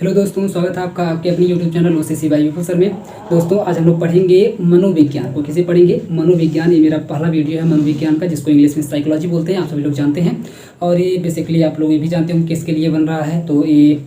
Hello दोस्तों, स्वागत है आपका आपके अपनी YouTube channel OCC by professor में। दोस्तों आज हम लोग पढ़ेंगे मनोविज्ञान को। किसे पढ़ेंगे? मनोविज्ञान। ये मेरा पहला वीडियो है मनोविज्ञान का, जिसको इंग्लिश में साइकोलॉजी बोलते हैं, आप सभी लोग जानते हैं। और ये बेसिकली आप लोग ये भी जानते होंगे किसके लिए बन रहा है। तो ये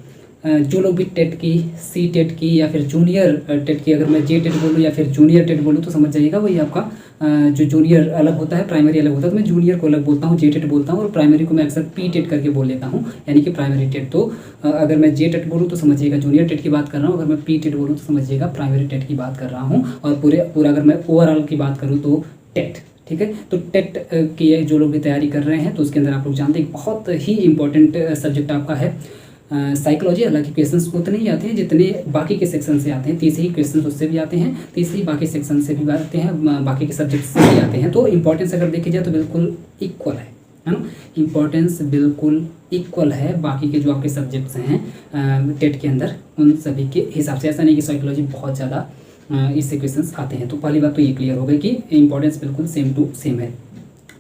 जो लोग भी टेट की, सी टेट की या फिर जूनियर टेट की, अगर मैं जे टेट बोलूँ या फिर जूनियर टेट बोलूँ तो समझ जाइएगा वही आपका जो जूनियर अलग होता है, प्राइमरी अलग होता है। तो मैं जूनियर को अलग बोलता हूँ, जे टेट बोलता हूँ, और प्राइमरी को मैं अक्सर पी टेट करके बोल लेता हूँ, यानी कि प्राइमरी टेट। तो अगर मैं जे टेट बोलूँ तो समझिएगा जूनियर टेट की बात कर रहा हूँ, अगर मैं पी टेट बोलूँ तो समझिएगा प्राइमरी टेट की बात कर रहा हूँ। और पूरा अगर मैं ओवरऑल की बात करूँ तो टेट। ठीक है, तो टेट की जो लोग भी तैयारी कर रहे हैं तो उसके अंदर आप लोग जानते हैं बहुत ही इंपॉर्टेंट सब्जेक्ट आपका है साइकोलॉजी। हालांकि क्वेश्चंस उतने ही आते हैं जितने बाकी के सेक्शन से आते हैं, 30 ही क्वेश्चंस उससे भी आते हैं, 30 ही बाकी सेक्शन से भी आते हैं, बाकी के सब्जेक्ट से भी आते हैं। तो इंपॉर्टेंस अगर देखी जाए तो बिल्कुल इक्वल है ना। इंपॉर्टेंस बिल्कुल इक्वल है बाकी के जो आपके सब्जेक्ट्स हैं टेट के अंदर, उन सभी के हिसाब से। ऐसा नहीं कि साइकोलॉजी बहुत ज़्यादा इससे क्वेश्चंस आते हैं। तो पहली बात तो ये क्लियर हो गई कि इंपॉर्टेंस बिल्कुल सेम टू सेम है,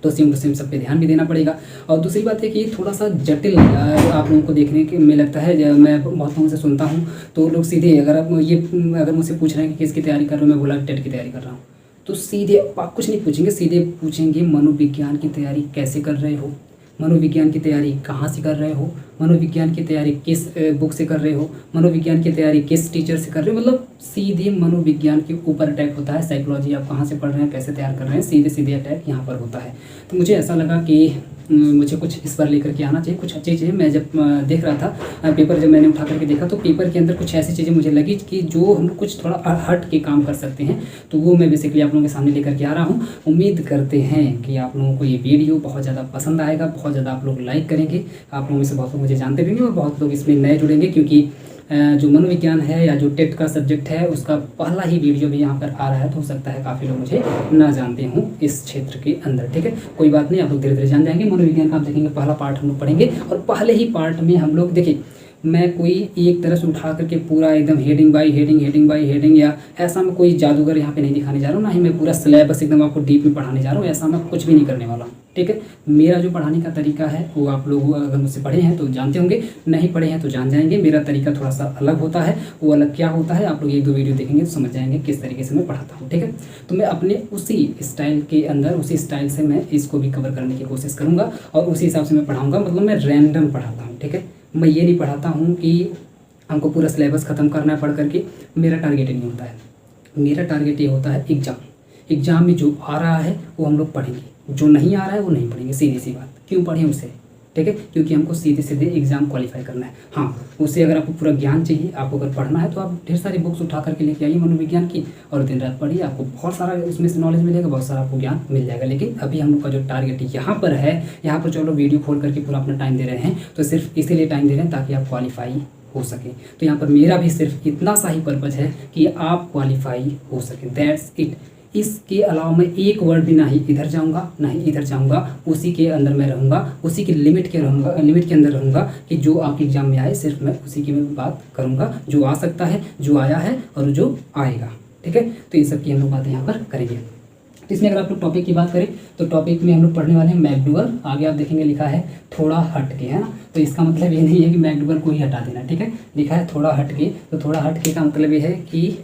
तो सेम टू सेम सब पे ध्यान भी देना पड़ेगा। और दूसरी बात है कि थोड़ा सा जटिल आप लोगों को देखने के में लगता है। जब मैं बहुत लोगों से सुनता हूँ तो लोग सीधे अगर मुझसे पूछ रहे हैं कि किसकी तैयारी कर रहे हो, मैं बोला टेट की तैयारी कर रहा हूँ, तो सीधे आप कुछ नहीं पूछेंगे, सीधे पूछेंगे मनोविज्ञान की तैयारी कैसे कर रहे हो, मनोविज्ञान की तैयारी कहाँ से कर रहे हो, मनोविज्ञान की तैयारी किस बुक से कर रहे हो, मनोविज्ञान की तैयारी किस टीचर से कर रहे हो। मतलब सीधे मनोविज्ञान के ऊपर अटैक होता है। साइकोलॉजी आप कहाँ से पढ़ रहे हैं, कैसे तैयार कर रहे हैं, सीधे सीधे अटैक यहाँ पर होता है। तो मुझे ऐसा लगा कि मुझे कुछ इस पर लेकर के आना चाहिए, कुछ अच्छी चीज़ें। मैं जब देख रहा था पेपर, जब मैंने उठा करके देखा तो पेपर के अंदर कुछ ऐसी चीज़ें मुझे लगी कि जो हम लोग कुछ थोड़ा हट के काम कर सकते हैं। तो वो मैं बेसिकली आप लोगों के सामने लेकर के आ रहा हूँ। उम्मीद करते हैं कि आप लोगों को ये वीडियो बहुत ज़्यादा पसंद आएगा, बहुत ज़्यादा आप लोग लाइक करेंगे। आप लोगों में से बहुत लोग मुझे जानते भी हैं और बहुत लोग इसमें नए जुड़ेंगे, क्योंकि जो मनोविज्ञान है या जो टेट का सब्जेक्ट है उसका पहला ही वीडियो भी यहाँ पर आ रहा है। तो हो सकता है काफ़ी लोग मुझे ना जानते हों इस क्षेत्र के अंदर। ठीक है, कोई बात नहीं, आप लोग धीरे धीरे जान जाएंगे। मनोविज्ञान का आप देखेंगे पहला पार्ट हम लोग पढ़ेंगे, और पहले ही पार्ट में हम लोग देखिए, मैं कोई एक तरह से उठा करके पूरा एकदम हेडिंग बाई हेडिंग या ऐसा मैं कोई जादूगर यहाँ पे नहीं दिखाने जा रहा हूँ, ना ही मैं पूरा सिलेबस एकदम आपको डीप में पढ़ाने जा रहा हूँ। ऐसा मैं कुछ भी नहीं करने वाला हूँ। ठीक है, मेरा जो पढ़ाने का तरीका है वो आप लोग अगर मुझसे पढ़े हैं तो जानते होंगे, नहीं पढ़े हैं तो जान जाएंगे। मेरा तरीका थोड़ा सा अलग होता है। वो अलग क्या होता है आप लोग एक दो वीडियो देखेंगे तो समझ जाएंगे किस तरीके से मैं पढ़ाता हूँ। ठीक है, तो मैं अपने उसी स्टाइल के अंदर, उसी स्टाइल से मैं इसको भी कवर करने की कोशिश करूँगा और उसी हिसाब से मैं पढ़ाऊँगा। मतलब मैं रैंडम पढ़ाता हूँ। ठीक है, मैं ये नहीं पढ़ाता हूँ कि हमको पूरा सिलेबस ख़त्म करना है पढ़ करके। मेरा टारगेट नहीं होता है। मेरा टारगेट ये होता है एग्ज़ाम में जो आ रहा है वो हम लोग पढ़ेंगे, जो नहीं आ रहा है वो नहीं पढ़ेंगे। सीधी सी बात, क्यों पढ़ें उसे? ठीक है, क्योंकि हमको सीधे सीधे एग्जाम क्वालिफाई करना है। हाँ, उससे अगर आपको पूरा ज्ञान चाहिए, आपको अगर पढ़ना है तो आप ढेर सारी बुक्स उठा करके लेके आइए मनोविज्ञान की, और दिन रात पढ़िए। आपको बहुत सारा उसमें से नॉलेज मिलेगा, बहुत सारा आपको ज्ञान मिल जाएगा। लेकिन अभी हम लोग का जो टारगेट यहाँ पर है, यहाँ पर चलो वीडियो खोल करके पूरा अपना टाइम दे रहे हैं, तो सिर्फ इसीलिए टाइम दे रहे हैं ताकि आप क्वालिफाई हो सके। तो यहाँ पर मेरा भी सिर्फ इतना सा ही पर्पज़ है कि आप क्वालिफाई हो सके, दैट्स इट। इसके अलावा मैं एक वर्ड भी ना ही इधर जाऊंगा ना ही इधर जाऊंगा, उसी के अंदर मैं रहूंगा, उसी की लिमिट के अंदर रहूंगा कि जो आपके एग्जाम में आए सिर्फ मैं उसी की मैं बात करूंगा, जो आ सकता है, जो आया है और जो आएगा। ठीक है, तो इन सब की हम लोग बातें यहाँ पर करेंगे। तो इसमें अगर आप लोग टॉपिक की बात करें तो टॉपिक में हम लोग पढ़ने वाले हैं मैकडूगल। आगे आप देखेंगे लिखा है थोड़ा हट के, है ना। तो इसका मतलब ये नहीं है कि मैकडूगल को ही हटा देना। ठीक है, लिखा है थोड़ा हट के, तो थोड़ा हट के का मतलब ये है कि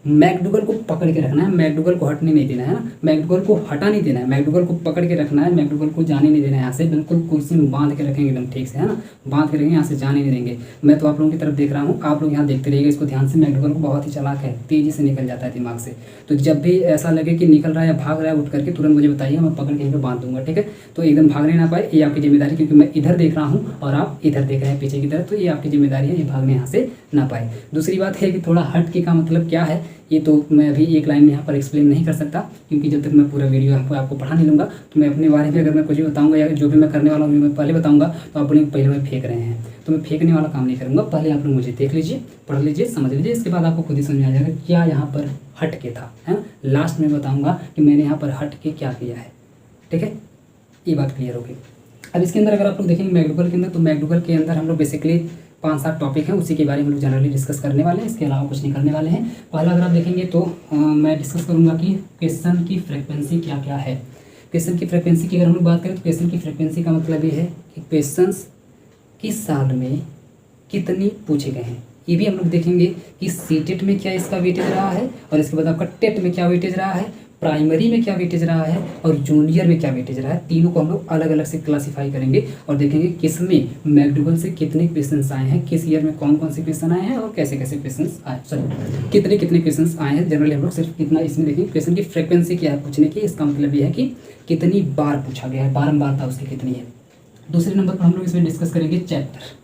मैकडूगल को पकड़ के रखना है, मैकडूगल को हटने नहीं देना है ना, मैकडूगल को हटा नहीं देना है, मैकडूगल को पकड़ के रखना है, मैकडूगल को जाने नहीं देना है। यहाँ से बिल्कुल कुर्सी में बांध के रखेंगे एकदम ठीक से, है ना, बांध के रखेंगे, यहाँ से जाने नहीं देंगे। मैं तो आप लोगों की तरफ देख रहा हूँ, आप लोग यहाँ देखते रहिएगा इसको ध्यान से। मैकडूगल को बहुत ही चालाक है, तेज़ी से निकल जाता है दिमाग से। तो जब भी ऐसा लगे कि निकल रहा है या भाग रहा है, उठ करके तुरंत मुझे बताइए, मैं पकड़ के यहीं पर बांध दूंगा। ठीक है, तो एकदम भागने ना पाए, ये आपकी जिम्मेदारी, क्योंकि मैं इधर देख रहा हूँ और आप इधर देख रहे हैं पीछे की तरफ, तो ये आपकी जिम्मेदारी है, ये भागने यहाँ से ना पाए। दूसरी बात है कि थोड़ा हट के का मतलब क्या है, ये तो मैं अभी एक लाइन में यहाँ पर एक्सप्लेन नहीं कर सकता, क्योंकि जब तक मैं पूरा वीडियो यहाँ पर आपको पढ़ा नहीं लूँगा तो मैं अपने बारे में अगर मैं कुछ भी बताऊँगा या जो भी मैं करने वाला हूँ मैं पहले बताऊँगा, तो आप लोग पहले मैं फेंक रहे हैं, तो मैं फेंकने वाला काम नहीं करूँगा। पहले आप लोग मुझे देख लीजिए, पढ़ लीजिए, समझ लीजिए, इसके बाद आपको खुद ही समझ में आ जाएगा क्या यहाँ पर हट के था, है ना। लास्ट में बताऊँगा कि मैंने यहाँ पर हट के क्या किया है। ठीक है, ये बात क्लियर होगी। अब इसके अंदर अगर आप लोग देखेंगे मैकडूगल के अंदर, तो मैकडूगल के अंदर हम लोग बेसिकली 5-7 टॉपिक हैं, उसी के बारे में हम लोग जनरली डिस्कस करने वाले हैं, इसके अलावा कुछ नहीं करने वाले हैं। पहला अगर आप देखेंगे तो मैं डिस्कस करूंगा कि क्वेश्चन की फ्रीक्वेंसी क्या क्या है। क्वेश्चन की फ्रीक्वेंसी की अगर हम लोग बात करें तो क्वेश्चन की फ्रीक्वेंसी का मतलब ये है कि क्वेश्चंस किस साल में कितनी पूछे गए हैं, ये भी हम लोग देखेंगे कि सीटेट में क्या इसका वेटेज रहा है, और इसके बाद आपका टेट में क्या वेटेज रहा है, प्राइमरी में क्या वेटेज रहा है, और जूनियर में क्या वेटेज रहा है। तीनों को हम लोग अलग अलग से क्लासीफाई करेंगे और देखेंगे किस में मैकडूगल से कितने क्वेश्चंस आए हैं, किस ईयर में कौन कौन से क्वेश्चन आए हैं और कैसे कैसे क्वेश्चंस आए, सॉरी कितने कितने क्वेश्चंस आए हैं। जनरली हम लोग सिर्फ इतना इसमें देखेंगे क्वेश्चन की फ्रिक्वेंसी क्या है पूछने की, इसका मतलब ये है कि कितनी बार पूछा गया है, बारंबारता उसकी कितनी है। दूसरे नंबर पर हम लोग इसमें डिस्कस करेंगे चैप्टर।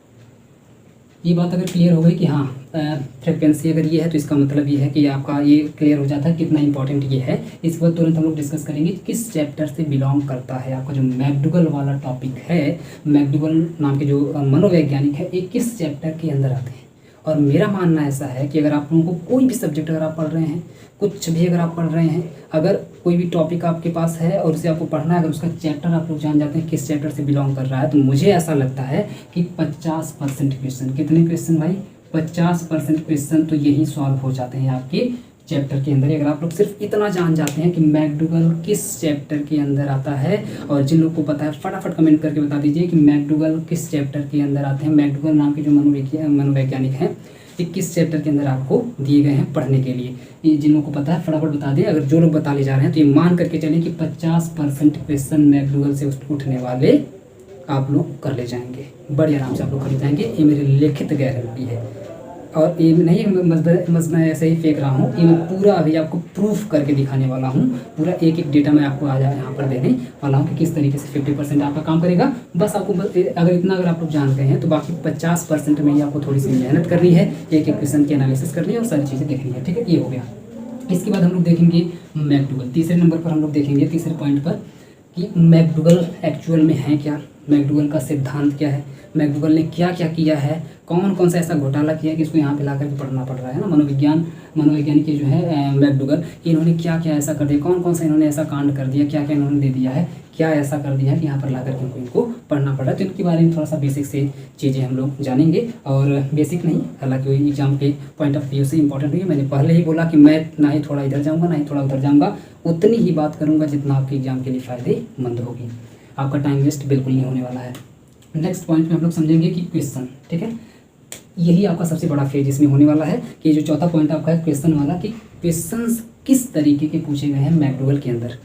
ये बात अगर क्लियर हो गई कि हाँ फ्रिक्वेंसी अगर ये है तो इसका मतलब ये है कि आपका ये क्लियर हो जाता है कितना इंपॉर्टेंट ये है। इसके बाद तुरंत हम लोग डिस्कस करेंगे किस चैप्टर से बिलोंग करता है आपका जो मैकडूगल वाला टॉपिक है। मैकडूगल नाम के जो मनोवैज्ञानिक है ये किस चैप्टर के अंदर आते हैं। और मेरा मानना ऐसा है कि अगर आप लोगों को कोई भी सब्जेक्ट अगर आप पढ़ रहे हैं, कुछ भी अगर आप पढ़ रहे हैं, अगर कोई भी टॉपिक आपके पास है और उसे आपको पढ़ना है, अगर उसका चैप्टर आप लोग जान जाते हैं किस चैप्टर से बिलोंग कर रहा है, तो मुझे ऐसा लगता है कि 50% क्वेश्चन, कितने क्वेश्चन भाई, 50% क्वेश्चन तो यही सॉल्व हो जाते हैं आपके चैप्टर के अंदर। अगर आप लोग सिर्फ इतना जान जाते हैं कि मैकडूगल किस चैप्टर के अंदर आता है, और जिन लोग को पता है फटाफट कमेंट करके बता दीजिए कि मैकडूगल किस चैप्टर के अंदर आते हैं। मैकडूगल नाम के जो मनोवैज्ञानिक हैं ये किस चैप्टर के अंदर आपको दिए गए हैं पढ़ने के लिए। ये जिन लोगों को पता है फटाफट बता दें। अगर जो लोग बता ले जा रहे हैं तो ये मान करके चलें कि 50% क्वेश्चन मैकडूगल से उठने वाले आप लोग कर ले जाएंगे, बड़े आराम से आप लोग कर ले जाएंगे। ये मेरी लिखित गारंटी है, और ये नहीं मैं ऐसे ही फेंक रहा हूँ, ये मैं पूरा अभी आपको प्रूफ करके दिखाने वाला हूँ। पूरा एक एक डेटा मैं आपको आज यहाँ पर देने वाला हूँ कि किस तरीके से 50% आपका काम करेगा। बस आपको अगर आप लोग जान गए हैं तो बाकी 50% में ही आपको थोड़ी सी मेहनत करनी है, एक एक क्वेश्चन की एनालिसिस करनी है और सारी चीज़ें देखनी है। ठीक है, ये हो गया। इसके बाद हम लोग देखेंगे मैकडूगल। तीसरे नंबर पर हम लोग देखेंगे, तीसरे पॉइंट पर, कि मैकडूगल एक्चुअल में है क्या, मैकडूगल का सिद्धांत क्या है, मैकडूगल ने क्या क्या किया है, कौन कौन सा ऐसा घोटाला किया है कि इसको यहाँ पे ला करके पढ़ना पड़ रहा है ना। मनोवैज्ञानिक जो है मैकडूगल, इन्होंने क्या क्या ऐसा कर दिया, कौन कौन सा इन्होंने ऐसा कांड कर दिया, क्या क्या इन्होंने दे दिया है, क्या ऐसा कर दिया है कि यहाँ पर ला करके इनको पढ़ना पड़ रहा है। तो इनके बारे में थोड़ा सा बेसिक से चीज़ें हम लोग जानेंगे, और बेसिक नहीं, हालांकि वही एग्जाम के पॉइंट ऑफ व्यू से इंपॉर्टेंट हुई है। मैंने पहले ही बोला कि मैं ना ही थोड़ा इधर जाऊँगा ना ही थोड़ा उधर जाऊँगा, उतनी ही बात करूँगा जितना आपके एग्जाम के लिए फ़ायदेमंद होगी। आपका टाइम वेस्ट बिल्कुल नहीं होने वाला है। नेक्स्ट पॉइंट में हम लोग समझेंगे कि क्वेश्चन, ठीक है, यही आपका सबसे बड़ा फेज इसमें होने वाला है कि जो चौथा पॉइंट आपका है क्वेश्चन वाला, कि क्वेश्चंस किस तरीके के पूछे गए हैं मैकडूगल के अंदर।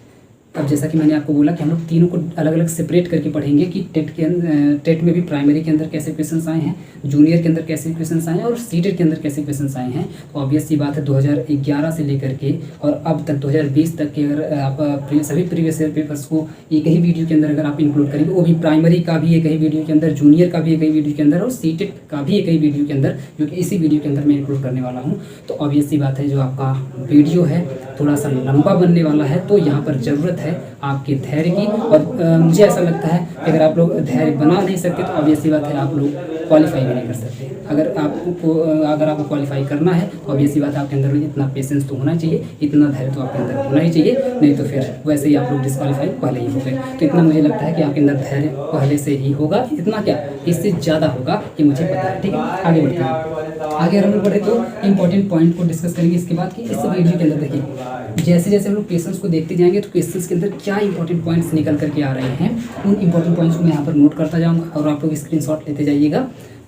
अब जैसा कि मैंने आपको बोला कि हम लोग तीनों को अलग अलग सेपरेट करके पढ़ेंगे कि टेट में भी प्राइमरी के अंदर कैसे क्वेश्चन्स आए हैं, जूनियर के अंदर कैसे क्वेश्चन्स आए हैं और सीटेट के अंदर कैसे क्वेश्चन्स आए हैं। तो ऑब्वियस सी बात है 2011 से लेकर के और अब तक 2020 तक के अगर आप सभी प्रीवियस ईयर पेपर्स को एक ही वीडियो के अंदर अगर आप इंक्लूड करेंगे, वो भी प्राइमरी का भी एक ही वीडियो के अंदर, जूनियर का भी एक ही वीडियो के अंदर और सीटेट का भी एक ही वीडियो के अंदर, जो कि इसी वीडियो के अंदर मैं इंक्लूड करने वाला हूँ, तो ऑब्वियस सी बात है जो आपका वीडियो है थोड़ा सा लंबा बनने वाला है। तो यहाँ पर ज़रूरत है आपके धैर्य की, और मुझे ऐसा लगता है कि अगर आप लोग धैर्य बना नहीं सकते तो ऑब्वियस सी बात है आप लोग क्वालिफाई भी नहीं कर सकते। अगर आपको क्वालिफाई करना है तो ऑब्वियस सी बात है आपके अंदर इतना पेशेंस तो होना चाहिए, इतना धैर्य तो आपके अंदर होना ही चाहिए, नहीं तो फिर वैसे ही आप लोग डिस्क्वालीफाई पहले ही हो गए। तो इतना मुझे लगता है कि आपके अंदर धैर्य पहले से ही होगा, इतना क्या इससे ज़्यादा होगा, ये मुझे पता है। ठीक है, आगे बढ़ते हैं। आगे अगर हम लोग बढ़े तो इंपॉर्टेंट पॉइंट को डिस्कस करेंगे इसके बाद कि इस वीडियो के अंदर देखिए जैसे जैसे हम लोग क्वेश्चंस को देखते जाएंगे तो क्वेश्चंस के अंदर क्या इंपॉर्टेंट पॉइंट्स निकल करके आ रहे हैं, उन इंपॉर्टेंट पॉइंट्स को मैं यहाँ पर नोट करता जाऊँगा और आप लोग स्क्रीनशॉट लेते जाइएगा।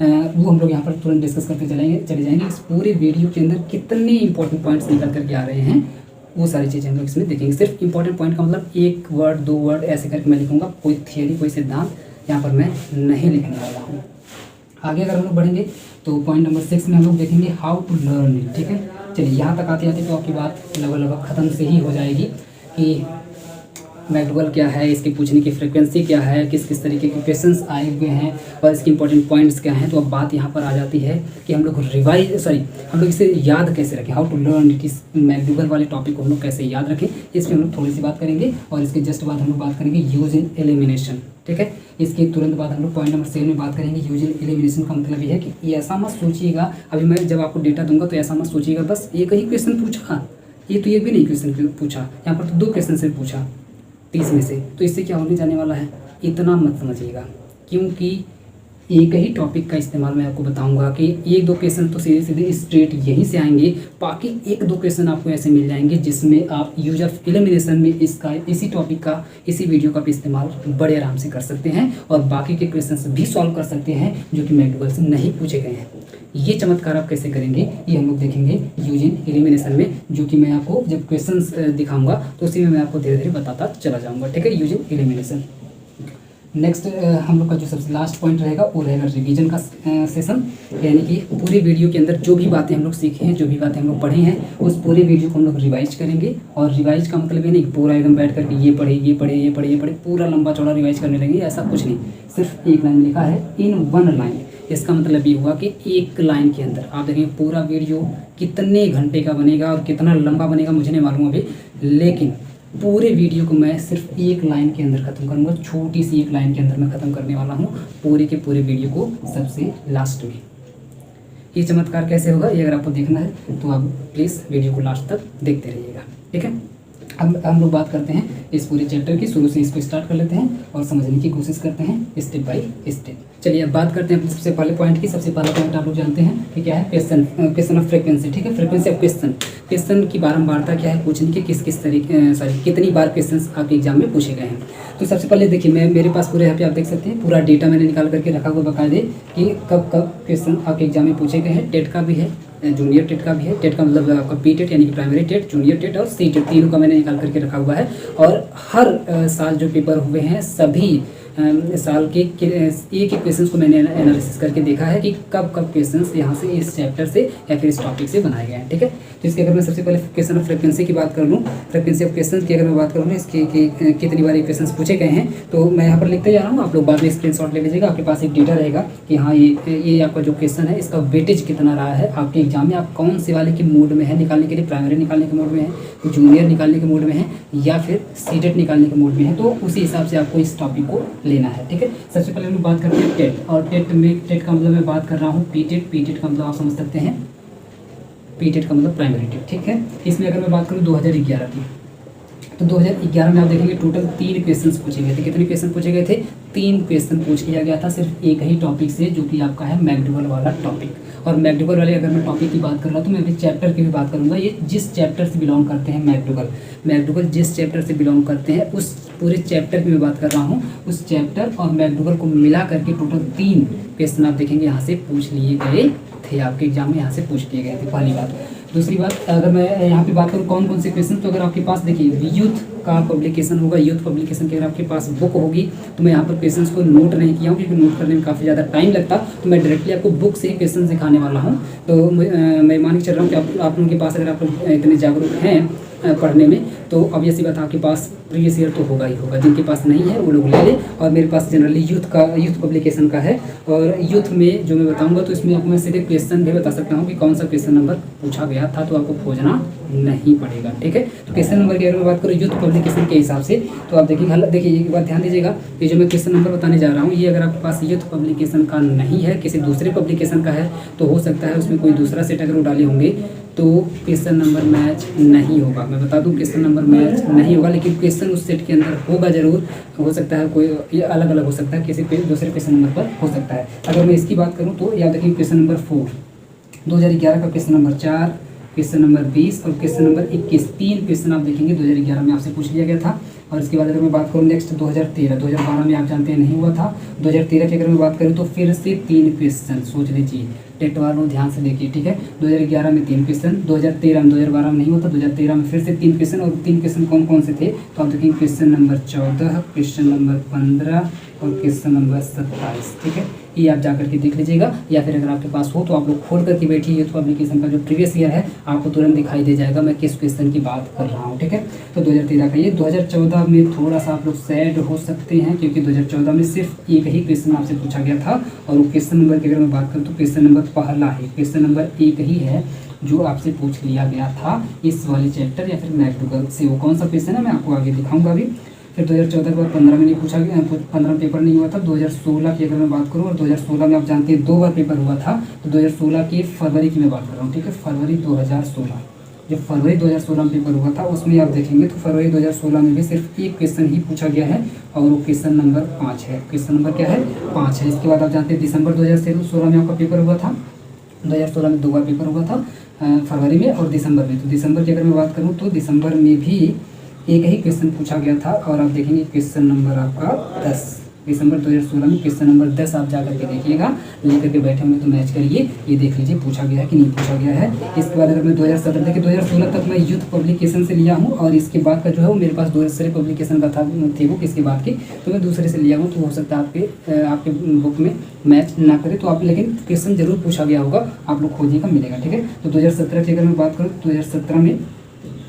वो हम लोग यहाँ पर तुरंत डिस्कस करके चले जाएंगे। इस पूरे वीडियो के अंदर कितने इंपॉर्टेंट पॉइंट्स निकल करके आ रहे हैं वो सारी चीज़ें हम लोग इसमें देखेंगे। सिर्फ इंपॉर्टेंट पॉइंट का मतलब एक वर्ड दो वर्ड ऐसे करके मैं लिखूँगा, कोई थियरी कोई सिद्धांत यहाँ पर मैं नहीं लिखने वाला हूँ। आगे अगर हम लोग बढ़ेंगे तो पॉइंट नंबर 6 में हम लोग देखेंगे हाउ टू लर्न इट। ठीक है, चलिए यहाँ तक आते आते तो आपकी बात लगभग ख़त्म से ही हो जाएगी कि मैकडूगल क्या है, इसके पूछने की फ्रीक्वेंसी क्या है, किस किस तरीके के क्वेश्चंस आए हुए हैं और इसके इंपॉर्टेंट पॉइंट्स क्या हैं। तो अब बात यहाँ पर आ जाती है कि हम लोग हम लोग इसे याद कैसे रखें, हाउ टू लर्न इट, इस मैकडूगल वाले टॉपिक को हम लोग कैसे याद रखें, इस पर हम लोग थोड़ी सी बात करेंगे। और इसके जस्ट बाद हम लोग बात करेंगे यूज इन एलिमिनेशन। ठीक है, इसके तुरंत बाद हम लोग पॉइंट नंबर 7 में बात करेंगे यूज इन एलिमिनेशन का मतलब ये है कि ये ऐसा मत सोचिएगा, अभी मैं जब आपको डेटा दूंगा तो ऐसा मत सोचिएगा बस एक ही क्वेश्चन पूछा, ये तो एक भी नहीं क्वेश्चन पूछा, यहाँ पर तो 2 क्वेश्चन से पूछा 30 में से, तो इससे क्या होने जाने वाला है, इतना मत समझिएगा, क्योंकि एक ही टॉपिक का इस्तेमाल मैं आपको बताऊंगा कि 1-2 क्वेश्चन तो सीधे सीधे स्ट्रेट यहीं से आएंगे, बाकी 1-2 क्वेश्चन आपको ऐसे मिल जाएंगे जिसमें आप यूज ऑफ एलिमिनेशन में इसी टॉपिक का इसी वीडियो का भी इस्तेमाल बड़े आराम से कर सकते हैं और बाकी के क्वेश्चन भी सॉल्व कर सकते हैं जो कि मैकडूगल से नहीं पूछे गए हैं। ये चमत्कार आप कैसे करेंगे ये हम लोग देखेंगे यूजिंग एलिमिनेशन में, जो कि मैं आपको जब क्वेश्चंस दिखाऊंगा तो उसी में मैं आपको धीरे धीरे बताता चला जाऊंगा, ठीक है, यूजिंग एलिमिनेशन। नेक्स्ट हम लोग का जो सबसे लास्ट पॉइंट रहेगा वो रहेगा रिवीजन का सेशन, यानी कि पूरी वीडियो के अंदर जो भी बातें हम लोग सीखे हैं, जो भी बातें हम लोग पढ़े हैं, उस पूरी वीडियो को हम लोग रिवाइज करेंगे। और रिवाइज का मतलब ये नहीं पूरा एकदम बैठ करके ये पढ़े ये पढ़े ये पढ़े ये पढ़े पूरा लंबा चौड़ा रिवाइज करने लगेंगे, ऐसा कुछ नहीं। सिर्फ एक लाइन लिखा है, इन वन लाइन। इसका मतलब ये हुआ कि एक लाइन के अंदर आप देखेंगे पूरा वीडियो कितने घंटे का बनेगा और कितना लंबा बनेगा मुझे नहीं मालूम अभी, लेकिन पूरे वीडियो को मैं सिर्फ एक लाइन के अंदर ख़त्म करूँगा, छोटी सी एक लाइन के अंदर मैं ख़त्म करने वाला हूँ पूरे के पूरे वीडियो को सबसे लास्ट में। ये चमत्कार कैसे होगा ये अगर आपको देखना है तो आप प्लीज़ वीडियो को लास्ट तक देखते रहिएगा, ठीक है। अब हम लोग बात करते हैं इस पूरे चैप्टर की, शुरू से इसको स्टार्ट कर लेते हैं और समझने की कोशिश करते हैं स्टेप बाय स्टेप। चलिए अब बात करते हैं अपने सबसे पहले पॉइंट की। सबसे पहला पॉइंट आप लोग जानते हैं कि क्या है, क्वेश्चन ऑफ फ्रीक्वेंसी, ठीक है, फ्रीक्वेंसी ऑफ क्वेश्चन की बारंबारता क्या है, पूछने के किस तरीके कितनी बार क्वेश्चन आपके एग्जाम में पूछे गए हैं। तो सबसे पहले देखिए मेरे पास पूरे यहाँ पे आप देख सकते हैं पूरा डेटा मैंने निकाल करके रखा हुआ बकायदे कि कब कब क्वेश्चन आपके एग्जाम में पूछे गए हैं। टेट का भी है, जूनियर टेट का भी है, टेट का मतलब आपका पी टेट यानी कि प्राइमरी टेट, जूनियर टेट और सी टेट, तीनों का मैंने निकाल करके रखा हुआ है। और हर साल जो पेपर हुए हैं सभी साल के एक एक क्वेश्चन को मैंने एनालिसिस करके देखा है कि कब कब क्वेश्चंस यहाँ से इस चैप्टर से या फिर इस टॉपिक से बनाए गए हैं, ठीक है। तो इसके अगर मैं सबसे पहले क्वेश्चन ऑफ फ्रीक्वेंसी की बात कर लूँ, फ्रीक्वेंसी ऑफ क्वेश्चन की अगर मैं बात करूँ इसकी कि कितनी बार क्वेश्चन पूछे गए हैं, तो मैं यहाँ पर लिखते जा रहा हूँ, आप लोग बाद में स्क्रीनशॉट ले लीजिएगा। आपके पास एक डेटा रहेगा कि हाँ ये आपका जो क्वेश्चन है इसका वेटेज कितना रहा है आपके एग्जाम में, आप कौन से वाले के मूड में है निकालने के लिए, प्राइमरी निकालने के मूड में है, जूनियर निकालने के मूड में है या फिर सी टेट निकालने के मूड में है, तो उसी हिसाब से आपको इस टॉपिक को लेना है, ठीक है। सबसे पहले हम लोग बात करते हैं टेट, और टेट का मतलब मैं बात कर रहा हूँ पी टेट का मतलब आप समझ सकते हैं, पी टेट का मतलब प्राइमरी टेट, ठीक है। इसमें अगर मैं बात करूँ 2011 की, तो 2011 में आप देखेंगे टोटल 3 क्वेश्चन पूछे गए थे। कितने क्वेश्चन पूछे गए थे? 3 क्वेश्चन पूछ लिया गया था सिर्फ एक ही टॉपिक से, जो कि आपका है मैकडूगल वाला टॉपिक। और मैकडूगल वाले अगर मैं टॉपिक की बात कर रहा हूँ तो मैं अभी चैप्टर की भी बात करूँगा। ये जिस चैप्टर से बिलोंग करते हैं मैकडूगल जिस चैप्टर से बिलोंग करते हैं उस पूरे चैप्टर की मैं बात कर रहा हूँ। उस चैप्टर और मैकडूगल को मिला करके टोटल 3 क्वेश्चन आप देखेंगे यहाँ से पूछ लिए गए थे, आपके एग्जाम में यहाँ से पूछ लिए गए थे, पहली बात। दूसरी बात अगर मैं यहाँ पे बात करूँ कौन कौन से क्वेश्चन, तो अगर आपके पास देखिए यूथ का पब्लिकेशन होगा, यूथ पब्लिकेशन की अगर आपके पास बुक होगी, तो मैं यहाँ पर क्वेश्चंस को नोट नहीं किया हूँ क्योंकि नोट करने में काफ़ी ज़्यादा टाइम लगता, तो मैं डायरेक्टली आपको बुक से क्वेश्चन दिखाने वाला हूँ। तो मैं मान के चल रहा हूँ कि आप लोगों के पास अगर आप लोग इतने जागरूक हैं पढ़ने में, तो अब ऐसी बात आपके पास प्रीवियस ईयर तो होगा ही होगा, जिनके पास नहीं है वो लोग ले लें। और मेरे पास जनरली यूथ पब्लिकेशन का है, और यूथ में जो मैं बताऊंगा तो इसमें आपको मैं सीधे क्वेश्चन भी बता सकता हूँ कि कौन सा क्वेश्चन नंबर पूछा गया था, तो आपको खोजना नहीं पड़ेगा, ठीक है। तो क्वेश्चन नंबर की अगर मैं बात करूँ यूथ पब्लिकेशन के हिसाब से, तो आप देखिए एक बात ध्यान दीजिएगा, ये जो मैं क्वेश्चन नंबर बताने जा रहा हूँ ये अगर आपके पास यूथ पब्लिकेशन का नहीं है, किसी दूसरे पब्लिकेशन का है, तो हो सकता है उसमें कोई दूसरा सेट अगर वो डाले होंगे तो क्वेश्चन नंबर मैच नहीं होगा। मैं बता दूं क्वेश्चन नंबर मैच नहीं होगा, लेकिन क्वेश्चन उस सेट के अंदर होगा ज़रूर, हो सकता है कोई ये अलग अलग हो सकता है, किसी दूसरे क्वेश्चन नंबर पर हो सकता है। अगर मैं इसकी बात करूं तो याद रखिए क्वेश्चन नंबर 4 2011 का, क्वेश्चन नंबर 4, क्वेश्चन नंबर 20 और क्वेश्चन नंबर 21, 3 क्वेश्चन आप देखेंगे 2011 में आपसे पूछ लिया गया था। और इसके बाद अगर मैं बात करूँ नेक्स्ट 2012 में आप जानते हैं नहीं हुआ था। 2013 की अगर मैं बात करूँ तो फिर से 3 क्वेश्चन सोच लीजिए, टेट वालों ध्यान से देखिए, ठीक है। 2011 में 3 क्वेश्चन, 2013 में 2012 में नहीं हुआ था, 2013 में फिर से 3 क्वेश्चन। और 3 क्वेश्चन कौन कौन से थे, तो आप देखेंगे क्वेश्चन नंबर 14, क्वेश्चन नंबर 15 और क्वेश्चन नंबर 27, ठीक है। ये आप जाकर के देख लीजिएगा, या फिर अगर आपके पास हो तो आप लोग खोल करके बैठिए यूथ पब्लिकेशन का जो प्रीवियस ईयर है, आपको तुरंत दिखाई दे जाएगा मैं किस क्वेश्चन की बात कर रहा हूँ, ठीक है। तो 2013 का ये 2014 में थोड़ा सा आप लोग सैड हो सकते हैं क्योंकि 2014 में सिर्फ एक ही क्वेश्चन आपसे पूछा गया था, और वो क्वेश्चन नंबर की अगर मैं बात करूँ तो क्वेश्चन नंबर पहला है, क्वेश्चन नंबर 1 ही है जो आपसे पूछ लिया गया था इस वाले चैप्टर या फिर मैकडूगल से। वो कौन सा क्वेश्चन है मैं आपको आगे दिखाऊंगा अभी। फिर 2014 के बाद 15 में नहीं पूछा गया, 15 में पेपर नहीं हुआ था। 2016 की अगर मैं बात करूँ, और 2016 में आप जानते हैं 2 बार पेपर हुआ था, तो 2016 की फरवरी की मैं बात कर रहा हूँ, ठीक है, फरवरी 2016, जो फरवरी 2016 में पेपर हुआ था उसमें आप देखेंगे तो फरवरी 2016 में भी सिर्फ एक क्वेश्चन ही पूछा गया है, और वो क्वेश्चन नंबर 5 है। क्वेश्चन नंबर क्या है? 5 है। इसके बाद आप जानते हैं दिसंबर 2016 में आपका पेपर हुआ था, 2016 में 2 बार पेपर हुआ था, फरवरी में और दिसंबर में। तो दिसंबर की अगर मैं बात करूँ तो दिसंबर में भी एक ही क्वेश्चन पूछा गया था, और आप देखेंगे क्वेश्चन नंबर आपका 10, दिसंबर 2016 में क्वेश्चन नंबर 10 आप जाकर के देखिएगा, लेकर के बैठे होंगे तो मैच करिए, ये देख लीजिए पूछा गया है कि नहीं पूछा गया है। इसके बाद अगर मैं 2017 देखिए 2016 तक मैं यूथ पब्लिकेशन से लिया हूँ, और इसके बाद का जो है वो मेरे पास दूसरे पब्लिकेशन का था थी बुक इसके बाद की, तो मैं दूसरे से लिया हूँ। तो हो सकता है आपके बुक में मैच ना करे, तो आप लेकिन क्वेश्चन जरूर पूछा गया होगा, आप लोग खोजिएगा मिलेगा, ठीक है। तो 2017 की अगर मैं बात करूँ, 2017 में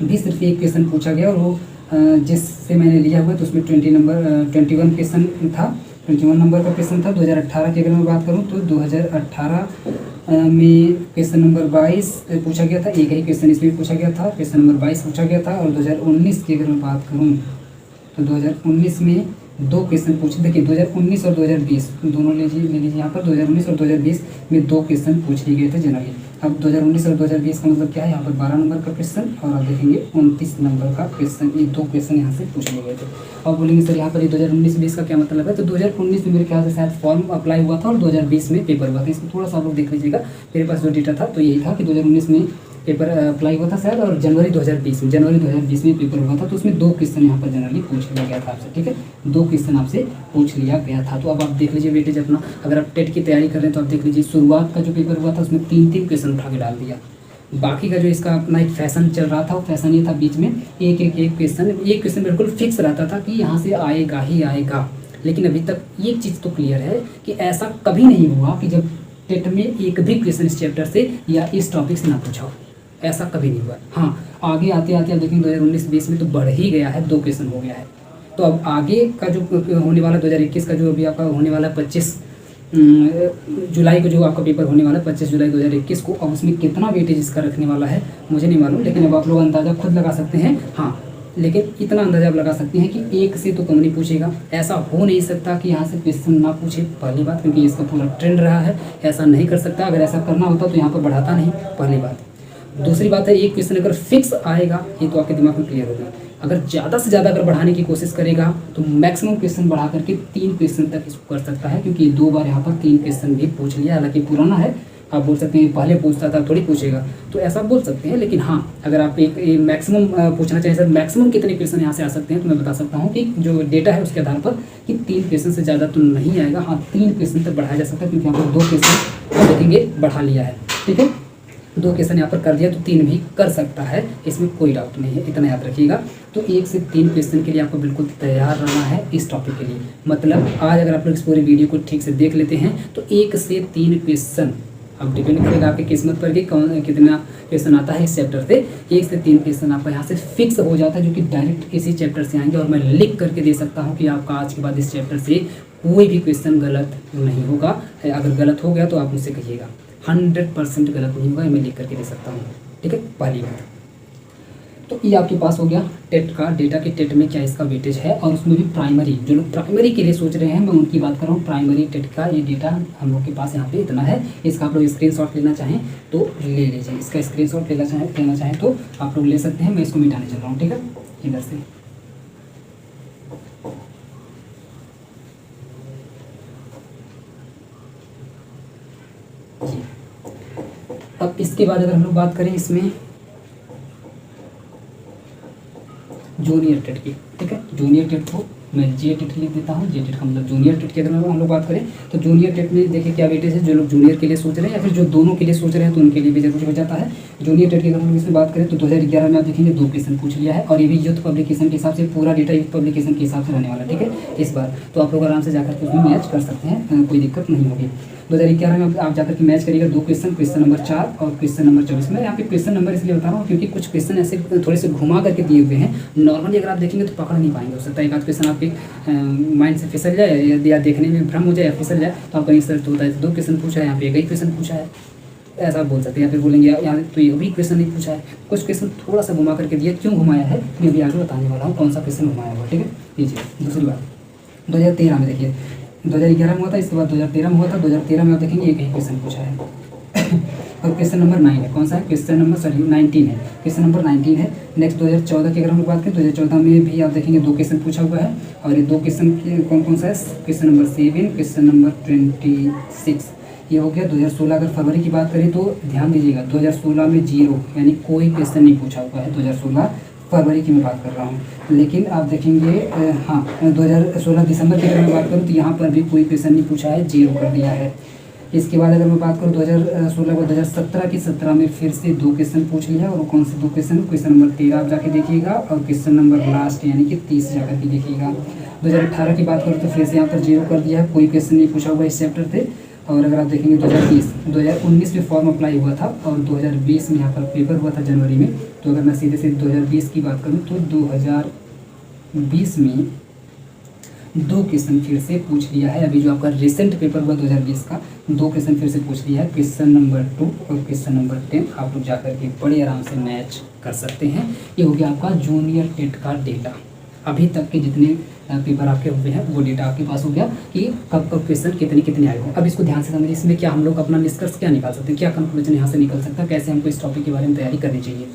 भी सिर्फ एक क्वेश्चन पूछा गया, और वो जिससे मैंने लिया हुआ, तो उसमें 21 क्वेश्चन था, 21 नंबर का क्वेश्चन था। 2018 की अगर मैं बात करूं तो 2018 में क्वेश्चन नंबर 22 पूछा गया था, एक ही क्वेश्चन इसमें पूछा गया था, क्वेश्चन नंबर 22 पूछा गया था। और 2019 की अगर मैं बात करूं तो 2019 में 2 क्वेश्चन पूछे, देखिए 2019 और 2020 दोनों ले लीजिए यहाँ पर, 2019 और 2020 में 2 क्वेश्चन पूछ लिए गए थे जनरली। अब 2019 और 2020 का मतलब क्या है, यहाँ पर 12 नंबर का क्वेश्चन, और आप देखेंगे 29 नंबर का क्वेश्चन, ये 2 क्वेश्चन यहाँ से पूछ लिए गए थे। और बोलेंगे सर यहाँ पर ये 2019-20 का क्या मतलब है, तो 2019 में मेरे ख्याल से शायद फॉर्म अप्लाई हुआ था, और 2020 में पेपर हुआ था। इसको थोड़ा सा आप लोग देख लीजिएगा, मेरे पास जो डेटा था तो यही था कि 2019 में पेपर अप्लाई हुआ था शायद, और जनवरी 2020 में पेपर हुआ था। तो उसमें 2 क्वेश्चन यहाँ पर जनरली पूछ लिया गया था आपसे, ठीक है, 2 क्वेश्चन आपसे पूछ लिया गया था। तो अब आप देख लीजिए वेटेज अपना, अगर आप टेट की तैयारी कर रहे हैं तो आप देख लीजिए शुरुआत का जो पेपर हुआ था उसमें 3 क्वेश्चन उठा के डाल दिया। बाकी का जो इसका अपना एक फैशन चल रहा था, वो फैशन ये था बीच में एक क्वेश्चन बिल्कुल फिक्स रहता था कि यहाँ से आएगा ही आएगा। लेकिन अभी तक ये चीज़ तो क्लियर है कि ऐसा कभी नहीं हुआ कि जब टेट में एक भी क्वेश्चन इस चैप्टर से या इस टॉपिक से ना पूछा हो, ऐसा कभी नहीं हुआ। हाँ, आगे आते आते आप देखेंगे 2019-20 में तो बढ़ ही गया है, 2 क्वेश्चन हो गया है। तो अब आगे का जो होने वाला 2021 का जो अभी आपका होने वाला 25 जुलाई को जो आपका पेपर होने वाला है, 25 जुलाई 2021 को, अब उसमें कितना वेटेज इसका रखने वाला है मुझे नहीं मालूम, लेकिन अब आप लोग अंदाज़ा खुद लगा सकते हैं। हाँ, लेकिन इतना अंदाजा आप लगा सकते हैं कि 1 से तो कम नहीं पूछेगा। ऐसा हो नहीं सकता कि यहाँ से क्वेश्चन ना पूछे, पहली बात, क्योंकि इसका पूरा ट्रेंड रहा है, ऐसा नहीं कर सकता। अगर ऐसा करना होता तो यहाँ पर बढ़ाता नहीं, पहली बात। दूसरी बात है, एक क्वेश्चन अगर फिक्स आएगा, ये तो आपके दिमाग में क्लियर होगा। अगर ज़्यादा से ज़्यादा अगर बढ़ाने की कोशिश करेगा तो मैक्सिमम क्वेश्चन बढ़ा करके 3 क्वेश्चन तक इसको कर सकता है, क्योंकि 2 बार यहाँ पर 3 क्वेश्चन भी पूछ लिया। हालांकि पुराना है, आप बोल सकते हैं पहले पूछता था थोड़ी पूछेगा, तो ऐसा बोल सकते हैं। लेकिन हाँ, अगर आप एक मैक्सिमम पूछना चाहें सर मैक्सिमम कितने क्वेश्चन यहाँ से आ सकते हैं, तो मैं बता सकता हूँ कि जो डेटा है उसके आधार पर कि 3 क्वेश्चन से ज़्यादा तो नहीं आएगा। हाँ, 3 क्वेश्चन तक बढ़ाया जा सकता है, क्योंकि यहाँ पर 2 क्वेश्चन देखेंगे बढ़ा लिया है, ठीक है, 2 क्वेश्चन यहाँ पर कर दिया तो 3 भी कर सकता है, इसमें कोई डाउट नहीं है, इतना याद रखिएगा। तो 1 से 3 क्वेश्चन के लिए आपको बिल्कुल तैयार रहना है इस टॉपिक के लिए। मतलब आज अगर आप लोग इस पूरी वीडियो को ठीक से देख लेते हैं तो 1 से 3 क्वेश्चन, अब डिपेंड करेगा आपकी किस्मत पर कि कौन कितना क्वेश्चन आता है इस चैप्टर से। 1 से 3 क्वेश्चन आपका यहाँ से फिक्स हो जाता है, जो कि डायरेक्ट इसी चैप्टर से आएंगे, और मैं लिख करके दे सकता हूँ कि आपका आज के बाद इस चैप्टर से कोई भी क्वेश्चन गलत नहीं होगा। अगर गलत हो गया तो आप मुझसे कहिएगा, 100% गलत नहीं होगा, मैं लिख करके दे सकता हूँ, ठीक है, पहली बात। तो ये आपके पास हो गया टेट का डेटा कि टेट में क्या इसका वेटेज है, और उसमें भी प्राइमरी, जो लोग प्राइमरी के लिए सोच रहे हैं मैं उनकी बात कर रहा हूँ। प्राइमरी टेट का ये डेटा हम लोग के पास यहाँ पे इतना है। इसका आप लोग स्क्रीनशॉट लेना चाहें तो ले लीजिए, इसका स्क्रीनशॉट लेना चाहें तो आप लोग ले सकते हैं। मैं इसको मिटाने चल रहा हूँ, ठीक है, इधर से। अब इसके बाद अगर हम लोग बात करें इसमें जूनियर टेट की, ठीक है, जूनियर टेट को मैं जे टेट लिख देता हूँ। जे टेट का मतलब जूनियर टेट की अगर हम लोग बात करें तो जूनियर टेट में देखिए क्या वेटेज है। जो लोग जूनियर के लिए सोच रहे हैं या फिर जो दोनों के लिए सोच रहे हैं तो उनके लिए भी जरूरी हो जाता है। जूनियर टेट की अगर हम इसमें बात करें तो 2011 में आप देखेंगे 2 क्वेश्चन पूछ लिया है, और ये भी यूथ पब्लिकेशन के हिसाब से, पूरा डेटा यूथ पब्लिकेशन के हिसाब से रहने वाला है, ठीक है, इस बार। तो आप लोग आराम से जाकर के उसमें मैच कर सकते हैं, कोई दिक्कत नहीं होगी। 2011 में आप जाकर के मैच करिएगा 2 क्वेश्चन नंबर 4 और क्वेश्चन नंबर 24। मैं यहाँ पे क्वेश्चन नंबर इसलिए बता रहा हूँ क्योंकि कुछ क्वेश्चन ऐसे थोड़े से घुमा करके दिए हुए हैं, नॉर्मली अगर आप देखेंगे तो पकड़ नहीं पाएंगे। हो सकता है एक आध क्वेश्चन आपके माइंड से फिसल जाए या देखने में भ्रम हो जाए या फिसल जाए, तो आपका आंसर तो होता है 2 क्वेश्चन पूछा है, यहाँ पे एक ही क्वेश्चन पूछा है, ऐसा आप बोल सकते हैं। या फिर बोलेंगे यहाँ तो ये भी क्वेश्चन नहीं पूछा है, कुछ क्वेश्चन थोड़ा सा घुमा करके दिया। क्यों घुमाया है मैं भी आगे बताने वाला हूँ, कौन सा क्वेश्चन घुमाया हुआ, ठीक है। लीजिए दूसरी बात, 2013 में देखिए, 2011 में हुआ था, इसके बाद 2013 में हुआ था। 2013 में आप देखेंगे एक ही क्वेश्चन पूछा है और क्वेश्चन नंबर 9 है। कौन सा है, क्वेश्चन नंबर 19 है, क्वेश्चन नंबर 19 है। नेक्स्ट 2014 की अगर हम लोग बात करें, 2014 में भी आप देखेंगे 2 क्वेश्चन पूछा हुआ है, और ये 2 क्वेश्चन कौन सा है, क्वेश्चन नंबर 7, क्वेश्चन नंबर 26, ये हो गया। 2016 अगर फरवरी की बात करें तो ध्यान दीजिएगा 2016 में 0, यानी कोई क्वेश्चन नहीं पूछा हुआ है 2016 फरवरी की मैं बात कर रहा हूँ। लेकिन आप देखेंगे हाँ 2016 दिसंबर की अगर मैं बात करूँ तो यहाँ पर भी कोई क्वेश्चन नहीं पूछा है, 0 कर दिया है। इसके बाद अगर मैं बात करूँ 2016 को 2017 की 17 में फिर से 2 क्वेश्चन पूछ लिया, और कौन से 2 क्वेश्चन, क्वेश्चन नंबर 13 आप जाके देखिएगा और क्वेश्चन नंबर लास्ट यानी कि 30 जाकर के देखिएगा। 2018 की बात करूँ तो फिर से यहाँ पर 0 कर दिया है, कोई क्वेश्चन नहीं पूछा हुआ इस चैप्टर से। और अगर आप देखेंगे 2019 में फॉर्म अप्लाई हुआ था और 2020 में यहाँ पर पेपर हुआ था जनवरी में। तो अगर मैं सीधे सीधे 2020 की बात करूँ तो 2020 में 2 क्वेश्चन फिर से पूछ लिया है। अभी जो आपका रिसेंट पेपर हुआ 2020 का, 2 क्वेश्चन फिर से पूछ लिया है, क्वेश्चन नंबर 2 और क्वेश्चन नंबर 10। आप लोग जाकर के बड़े आराम से मैच कर सकते हैं। ये हो गया आपका जूनियर टेट का डेटा। अभी तक के जितने पेपर आपके हुए हैं वो डेटा आपके पास हो गया कि कब कब क्वेश्चन कितने कितने आए हो। अब इसको ध्यान से समझिए, इसमें क्या हम लोग अपना निष्कर्ष क्या निकाल सकते हैं, क्या कंक्लूजन यहाँ से निकल सकता है, कैसे हमको इस टॉपिक के बारे में तैयारी करनी चाहिए।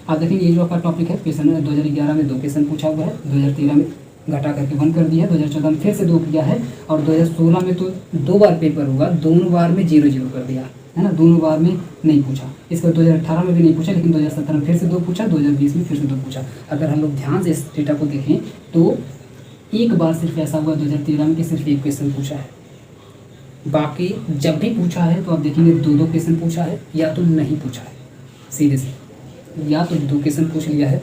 आप देखेंगे ये जो आपका टॉपिक है, क्वेश्चन 2011 में 2 क्वेश्चन पूछा हुआ है, 2013 में घटा करके 1 कर दिया है, 2014 में फिर से 2 किया है, और 2016 में तो 2 बार पेपर हुआ, दोनों बार में 0-0 कर दिया है ना, दोनों बार में नहीं पूछा। इसके बाद 2018 में भी नहीं पूछा, लेकिन 2017 में फिर से 2 पूछा, 2020 में फिर से 2 पूछा। अगर हम लोग ध्यान से इस डेटा को देखें तो एक बार सिर्फ ऐसा हुआ 2013 में कि सिर्फ 1 क्वेश्चन पूछा है। बाकी जब भी पूछा है तो आप देखेंगे 2-2 क्वेश्चन पूछा है या तो नहीं पूछा है, सीधे से या तो 2 क्वेश्चन पूछ लिया है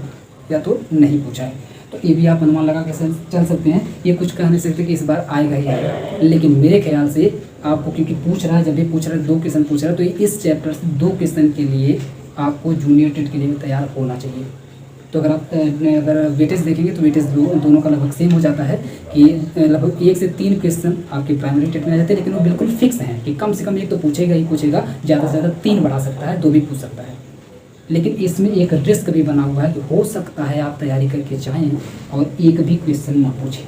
या तो नहीं पूछा है। तो ये भी आप अनुमान लगा के चल सकते हैं। ये कुछ कह नहीं सकते कि इस बार आएगा ही आएगा, लेकिन मेरे ख्याल से आपको, क्योंकि पूछ रहा है, जब भी पूछ रहा है 2 क्वेश्चन पूछ रहा है, तो इस चैप्टर से 2 क्वेश्चन के लिए आपको जूनियर टेट के लिए भी तैयार होना चाहिए। तो अगर आप अगर वेटेज देखेंगे तो वेटेज दोनों का लगभग सेम हो जाता है कि लगभग 1 से 3 क्वेश्चन आपके प्राइमरी टेट में आ जाते हैं, लेकिन वो बिल्कुल फिक्स हैं कि कम से कम 1 तो पूछेगा ही पूछेगा, ज़्यादा से ज़्यादा 3 बढ़ा सकता है, 2 भी पूछ सकता है। लेकिन इसमें एक रिस्क भी बना हुआ है कि हो सकता है आप तैयारी करके जाएँ और 1 भी क्वेश्चन ना पूछें,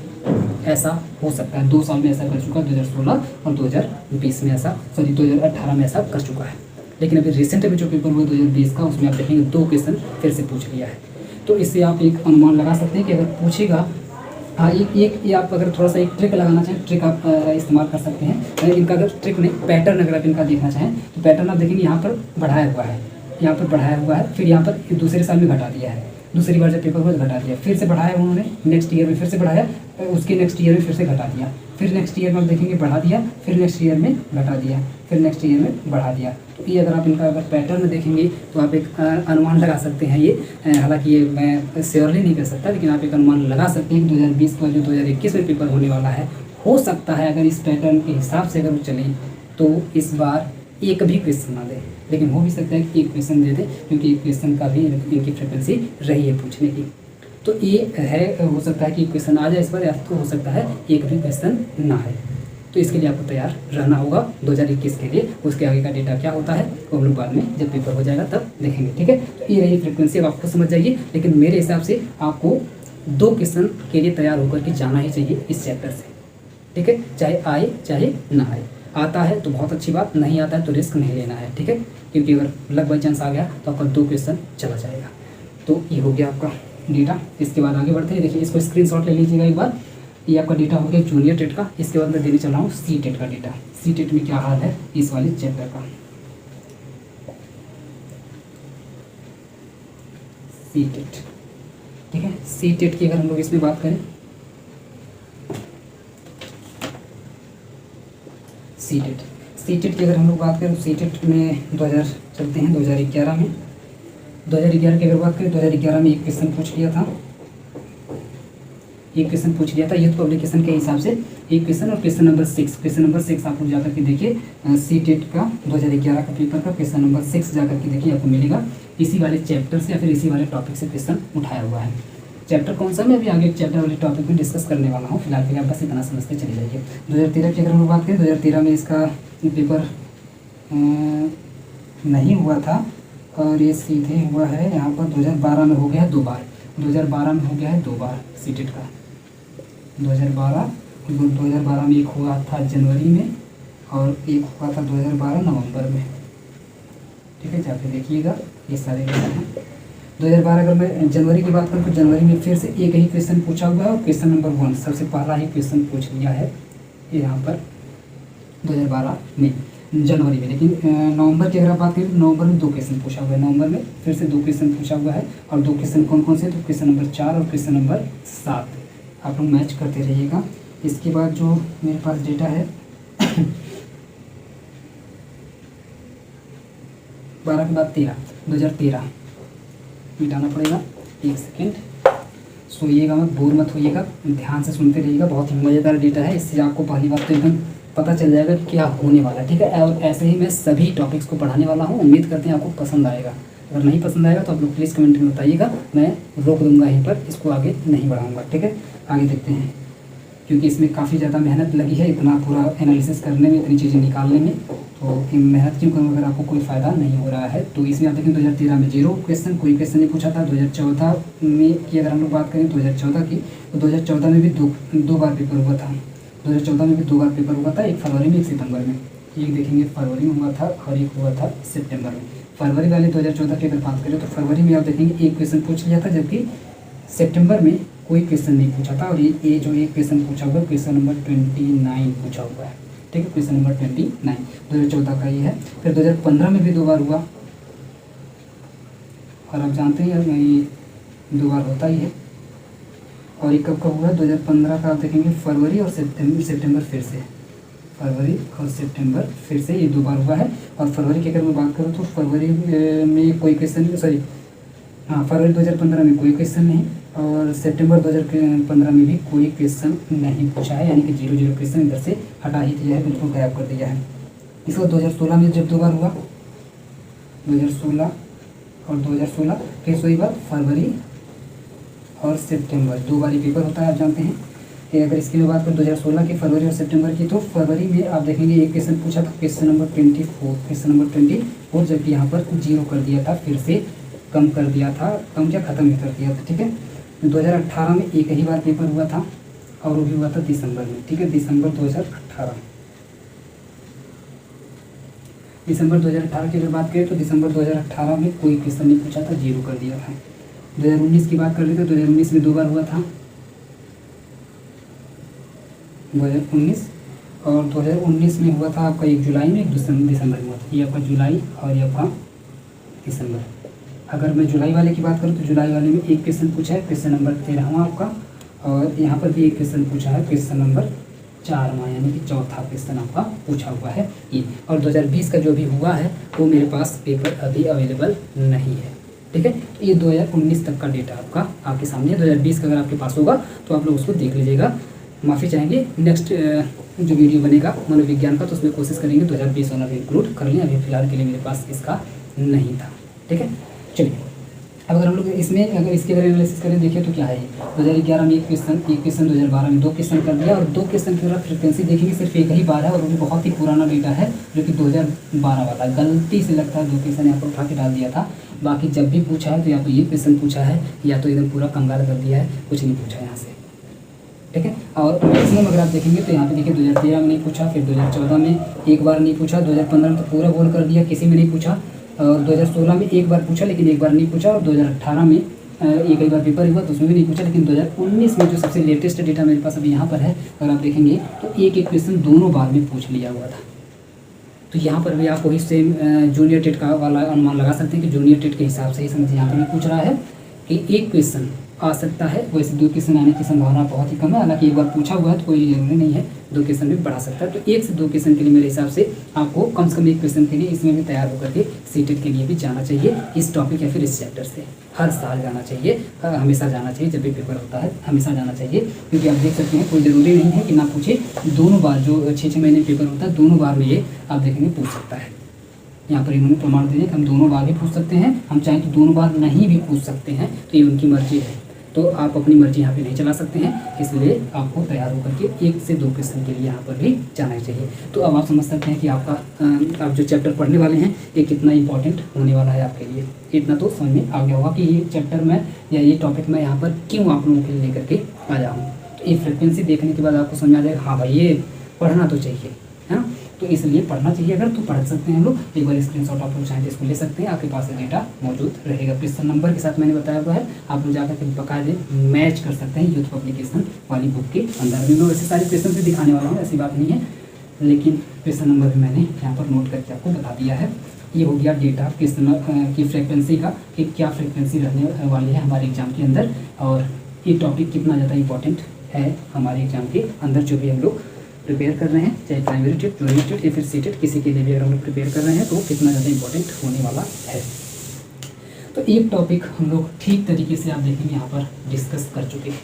ऐसा हो सकता है। 2 साल में ऐसा कर चुका है, 2016 और 2020 में ऐसा, 2018 में ऐसा कर चुका है। लेकिन अभी रिसेंट में जो पेपर हुआ 2020 का, उसमें आप देखेंगे 2 क्वेश्चन फिर से पूछ लिया है। तो इससे आप एक अनुमान लगा सकते हैं कि अगर पूछेगा, हाँ ये आप अगर थोड़ा सा एक ट्रिक लगाना चाहें, ट्रिक आप इस्तेमाल कर सकते हैं। इनका अगर ट्रिक नहीं, पैटर्न अगर आप इनका देखना चाहें तो पैटर्न आप देखेंगे यहाँ पर बढ़ाया हुआ है, यहाँ पर बढ़ाया हुआ है, फिर यहाँ पर दूसरे साल में घटा दिया है, दूसरी बार जब पेपर हुआ घटा दिया, फिर से बढ़ाया उन्होंने, नेक्स्ट ईयर में फिर से बढ़ाया, उसके नेक्स्ट ईयर में फिर से घटा दिया, फिर नेक्स्ट ईयर में आप देखेंगे बढ़ा दिया, फिर नेक्स्ट ईयर में घटा दिया, फिर नेक्स्ट ईयर में बढ़ा दिया। तो ये अगर आप इनका अगर पैटर्न देखेंगे तो आप एक अनुमान लगा सकते हैं। ये हालांकि ये मैं श्योरली नहीं कर सकता, लेकिन आप एक अनुमान लगा सकते हैं कि 2020 का जो 2021 में पेपर होने वाला है, हो सकता है अगर इस पैटर्न के हिसाब से अगर वो चलें तो इस बार 1 भी क्वेश्चन ना दे, लेकिन हो भी सकता है कि 1 क्वेश्चन दे दे, क्योंकि 1 क्वेश्चन का भी इनकी फ्रिक्वेंसी रही है पूछने की। तो ये है, हो सकता है कि क्वेश्चन आ जाए इस बार, या तो हो सकता है 1 भी क्वेश्चन ना है। तो इसके लिए आपको तैयार रहना होगा 2021 के लिए। उसके आगे का डेटा क्या होता है वो हम लोग बाद में जब पेपर हो जाएगा तब देखेंगे, ठीक है। तो ये रही फ्रिक्वेंसी, अब आपको समझ जाइए। लेकिन मेरे हिसाब से आपको 2 क्वेश्चन के लिए तैयार होकर के जाना ही चाहिए इस चैप्टर से, ठीक है, चाहे आए चाहे ना आए। आता है तो बहुत अच्छी बात, नहीं आता है तो रिस्क नहीं लेना है, ठीक है, क्योंकि अगर लक बाई चांस आ गया तो आपका 2 क्वेश्चन चला जाएगा। तो ये हो गया आपका डेटा। इसके बाद आगे बढ़ते हैं। देखिए इसको स्क्रीनशॉट ले लीजिएगा एक बार। ये आपका डेटा हो गया जूनियर टेट का। इसके बाद मैं देने चल रहा हूँ सी टेट का डेटा। सी टेट में क्या हाल है इस वाले चैप्टर का। सी टेट, ठीक है। सी टेट की अगर हम लोग इसमें बात करें, सी टेट की अगर हम लोग बात करें तो सी टेट में 2000 चलते हैं 2011 में। 2011 की अगर बात करें 2011 में 1 क्वेश्चन पूछ लिया था, 1 क्वेश्चन पूछ लिया था यूथ पब्लिकेशन के हिसाब से 1 क्वेश्चन। और क्वेश्चन नंबर 6 आप लोग जाकर के देखिए सी टेट का 2011 का पेपर का क्वेश्चन नंबर 6 जाकर के देखिए, आपको मिलेगा इसी वाले चैप्टर से या फिर इसी वाले टॉपिक से क्वेश्चन उठाया हुआ है। चैप्टर कौन सा, मैं अभी आगे एक चैप्टर वाले टॉपिक में डिस्कस करने वाला हूँ। फिलहाल के लिए आप बस इतना समझते चले जाइए। 2013 की अगर हम बात करें 2013 में इसका पेपर नहीं हुआ था और ये सीधे हुआ है यहाँ पर 2012 में हो गया है 2 बार। 2012 में हो गया है 2 बार सी टेट का। 2012 में एक हुआ था जनवरी में और एक हुआ था 2012 नवंबर में, ठीक है, जाके देखिएगा ये सारे हैं। 2012 अगर मैं जनवरी की बात करूँ तो जनवरी में फिर से एक ही क्वेश्चन पूछा हुआ है और क्वेश्चन नंबर 1 सबसे पहला ही क्वेश्चन पूछ लिया है यहाँ पर 2012 में। जनवरी में, लेकिन नवंबर की अगर आप बात करें तो नवंबर में 2 क्वेश्चन पूछा हुआ है, नवंबर में फिर से 2 क्वेश्चन पूछा हुआ है। और 2 क्वेश्चन कौन कौन से, तो क्वेश्चन नंबर 4 और क्वेश्चन नंबर 7 आप लोग मैच करते रहिएगा। इसके बाद जो मेरे पास डेटा है 12 के बाद 2013 मिटाना पड़ेगा। 1 सेकेंड, सोइएगा मत, बोर मत होइएगा, ध्यान से सुनते रहिएगा। बहुत ही मज़ेदार डेटा है, इससे आपको पहली बात तो एकदम पता चल जाएगा कि क्या होने वाला है, ठीक है। और ऐसे ही मैं सभी टॉपिक्स को पढ़ाने वाला हूँ, उम्मीद करते हैं आपको पसंद आएगा। अगर नहीं पसंद आएगा तो आप लोग प्लीज़ कमेंट में बताइएगा, मैं रोक दूंगा यहीं पर, इसको आगे नहीं बढ़ाऊँगा, ठीक है। आगे देखते हैं, क्योंकि इसमें काफ़ी ज़्यादा मेहनत लगी है, इतना पूरा एनालिसिस करने में, इतनी चीज़ें निकालने में, तो मेहनत क्यों करूँ अगर आपको कोई फ़ायदा नहीं हो रहा है। तो इसमें आप देखें 2013 में 0 क्वेश्चन, कोई क्वेश्चन नहीं पूछा था। 2014 में की अगर हम लोग बात करें 2014 की, तो 2014 में भी दो बार पेपर हुआ था। 2014 में भी 2 बार पेपर हुआ था, एक फरवरी में एक सितंबर में। एक देखेंगे फरवरी में हुआ था और एक हुआ था सितंबर में। फरवरी वाले 2014 की अगर बात करें तो फरवरी में आप देखेंगे एक क्वेश्चन पूछ लिया था, जबकि सितंबर में कोई क्वेश्चन नहीं पूछा था। और ये जो एक क्वेश्चन पूछा हुआ है, क्वेश्चन नंबर 29 पूछा हुआ है, ठीक है, क्वेश्चन नंबर 29 2014 का ये है। फिर 2015 में भी 2 बार हुआ, और आप जानते हैं ये 2 बार होता ही है। और ये कब हुआ है, 2015 का आप देखेंगे फरवरी और सितंबर फिर से, फरवरी और सितंबर फिर से ये 2 बार हुआ है। और फरवरी की अगर मैं बात करूँ तो फरवरी में कोई क्वेश्चन, सॉरी हाँ, फरवरी 2015 में कोई क्वेश्चन नहीं, और सितंबर 2015 में भी कोई क्वेश्चन नहीं पूछा है, यानी कि 0 क्वेश्चन इधर से हटा ही दिया है, बिल्कुल गायब कर दिया है। इसको 2016 में जब 2 बार हुआ, 2016 और 2016, फिर वही बात फरवरी और सितंबर 2 बार ही पेपर होता है, आप जानते हैं। अगर इसकी मैं बात करूँ 2016 की फरवरी और सितंबर की, तो फरवरी में आप देखेंगे एक क्वेश्चन पूछा था, क्वेश्चन नंबर 24, जबकि यहाँ पर 0 कर दिया था, फिर से कम कर दिया था, कम क्या खत्म ही कर दिया था, ठीक है। 2018 में एक ही बार पेपर हुआ था, और वो भी हुआ था दिसंबर में, ठीक है, दिसंबर 2018। दिसंबर 2018 की अगर बात करें तो दिसंबर 2018 में कोई क्वेश्चन नहीं पूछा था, 0 कर दिया था। 2019 की बात कर रहे थे, 2019 में 2 बार हुआ था, 2019, और 2019 में हुआ था आपका 1 जुलाई में, 1 दिसंबर में हुआ था। ये आपका जुलाई और ये आपका दिसंबर। अगर मैं जुलाई वाले की बात करूँ तो जुलाई वाले में एक क्वेश्चन पूछा है, क्वेश्चन नंबर 13वां आपका, और यहाँ पर भी एक क्वेश्चन पूछा है, क्वेश्चन नंबर 4वां, यानी कि चौथा क्वेश्चन आपका पूछा हुआ है ये। और 2020 का जो भी हुआ है वो मेरे पास पेपर अभी अवेलेबल नहीं है, ठीक है। ये 2019 तक का डेटा आपका आपके सामने है। 2020 का अगर आपके पास होगा तो आप लोग उसको देख लीजिएगा। माफ़ी चाहेंगे, नेक्स्ट जो वीडियो बनेगा मनोविज्ञान का, तो उसमें कोशिश करेंगे 2020 वाला भी इंक्लूड कर लें। अभी फिलहाल के लिए मेरे पास इसका नहीं था, ठीक है। चलिए, अब अगर हम लोग इसमें अगर इसके बारे में एनालिसिस करें, देखिए तो क्या है, 2011 में एक क्वेश्चन, 2012 में 2 क्वेश्चन कर दिया, और 2 क्वेश्चन की फ्रिक्वेंसी देखेंगे सिर्फ एक ही बार है, और वो भी बहुत ही पुराना डेटा है, जो कि 2012 वाला। गलती से लगता है 2 क्वेश्चन यहाँ पर उठा के डाल दिया था, बाकी जब भी पूछा है तो या तो ये क्वेश्चन पूछा है, या तो एकदम पूरा कंगाल कर दिया है, कुछ नहीं पूछा यहाँ से, ठीक है। और मैक्सिमम अगर आप देखेंगे तो यहाँ पे देखिए 2013 में नहीं पूछा, फिर 2014 में एक बार नहीं पूछा, 2015 में तो पूरा गोल कर दिया, किसी में नहीं पूछा, और 2016 में एक बार पूछा लेकिन एक बार नहीं पूछा, और 2018 में एक ही बार पेपर हुआ तो उसमें भी नहीं पूछा। लेकिन 2019 में जो सबसे लेटेस्ट डेटा मेरे पास अभी यहाँ पर है, अगर आप देखेंगे तो एक क्वेश्चन दोनों बार में पूछ लिया हुआ था। तो यहाँ पर भी आप वही सेम जूनियर टेट का वाला अनुमान लगा सकते हैं कि जूनियर टेट के हिसाब से ही समझिए, यहाँ पर भी पूछ रहा है कि एक क्वेश्चन आ सकता है, वैसे 2 क्वेश्चन आने की संभावना बहुत ही कम है। हालांकि एक बार पूछा हुआ है तो कोई जरूरी नहीं है, 2 क्वेश्चन भी बढ़ा सकता है। तो 1 से 2 क्वेश्चन के लिए मेरे हिसाब से आपको कम से कम 1 क्वेश्चन के लिए इसमें भी तैयार होकर के सीटेट के लिए भी जाना चाहिए, इस टॉपिक या फिर इस चैप्टर से। हर साल जाना चाहिए, हमेशा जाना चाहिए, जब भी पेपर होता है हमेशा जाना चाहिए, क्योंकि आप देख सकते हैं कोई ज़रूरी नहीं है कि ना पूछे, दोनों बार जो 6-6 महीने पेपर होता है, दोनों बार में ये आप देखेंगे पूछ सकता है। यहाँ पर इन्होंने प्रमाण दिए कि हम दोनों बार भी पूछ सकते हैं, हम चाहें तो दोनों बार नहीं भी पूछ सकते हैं, तो ये उनकी मर्जी है। तो आप अपनी मर्जी यहाँ पे नहीं चला सकते हैं, इसलिए आपको तैयार होकर के 1 से 2 क्वेश्चन के लिए यहाँ पर भी जाना चाहिए। तो अब आप समझ सकते हैं कि आपका आप जो चैप्टर पढ़ने वाले हैं ये कितना इंपॉर्टेंट होने वाला है आपके लिए। इतना तो समझ में आ गया होगा कि ये चैप्टर में या ये टॉपिक मैं यहाँ पर क्यों आप लोगों के लिए लेकर के आया हूँ। तो ये फ्रिक्वेंसी देखने के बाद आपको समझ आ जाएगा, हाँ भाई ये पढ़ना तो चाहिए, है ना। तो इसलिए पढ़ना चाहिए, अगर तो पढ़ सकते हैं हम लोग। एक बार स्क्रीनशॉट आप लोग चाहें तो इसको ले सकते हैं, आपके पास डेटा मौजूद रहेगा। क्वेश्चन नंबर के साथ मैंने बताया हुआ है, आप लोग जाकर के बकायदे मैच कर सकते हैं यूथ पब्लिकेशन वाली बुक के अंदर भी। मैं वैसे सारे क्वेश्चन भी दिखाने वाला हूँ, ऐसी बात नहीं है, लेकिन क्वेश्चन नंबर भी मैंने यहाँ पर नोट करके आपको बता दिया है। ये हो गया डेटा क्वेश्चन की फ्रीक्वेंसी का कि क्या फ्रीक्वेंसी रहने वाली है हमारे एग्जाम के अंदर, और ये टॉपिक कितना ज़्यादा इंपॉर्टेंट है हमारे एग्जाम के अंदर जो भी हम लोग प्रिपेयर कर रहे हैं, चाहे प्राइमरी टेट, जूनियर टेट या फिर सीटेट, किसी के लिए भी अगर हम लोग प्रिपेयर कर रहे हैं तो कितना ज़्यादा इंपॉर्टेंट होने वाला है। तो एक टॉपिक हम लोग ठीक तरीके से आप देखेंगे यहाँ पर डिस्कस कर चुके हैं,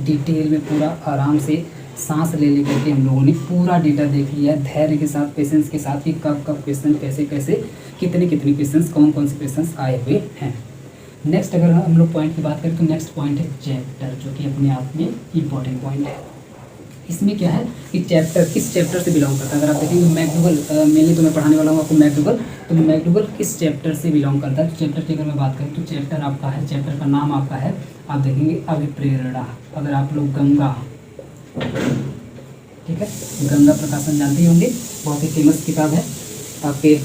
डिटेल में पूरा आराम से सांस ले लेकर के हम लोगों ने पूरा डेटा देख लिया है, धैर्य के साथ, पेशेंस के साथ कि कब कब क्वेश्चन कैसे कैसे कितने कितने क्वेश्चंस, कौन कौन से क्वेश्चंस आए हुए हैं। नेक्स्ट अगर हम लोग पॉइंट की बात करें तो नेक्स्ट पॉइंट है चैप्टर, जो कि अपने आप में इम्पॉर्टेंट पॉइंट है। इसमें क्या है कि चैप्टर किस चैप्टर से बिलोंग करता है। अगर आप देखेंगे मैकडूगल, मेनली तो मैं पढ़ाने वाला हूँ आपको मैकडूगल, तो मैकडूगल किस चैप्टर से बिलोंग करता है। तो चैप्टर की अगर मैं बात करूँ तो चैप्टर आपका है, चैप्टर का नाम आपका है, आप देखेंगे अभिप्रेरणा। अगर आप लोग गंगा, ठीक है, गंगा प्रकाशन जानते ही होंगे, बहुत ही फेमस किताब है आपके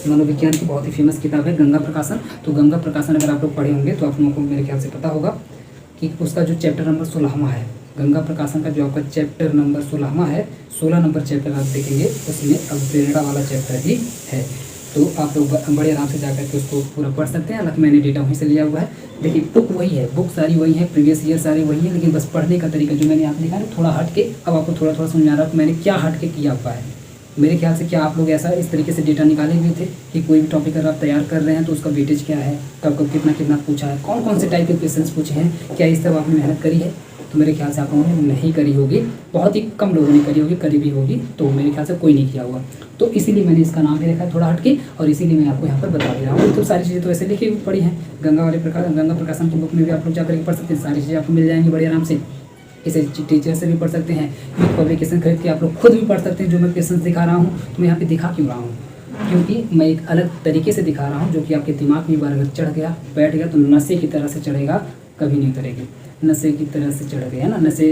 मनोविज्ञान की, बहुत ही फेमस किताब है गंगा प्रकाशन। तो गंगा प्रकाशन अगर आप लोग पढ़े होंगे तो आप लोगों को मेरे ख्याल से पता होगा कि उसका जो चैप्टर नंबर 16वां है, गंगा प्रकाशन का जो आपका चैप्टर नंबर 16वां है, 16 नंबर चैप्टर आप देखेंगे उसमें अभिप्रेरणा वाला चैप्टर ही है। तो आप लोग बड़े आराम से जाकर के उसको पूरा पढ़ सकते हैं। हालांकि मैंने डेटा वहीं से लिया हुआ है। देखिए बुक वही है, बुक सारी वही है, प्रीवियस ईयर सारे वही है, लेकिन बस पढ़ने का तरीका जो मैंने यहाँ लिखा है थोड़ा हट के, अब आपको थोड़ा थोड़ा समझ आ रहा है मैंने क्या हट के किया हुआ है। मेरे ख्याल से क्या आप लोग ऐसा इस तरीके से डेटा निकाले हुए थे कि कोई भी टॉपिक अगर आप तैयार कर रहे हैं तो उसका वेटेज क्या है, कब कब कितना कितना पूछा है, कौन कौन से टाइप के क्वेश्चंस पूछे हैं, क्या इस सब आपने मेहनत करी है। तो मेरे ख्याल से आप लोगों ने नहीं करी होगी, बहुत ही कम लोगों ने करी होगी, करी भी होगी, तो मेरे ख्याल से कोई नहीं किया होगा। तो इसीलिए मैंने इसका नाम भी रखा है थोड़ा हटके, और इसीलिए मैं आपको यहाँ पर बता दे रहा हूँ। तो सारी चीज़ें तो ऐसे लिखी हुई पड़ी हैं, गंगा प्रकाशन की बुक में भी आप लोग जाकर के पढ़ सकते हैं, सारी चीज़ें आपको मिल जाएंगी बड़े आराम से। इसे टीचर से भी पढ़ सकते हैं, पब्लिकेशन खरीद के आप लोग खुद भी पढ़ सकते हैं। जो मैं क्वेश्चन दिखा रहा हूँ तो मैं यहाँ पे दिखा क्यों रहा हूँ, क्योंकि मैं एक अलग तरीके से दिखा रहा हूँ जो कि आपके दिमाग में बार अगर चढ़ गया, बैठ गया तो नशे की तरह से चढ़ेगा, कभी नहीं उतरेगी। नशे की तरह से चढ़ गया ना, नशे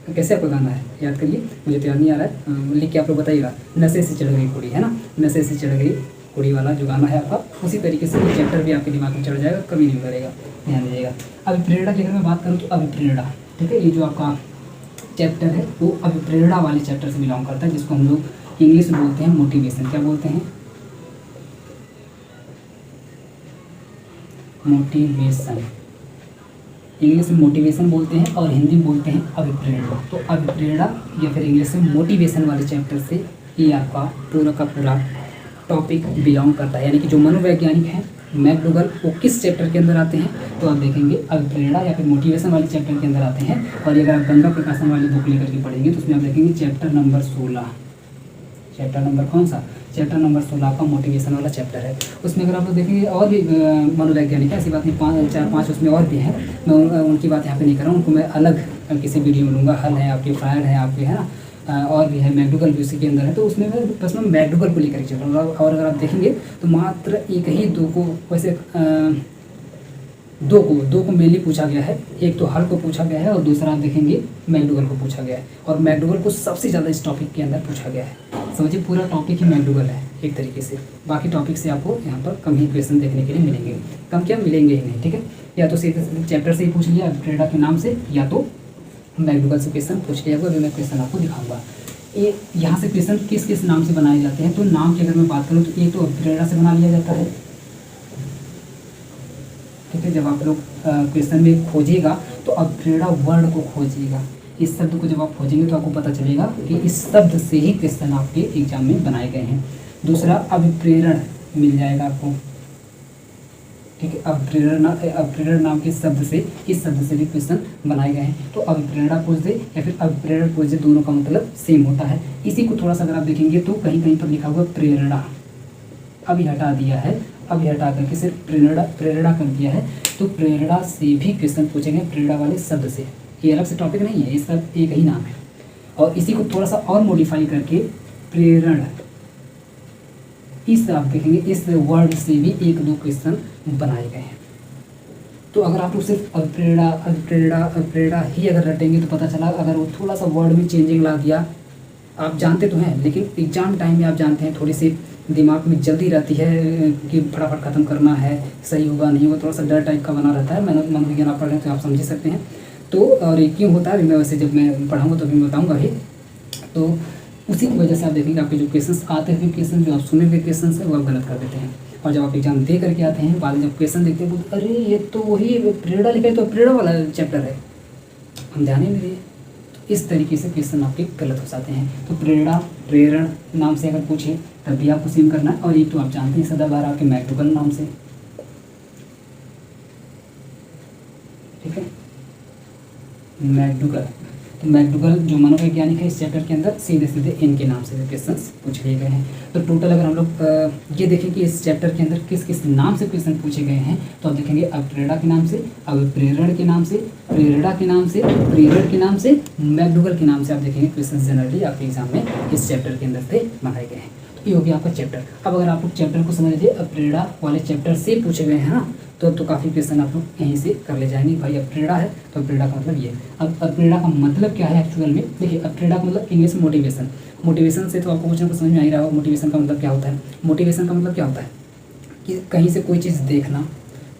कैसे आपका गाना है याद करिए, मुझे तो याद नहीं आ रहा है, लिख के आप लोग बताइएगा। नशे से चढ़ गई कुड़ी, है ना, नशे से चढ़ गई कुड़ी वाला जो गाना है आपका, उसी तरीके से ये चैप्टर भी आपके दिमाग में चढ़ जाएगा, कभी नहीं उतरेगा, ध्यान दीजिएगा। अभिप्रेरणा की अगर मैं बात करूँ तो अभिप्रेरणा, ठीक है, ये जो आपका चैप्टर है वो अभिप्रेरणा वाले चैप्टर से बिलोंग करता है, जिसको हम लोग इंग्लिश में बोलते हैं मोटिवेशन। क्या बोलते हैं? मोटिवेशन। इंग्लिश में मोटिवेशन बोलते हैं और हिंदी में बोलते हैं अभिप्रेरणा। तो अभिप्रेरणा या फिर इंग्लिश में मोटिवेशन वाले चैप्टर से ये आपका पूरा का पूरा टॉपिक बिलोंग करता है। यानी कि जो मनोवैज्ञानिक हैं मैकडूगल, वो किस चैप्टर के अंदर आते हैं तो आप देखेंगे अभिप्रेरणा या फिर मोटिवेशन वाले चैप्टर के अंदर आते हैं। और अगर आप गंगा प्रकाशन वाली बुक लेकर के पढ़ेंगे तो उसमें आप देखेंगे चैप्टर नंबर 16, चैप्टर नंबर कौन सा? चैप्टर नंबर 16 का मोटिवेशन वाला चैप्टर है। उसमें अगर आप लोग देखेंगे और भी मनोवैज्ञानिक है, ऐसी बात नहीं, 4-5 उसमें और भी हैं, मैं उनकी बात यहाँ पे नहीं कर रहा हूँ, उनको मैं अलग किसी वीडियो में लूँगा। हल है आपके, फायर है आपके, है ना, और भी है, मैकडूगल भी उसी के अंदर है। तो उसमें मैं बस मैं मैकडूगल को लेकर चल रहा हूँ। और अगर आप देखेंगे तो मात्र एक ही दो को वैसे दो को मेनली पूछा गया है, एक तो हल को पूछा गया है और दूसरा आप देखेंगे मैकडूगल को पूछा गया है। और मैकडूगल को सबसे ज़्यादा इस टॉपिक के अंदर पूछा गया है। समझिए पूरा टॉपिक ही मैकडूगल है एक तरीके से, बाकी टॉपिक से आपको यहाँ पर कम ही क्वेश्चन देखने के लिए मिलेंगे, कम क्या मिलेंगे ही नहीं, ठीक है। या तो सीधे चैप्टर से ही पूछ लिया अभिप्रेरणा के नाम से, या तो मैकडूगल से क्वेश्चन पूछ लिया होगा, जो मैं क्वेश्चन आपको दिखाऊंगा। ये यहाँ से क्वेश्चन किस किस नाम से बनाए जाते हैं, तो नाम की अगर मैं बात करूँ तो एक तो अभिप्रेरणा से बना लिया जाता है, ठीक है। जब आप लोग क्वेश्चन में खोजिएगा तो अभिप्रेरणा वर्ड को खोजिएगा, इस शब्द को जब आप खोजेंगे तो आपको पता चलेगा कि इस शब्द से ही क्वेश्चन आपके एग्जाम में बनाए गए हैं। दूसरा अभिप्रेरण मिल जाएगा आपको, ठीक है। अभिप्रेरण नाम के शब्द से, इस शब्द से भी क्वेश्चन बनाए गए हैं। तो अभिप्रेरणा पूछ दे या फिर अभिप्रेरण पूछ दे, दोनों का मतलब सेम होता है। इसी को थोड़ा सा अगर आप देखेंगे तो कहीं कहीं पर लिखा हुआ प्रेरणा, अभी हटा दिया है, अभी हटा करके सिर्फ प्रेरणा कर दिया है। तो प्रेरणा से भी क्वेश्चन पूछेंगे, प्रेरणा वाले शब्द से। ये अलग से टॉपिक नहीं है, इसका एक ही नाम है। और इसी को थोड़ा सा और मॉडिफाई करके प्रेरण, इस आप देखेंगे इस वर्ड से भी 1-2 क्वेश्चन बनाए गए हैं। तो अगर आप लोग सिर्फ अभिप्रेरणा ही अगर रटेंगे तो पता चला, अगर वो थोड़ा सा वर्ड में चेंजिंग ला दिया, आप जानते तो हैं लेकिन एग्जाम टाइम में आप जानते हैं थोड़ी सी दिमाग में जल्दी रहती है कि फटाफट ख़त्म करना है, सही होगा नहीं होगा, थोड़ा सा डर टाइप का बना रहता है। मनोविज्ञान आप पढ़ रहे हैं तो आप समझ सकते हैं। तो और ये क्यों होता है, मैं वैसे जब मैं पढ़ाऊँगा तो भी मैं बताऊँगा भी। तो उसी की वजह से आप देखेंगे आपके जो क्वेश्चंस आते हुए क्वेश्चन जो आप सुने हुए क्वेश्चन है वो आप गलत कर देते हैं। और जब आप एग्जाम दे करके आते हैं बाद में जब क्वेश्चन देखते हैं बोलते अरे ये तो वही प्रेरणा लिखा है, तो प्रेरणा वाला चैप्टर है, हम ध्यान ही नहीं दिए। तो इस तरीके से क्वेश्चन आपके गलत हो जाते हैं। तो प्रेरणा प्रेरण नाम से अगर पूछे तब भी आपको सेम करना है। और एक तो आप जानते हैं सदाबहार आपके मैकडूगल नाम से, ठीक है, मैकडूगल। तो मैकडूगल जो मनोवैज्ञानिक है इस चैप्टर के अंदर सीधे सीधे इनके नाम से क्वेश्चंस पूछ लिए गए हैं। तो टोटल अगर हम लोग ये देखें कि इस चैप्टर के अंदर किस किस नाम से क्वेश्चन पूछे गए हैं, तो आप देखेंगे अप्रेरणा के नाम से, अभिप्रेरण के नाम से, प्रेरणा के नाम से, प्रेरण के नाम से, मैकडूगल के नाम से आप देखेंगे क्वेश्चन जनरली आपके एग्जाम में इस चैप्टर के अंदर से बनाए गए हैं। तो ये हो गया आपका चैप्टर। अब अगर आप लोग चैप्टर को समझ लीजिए अप्रेरणा वाले चैप्टर से पूछे गए हैं ना, तो काफ़ी क्वेश्चन आप लोग यहीं से कर ले जाएंगे। भाई अप्रेरणा है तो अप्रेरणा का मतलब ये। अब अप्रेरणा का मतलब क्या है एक्चुअल में, देखिए अप्रेरणा का मतलब इंग्लिश में मोटिवेशन। मोटिवेशन से तो आपको कुछ ना कुछ समझ में आ ही रहा होगा मोटिवेशन का मतलब क्या होता है। मोटिवेशन का मतलब क्या होता है कि कहीं से कोई चीज़ देखना,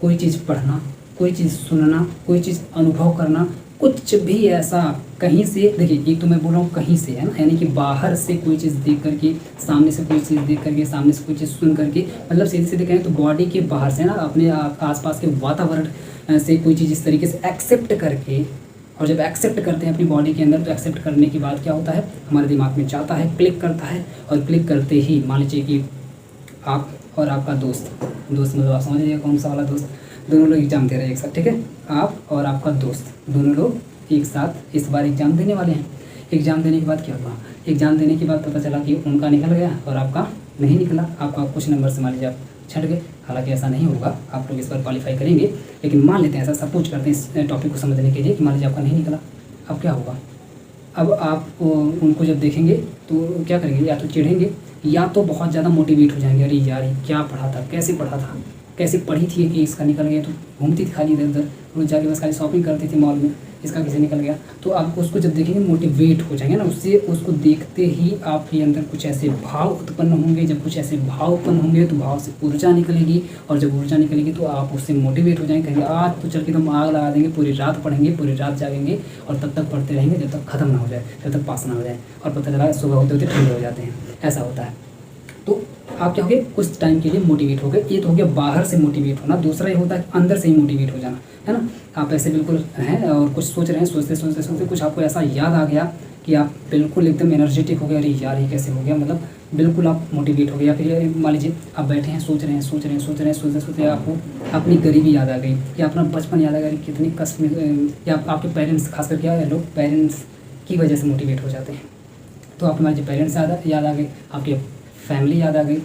कोई चीज़ पढ़ना, कोई चीज़ सुनना, कोई चीज़ अनुभव करना, कुछ भी ऐसा कहीं से, देखिए एक तो मैं बोल रहा हूँ कहीं से, है ना, यानी कि बाहर से कोई चीज़ देख करके, सामने से कोई चीज़ देख करके, सामने से कोई चीज़ सुन करके, मतलब सीधे सीधे कहें तो बॉडी के बाहर से ना अपने आसपास के वातावरण से कोई चीज़ इस तरीके से एक्सेप्ट करके, और जब एक्सेप्ट करते हैं अपनी बॉडी के अंदर तो एक्सेप्ट करने के बाद क्या होता है हमारे दिमाग में जाता है, क्लिक करता है, और क्लिक करते ही मान लीजिए कि आप और आपका दोस्त मतलब आप समझ लीजिए कौन सा वाला दोस्त, दोनों लोग एग्ज़ाम दे रहे हैं एक साथ, ठीक है, आप और आपका दोस्त दोनों लोग एक साथ इस बार एग्ज़ाम देने वाले हैं। एग्ज़ाम देने के बाद क्या हुआ, एग्ज़ाम देने के बाद पता चला कि उनका निकल गया और आपका नहीं निकला, आपका कुछ नंबर से मान लीजिए आप छट गए। हालांकि ऐसा नहीं होगा, आप लोग इस बार क्वालिफाई करेंगे, लेकिन मान लेते हैं ऐसा सपोज करते हैं इस टॉपिक को समझने के लिए कि मान लीजिए आपका नहीं निकला, अब क्या होगा। अब आप उनको जब देखेंगे तो क्या करेंगे, या तो चिढ़ेंगे या तो बहुत ज़्यादा मोटिवेट हो जाएंगे, अरे यार ये क्या पढ़ा था, कैसे पढ़ा था, कैसे पढ़ी थी कि इसका निकल गया, तो घूमती थी खाली इधर उधर, रोज जाके बस खाली शॉपिंग करती थी मॉल में, इसका किसे निकल गया। तो आप उसको जब देखेंगे मोटिवेट हो जाएंगे ना, उससे उसको देखते ही आपके अंदर कुछ ऐसे भाव उत्पन्न होंगे। जब कुछ ऐसे भाव उत्पन्न होंगे तो भाव से ऊर्जा निकलेगी, और जब ऊर्जा निकलेगी तो आप उससे मोटिवेट हो जाएंगे, कहेंगे आज तो चल के तुम आग लगा देंगे, पूरी रात पढ़ेंगे, पूरी रात जागेंगे और तब तक पढ़ते रहेंगे जब तक खत्म ना हो जाए, जब तक पास ना हो जाए, और पता चला सुबह होते होते ठंडे हो जाते हैं, ऐसा होता है। तो आप क्या हो गए कुछ टाइम के लिए मोटिवेट हो गए। ये तो हो गया बाहर से मोटिवेट होना। दूसरा ये होता है अंदर से ही मोटिवेट हो जाना, है ना। आप ऐसे बिल्कुल हैं और कुछ सोच रहे हैं, सोचते सोचते सोचते कुछ आपको ऐसा याद आ गया कि आप बिल्कुल एकदम एनर्जेटिक हो गए, अरे यार ये कैसे हो गया, मतलब बिल्कुल आप मोटिवेट हो गए। या फिर मान लीजिए आप बैठे हैं सोच रहे हैं सोचते सोचते आपको अपनी गरीबी याद आ गई, या अपना बचपन याद आ गया, कितनी कष्ट में, या आपके पेरेंट्स, खास करके लोग पेरेंट्स की वजह से मोटिवेट हो जाते हैं। तो आपके मान लीजिए पेरेंट्स याद आ गए, आपकी फैमिली याद आ गई,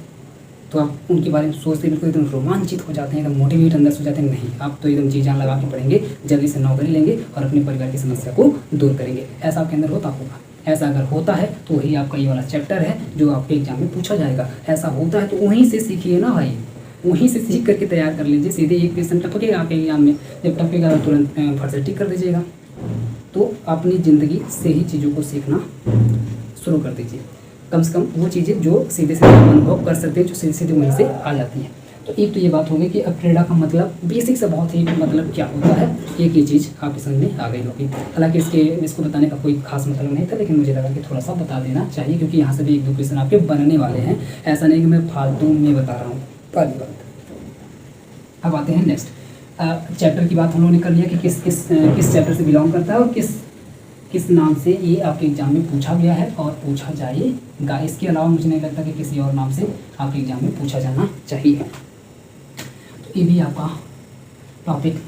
तो आप उनके बारे में सोचते बिल्कुल एकदम रोमांचित हो जाते हैं, एकदम मोटिवेट अंदर से हो जाते हैं। नहीं, आप तो एकदम जी जान लगा के पढ़ेंगे, जल्दी से नौकरी लेंगे और अपने परिवार की समस्या को दूर करेंगे। ऐसा आपके अंदर होता होगा। ऐसा अगर होता है तो वही आपका ये वाला चैप्टर है जो आपके एग्जाम में पूछा जाएगा। ऐसा होता है तो वहीं से सीखिए ना भाई, वहीं से सीख करके तैयार कर लीजिए। सीधे एक क्वेश्चन टपकेगा आपके एग्जाम में, जब टपकेगा तुरंत फट से टिक कर दीजिएगा। तो अपनी ज़िंदगी से ही चीज़ों को सीखना शुरू कर दीजिए। कम से कम वो चीज़ें जो सीधे सीधे आप अनुभव कर सकते हैं, जो सीधे सीधे वहीं से आ जाती हैं। तो एक तो ये बात होगी कि अप्रेरणा का मतलब बेसिक से बहुत ही मतलब क्या होता है, एक ही चीज़ आपकी समझ में आ गई होगी। हालांकि इसको बताने का कोई खास मतलब नहीं था, लेकिन मुझे लगा कि थोड़ा सा बता देना चाहिए, क्योंकि यहाँ से भी एक दो क्वेश्चन आपके बनने वाले हैं। ऐसा नहीं कि मैं फालतू में बता रहा हूँ, पहली बात। अब आते हैं नेक्स्ट चैप्टर की बात हम लोगों ने कर लिया कि किस चैप्टर से बिलोंग करता है और किस नाम से ये आपके एग्जाम में पूछा गया है और पूछा जाएगा। इसके अलावा मुझे नहीं लगता कि किसी और नाम से आपके एग्जाम में पूछा जाना चाहिए। तो ये भी आपका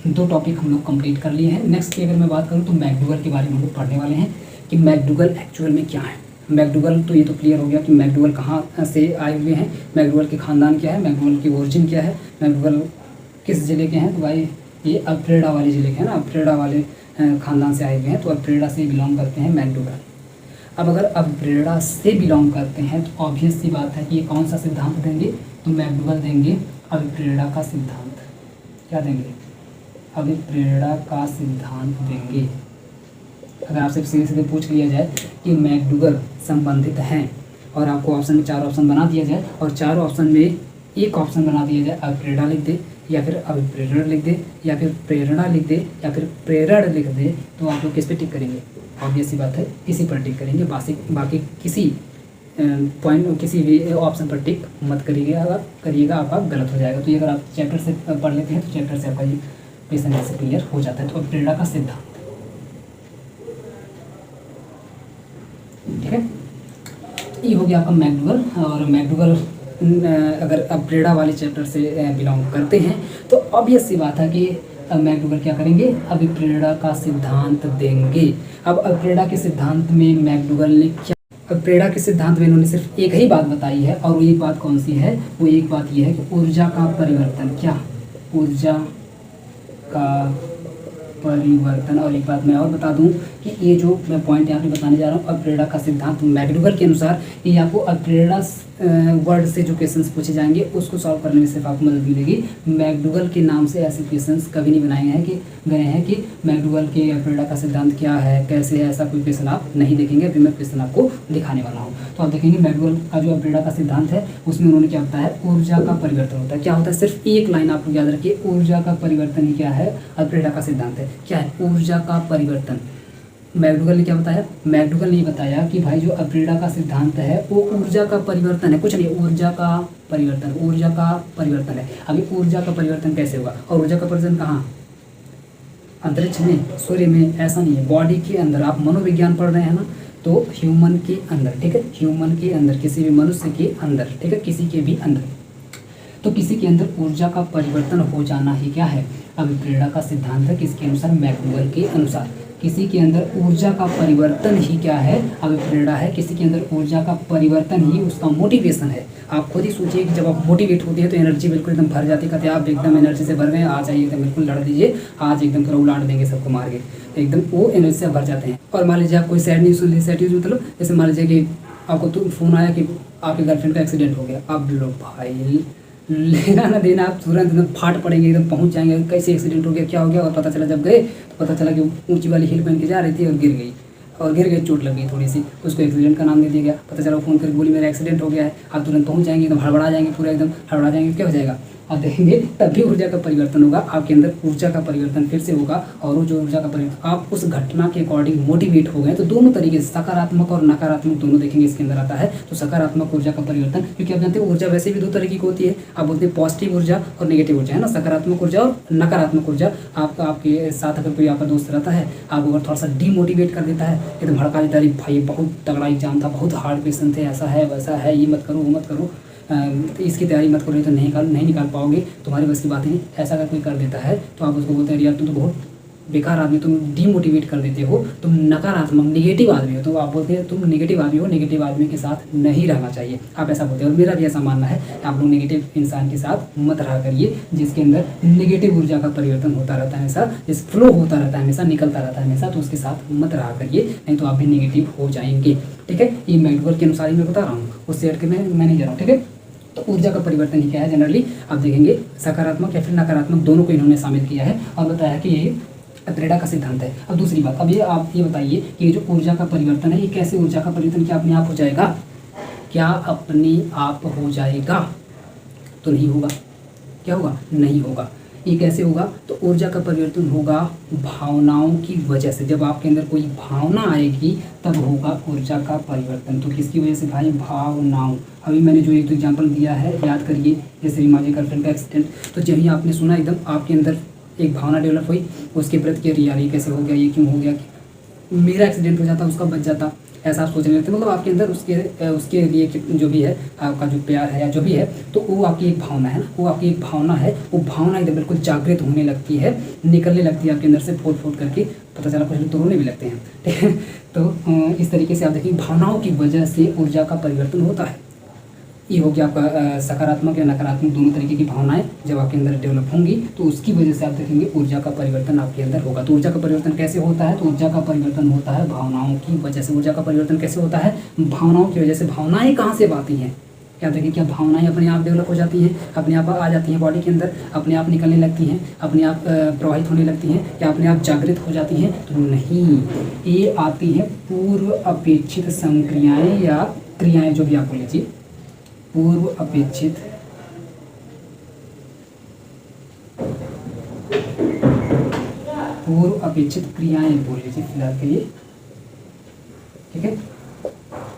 दो टॉपिक हम लोग कंप्लीट कर लिए हैं। नेक्स्ट की अगर मैं बात करूँ तो मैकडूगल के बारे में हम लोग पढ़ने वाले हैं कि मैकडूगल एक्चुअल में क्या है। मैकडूगल तो ये तो क्लियर हो गया कि मैकडूगल कहाँ से आए हुए हैं, मैकडूगल के ख़ानदान क्या है, मैकडूगल की ओरिजिन क्या है, मैकडूगल किस ज़िले के हैं। तो भाई ये अप्रेडा वाले ज़िले के हैं ना, अप्रेडा वाले ख़ानदान से आए हुए हैं, तो अप्रेडा से बिलोंग करते हैं मैकडूगल। अब अगर अप्रेडा से बिलोंग करते हैं तो ऑब्वियस सी बात है कि ये कौन सा सिद्धांत देंगे, तो मैकडूगल देंगे अभिप्रेरणा का सिद्धांत। क्या देंगे, अभिप्रेरणा का सिद्धांत देंगे। अगर आपसे सीधे सीधे पूछ लिया जाए कि मैकडूगल संबंधित हैं और आपको ऑप्शन में 4 ऑप्शन बना दिया जाए और 4 ऑप्शन में एक ऑप्शन बना दिया जाए अप्रेरणा लिख दे, या फिर अभिप्रेरण लिख दे, या फिर प्रेरणा लिख दे, या फिर प्रेरण लिख दे, तो आप लोग किस पे टिक करेंगे। ऑब्वियस सी बात है इसी पर टिक करेंगे। बाकी किसी पॉइंट किसी भी ऑप्शन पर टिक मत करिएगा आपका गलत हो जाएगा। तो ये अगर आप चैप्टर से पढ़ लेते हैं तो चैप्टर से आपका ये क्वेश्चन ऐसे क्लियर हो जाता है। तो अब प्रेरणा का सिद्धांत, ठीक है, ये हो गया आपका मैकडूगल। और मैकडूगल अगर आप प्रेरणा वाले चैप्टर से बिलोंग करते हैं तो ऑब्वियस सी बात है कि मैकडूगल क्या करेंगे, अभी प्रेरणा का सिद्धांत देंगे। अब प्रेरणा के सिद्धांत में मैकडूगल ने क्या, अब प्रेरणा के सिद्धांत में इन्होंने सिर्फ एक ही बात बताई है, और वो एक बात कौन सी है, वो एक बात ये है कि ऊर्जा का परिवर्तन, क्या, ऊर्जा का परिवर्तन। और एक बात मैं और बता दूं कि ये जो मैं पॉइंट यहाँ पे बताने जा रहा हूँ, अप्रेरणा का सिद्धांत मैकडूगल के अनुसार ये आपको अप्रेरणा वर्ड से जो क्वेश्चंस पूछे जाएंगे उसको सॉल्व करने में सिर्फ आपको मदद मिलेगी। मैकडूगल के नाम से ऐसे क्वेश्चंस कभी नहीं बनाए गए हैं कि मैकडूगल के अप्रेरणा का सिद्धांत क्या है, कैसे है, ऐसा कोई क्वेश्चन आप नहीं देखेंगे। अभी मैं क्वेश्चन आपको दिखाने वाला हूँ। तो आप देखेंगे मैकडूगल का जो अप्रेरणा का सिद्धांत है उसमें उन्होंने क्या बताया, ऊर्जा का परिवर्तन होता है। क्या होता है, सिर्फ एक लाइन आप लोग याद रखिए, ऊर्जा का परिवर्तन ही क्या है, अप्रेरणा का सिद्धांत है। क्या है, ऊर्जा का परिवर्तन। मैकडूगल ने क्या बताया, मैकडूगल ने बताया कि भाई जो अप्रेरणा का सिद्धांत है वो ऊर्जा का परिवर्तन है, कुछ नहीं, ऊर्जा का परिवर्तन, ऊर्जा का परिवर्तन है। अभी ऊर्जा का परिवर्तन कैसे होगा, और ऊर्जा का परिवर्तन कहाँ, अंतरिक्ष में, सूर्य में, ऐसा नहीं है, बॉडी के अंदर। आप मनोविज्ञान पढ़ रहे हैं ना, तो ह्यूमन के अंदर, ठीक है, ह्यूमन के अंदर, किसी भी मनुष्य के अंदर, ठीक है, किसी के भी अंदर, तो किसी के अंदर ऊर्जा का परिवर्तन हो जाना ही क्या है, अभिप्रेरणा का सिद्धांत है। किसके अनुसार, मैकडूगल के अनुसार। किसी के अंदर ऊर्जा का परिवर्तन ही क्या है, अभिप्रेरणा है। किसी के अंदर ऊर्जा का परिवर्तन ही उसका मोटिवेशन है। आप खुद ही सोचिए कि जब आप मोटिवेट होते हैं तो एनर्जी बिल्कुल एकदम भर जाती है, कहते हैं आप एकदम एनर्जी से भर गए, आज आइए एकदम बिल्कुल लड़ दीजिए, आज एकदम पूरा उलाट देंगे सबको मार के, एकदम वो एनर्जी से भर जाते हैं। और मान लीजिए आप कोई सैड न्यूज़ सुन लीजिए, सैड न्यूज़ मतलब जैसे मान लीजिए कि आपको तो फोन आया कि आपके गर्लफ्रेंड का एक्सीडेंट हो गया, अब लो भाई लेना ना देना, आप तुरंत एकदम फाट पड़ेंगे, एकदम पहुंच जाएंगे, कैसे एक्सीडेंट हो गया, क्या हो गया। और पता चला जब गए तो पता चला कि ऊंची वाली हिल पहन के जा रही थी और गिर गई, चोट लग गई थोड़ी सी, उसको एक्सीडेंट का नाम दे दिया गया। पता चला फ़ोन करके बोली मेरा एक्सीडेंट हो गया है, आप तुरंत पहुंच जाएंगे, एकदम हड़बड़ा जाएंगे, पूरा एकदम हड़बड़ा जाएंगे, क्या हो जाएगा, आप देखेंगे तब भी ऊर्जा का परिवर्तन होगा, आपके अंदर ऊर्जा का परिवर्तन फिर से होगा। और वो जो ऊर्जा का परिवर्तन, आप उस घटना के अकॉर्डिंग मोटिवेट हो गए। तो दोनों तरीके से सकारात्मक और नकारात्मक दोनों देखेंगे इसके अंदर आता है। तो सकारात्मक ऊर्जा का परिवर्तन, क्योंकि आप जानते हैं ऊर्जा वैसे भी दो तरीके की होती है, आप बोलते हैं पॉजिटिव ऊर्जा और नेगेटिव ऊर्जा, है ना, सकारात्मक ऊर्जा और नकारात्मक ऊर्जा। आपके साथ अगर कोई आपका दोस्त रहता है, आपको अगर थोड़ा सा डीमोटिवेट कर देता है, एकदम भड़का देता है, भाई बहुत तगड़ा एग्जाम था, बहुत हार्ड क्वेश्चन थे, ऐसा है वैसा है, ये मत करो वो मत करो, तो इसकी तैयारी मत करो, तो नहीं निकाल पाओगे, तुम्हारी बस की बात नहीं, ऐसा अगर कोई कर देता है तो आप उसको बोलते हैं यार तुम तो बहुत बेकार आदमी, तुम डीमोटिवेट कर देते हो, तुम नकारात्मक नेगेटिव आदमी हो, तो आप बोलते हैं तुम नेगेटिव आदमी हो, नेगेटिव आदमी के साथ नहीं रहना चाहिए, आप ऐसा बोलते हैं। और मेरा भी ऐसा मानना है, आप लोग नेगेटिव इंसान के साथ मत रहा करिए, जिसके अंदर नेगेटिव ऊर्जा का परिवर्तन होता रहता है हमेशा, जिस फ्लो होता रहता है हमेशा, निकलता रहता है हमेशा, तो उसके साथ मत रहा करिए, नहीं तो आप भी नेगेटिव हो जाएंगे, ठीक है। ये मैकडूगल के अनुसार ही मैं बता रहा हूँ, उससे हट के मैं नहीं जा रहा हूँ, ठीक है। तो ऊर्जा का परिवर्तन ही क्या है, जनरली आप देखेंगे सकारात्मक या फिर नकारात्मक दोनों को इन्होंने शामिल किया है और बताया कि ये अप्रेरणा का सिद्धांत है। अब दूसरी बात, अब ये आप ये बताइए कि ये जो ऊर्जा का परिवर्तन है, ये कैसे ऊर्जा का परिवर्तन क्या अपने आप हो जाएगा, क्या अपने आप हो जाएगा, तो नहीं होगा। क्या होगा, नहीं होगा। ये कैसे होगा, तो ऊर्जा का परिवर्तन होगा भावनाओं की वजह से। जब आपके अंदर कोई भावना आएगी तब होगा ऊर्जा का परिवर्तन। तो किसकी वजह से भाई, भावनाओं। अभी मैंने जो एक एग्जाम्पल दिया है याद करिए, जैसे रीमा जी गर्लफ्रेंड का एक्सीडेंट, तो जब ही आपने सुना एकदम आपके अंदर एक भावना डेवलप हुई उसके प्रति कि यार ये कैसे हो गया, ये क्यों हो गया, कि मेरा एक्सीडेंट हो जाता उसका बच जाता, ऐसा आप सोचने लगते, मतलब आपके अंदर उसके लिए जो भी है आपका जो प्यार है या जो भी है, तो वो आपकी एक भावना है ना, वो आपकी एक भावना है, वो भावना एकदम बिल्कुल जागृत होने लगती है, निकलने लगती है आपके अंदर से फूट फूट करके, पता चला कुछ लोग तो रोने भी लगते हैं, ठीक है। तो इस तरीके से आप देखिए भावनाओं की वजह से ऊर्जा का परिवर्तन होता है। ये हो गया आपका सकारात्मक या नकारात्मक दोनों तरीके की भावनाएं जब आपके अंदर डेवलप होंगी तो उसकी वजह से आप देखेंगे ऊर्जा का परिवर्तन आपके अंदर होगा। तो ऊर्जा का परिवर्तन कैसे होता है, तो ऊर्जा का परिवर्तन होता है भावनाओं की वजह से। ऊर्जा का परिवर्तन कैसे होता है, भावनाओं की वजह से। भावनाएं कहाँ से आती हैं, क्या देखिए, क्या भावनाएं अपने आप डेवलप हो जाती हैं, अपने आप आ जाती हैं बॉडी के अंदर, अपने आप निकलने लगती हैं, अपने आप प्रवाहित होने लगती हैं, या अपने आप जागृत हो जाती हैं, तो नहीं, ये आती हैं पूर्व अपेक्षित संक्रियाएँ या क्रियाएँ, जो भी आप बोल लीजिए, पूर्व अपेक्षित क्रियाएं बोल लीजिए फिलहाल के लिए, ठीक है।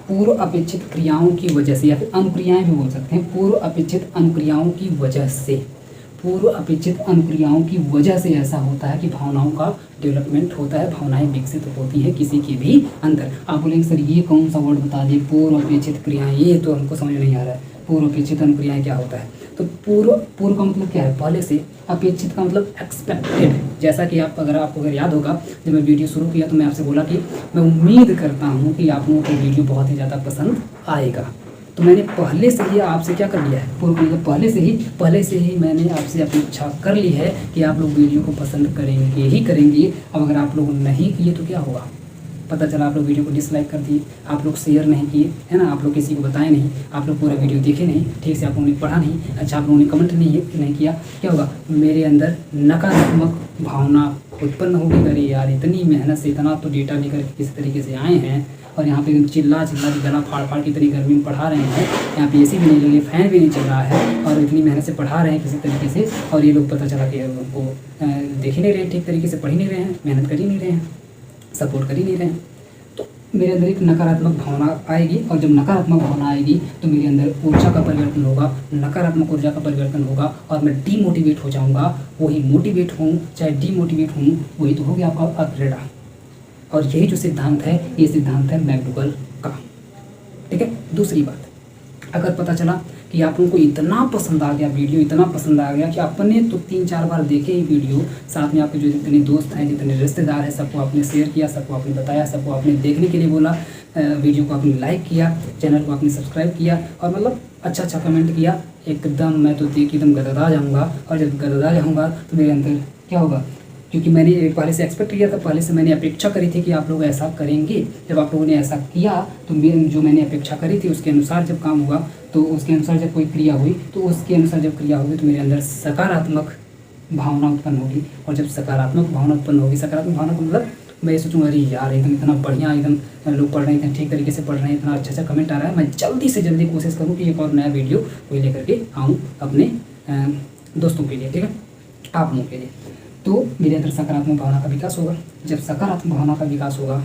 पूर्व अपेक्षित क्रियाओं की वजह से, या फिर अनुक्रियाएं भी बोल सकते हैं, पूर्व अपेक्षित अनुक्रियाओं की वजह से, पूर्व अपेक्षित अनुक्रियाओं की वजह से ऐसा होता है कि भावनाओं का डेवलपमेंट होता है, भावनाएं विकसित होती हैं किसी के भी अंदर। आप बोलेंगे सर ये कौन सा वर्ड बता दिए, पूर्व अपेक्षित क्रियाएं, ये तो हमको समझ नहीं आ रहा है, पूर्व अपेक्षित अनुक्रियाएं क्या होता है। तो पूर्व का मतलब क्या है, पहले से, अपेक्षित का मतलब एक्सपेक्टेड। जैसा कि आपको अगर याद होगा, जब मैं वीडियो शुरू किया तो मैं आपसे बोला कि मैं उम्मीद करता हूँ कि आप लोगों को वीडियो बहुत ही ज़्यादा पसंद आएगा। तो मैंने पहले से ही आपसे क्या कर लिया है, पूर्व मतलब पहले से ही मैंने आपसे अपेक्षा कर ली है कि आप लोग वीडियो को पसंद करेंगे ही करेंगे। अब अगर आप लोग नहीं किए तो क्या होगा, पता चला आप लोग वीडियो को डिसलाइक कर दिए, आप लोग शेयर नहीं किए, है ना, आप लोग किसी को बताए नहीं, आप लोग पूरा वीडियो देखे नहीं, ठीक से आप लोगों ने पढ़ा नहीं, अच्छा आप लोगों ने कमेंट नहीं किया, क्या होगा, मेरे अंदर नकारात्मक भावना उत्पन्न होगी। अरे यार इतनी मेहनत से इतना तो डेटा लेकर किसी तरीके से आए हैं और यहाँ पे चिल्ला के गला फाड़ के इतनी गर्मी में पढ़ा रहे हैं, यहाँ पे एसी भी नहीं लगी, फैन भी नहीं चल रहा है और इतनी मेहनत से पढ़ा रहे हैं किसी तरीके से, और ये लोग पता चला कि उनको देख ही नहीं रहे, ठीक तरीके से पढ़ ही नहीं रहे हैं, मेहनत कर ही नहीं रहे हैं, सपोर्ट कर ही नहीं रहे हैं। तो मेरे अंदर एक नकारात्मक भावना आएगी, और जब नकारात्मक भावना आएगी तो मेरे अंदर ऊर्जा का परिवर्तन होगा, नकारात्मक ऊर्जा का परिवर्तन होगा और मैं डीमोटिवेट हो जाऊँगा। वही मोटिवेट हूँ चाहे डीमोटिवेट हूँ, वही तो हो गया आपका अपग्रेडा। और यही जो सिद्धांत है, ये सिद्धांत है मैकडूगल का, ठीक है। दूसरी बात, अगर पता चला कि आप लोगों को इतना पसंद आ गया वीडियो, इतना पसंद आ गया कि आपने तो 3-4 बार देखे ही वीडियो, साथ में आपके जो जितने दोस्त हैं, जितने रिश्तेदार हैं, सबको आपने शेयर किया, सबको आपने बताया, सबको आपने देखने के लिए बोला, वीडियो को आपने लाइक किया, चैनल को आपने सब्सक्राइब किया और मतलब अच्छा कमेंट किया, एकदम मैं तो देख एकदम गदगदा जाऊँगा। और जब गदगदा जाऊँगा तो मेरे अंदर क्या होगा, क्योंकि मैंने पहले से एक्सपेक्ट किया था, पहले से मैंने अपेक्षा करी थी कि आप लोग ऐसा करेंगे। जब आप लोगों ने ऐसा किया तो जो मैंने अपेक्षा करी थी उसके अनुसार जब काम हुआ, तो उसके अनुसार जब कोई क्रिया हुई, तो उसके अनुसार जब क्रिया होगी तो मेरे अंदर सकारात्मक भावना उत्पन्न होगी। और जब सकारात्मक भावना उत्पन्न होगी, सकारात्मक भावना का मतलब मैं ये सोचूंगा, अरे यार एकदम इतना बढ़िया, एकदम लोग पढ़ रहे हैं, ठीक तरीके से पढ़ रहे हैं, इतना अच्छा कमेंट आ रहा है, मैं जल्दी से जल्दी कोशिश करूँ कि एक और नया वीडियो कोई लेकर के आऊँ अपने दोस्तों के लिए, ठीक है, आप लोगों के लिए। तो मेरे अंदर सकारात्मक भावना का विकास होगा। जब सकारात्मक भावना का विकास होगा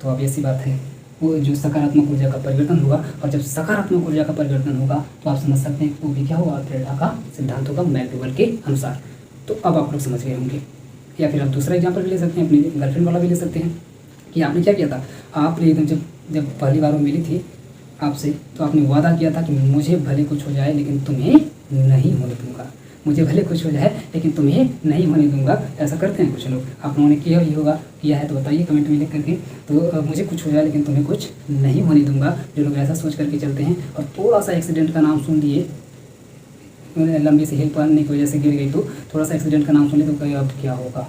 तो अब ऐसी बात है, वो जो सकारात्मक ऊर्जा का परिवर्तन होगा, और जब सकारात्मक ऊर्जा का परिवर्तन होगा तो आप समझ सकते हैं कि वो भी क्या होगा, प्रेरणा का सिद्धांत होगा मैकडूगल के अनुसार। तो अब आप लोग समझ गए होंगे। या फिर आप दूसरा एग्जाम्पल भी ले सकते हैं, अपनी गर्लफ्रेंड वाला भी ले सकते हैं कि आपने क्या किया था, आपने एकदम जब पहली बार वो मिली थी आपसे, तो आपने वादा किया था कि मुझे भले कुछ हो जाए लेकिन तुम्हें नहीं होने दूंगा, मुझे भले कुछ हो जाए लेकिन तुम्हें नहीं होने दूंगा। ऐसा करते हैं कुछ लोग, आप लोगों ने किया ही होगा, किया है तो बताइए कमेंट में लिख करके। तो मुझे कुछ हो जाए लेकिन तुम्हें कुछ नहीं होने दूंगा, जो लोग ऐसा सोच करके चलते हैं और थोड़ा सा एक्सीडेंट का नाम सुन लिए, लंबी सी हिल पड़ने की वजह से गिर गई, तो थोड़ा सा एक्सीडेंट का नाम सुन लिया तो कहीं अब क्या होगा,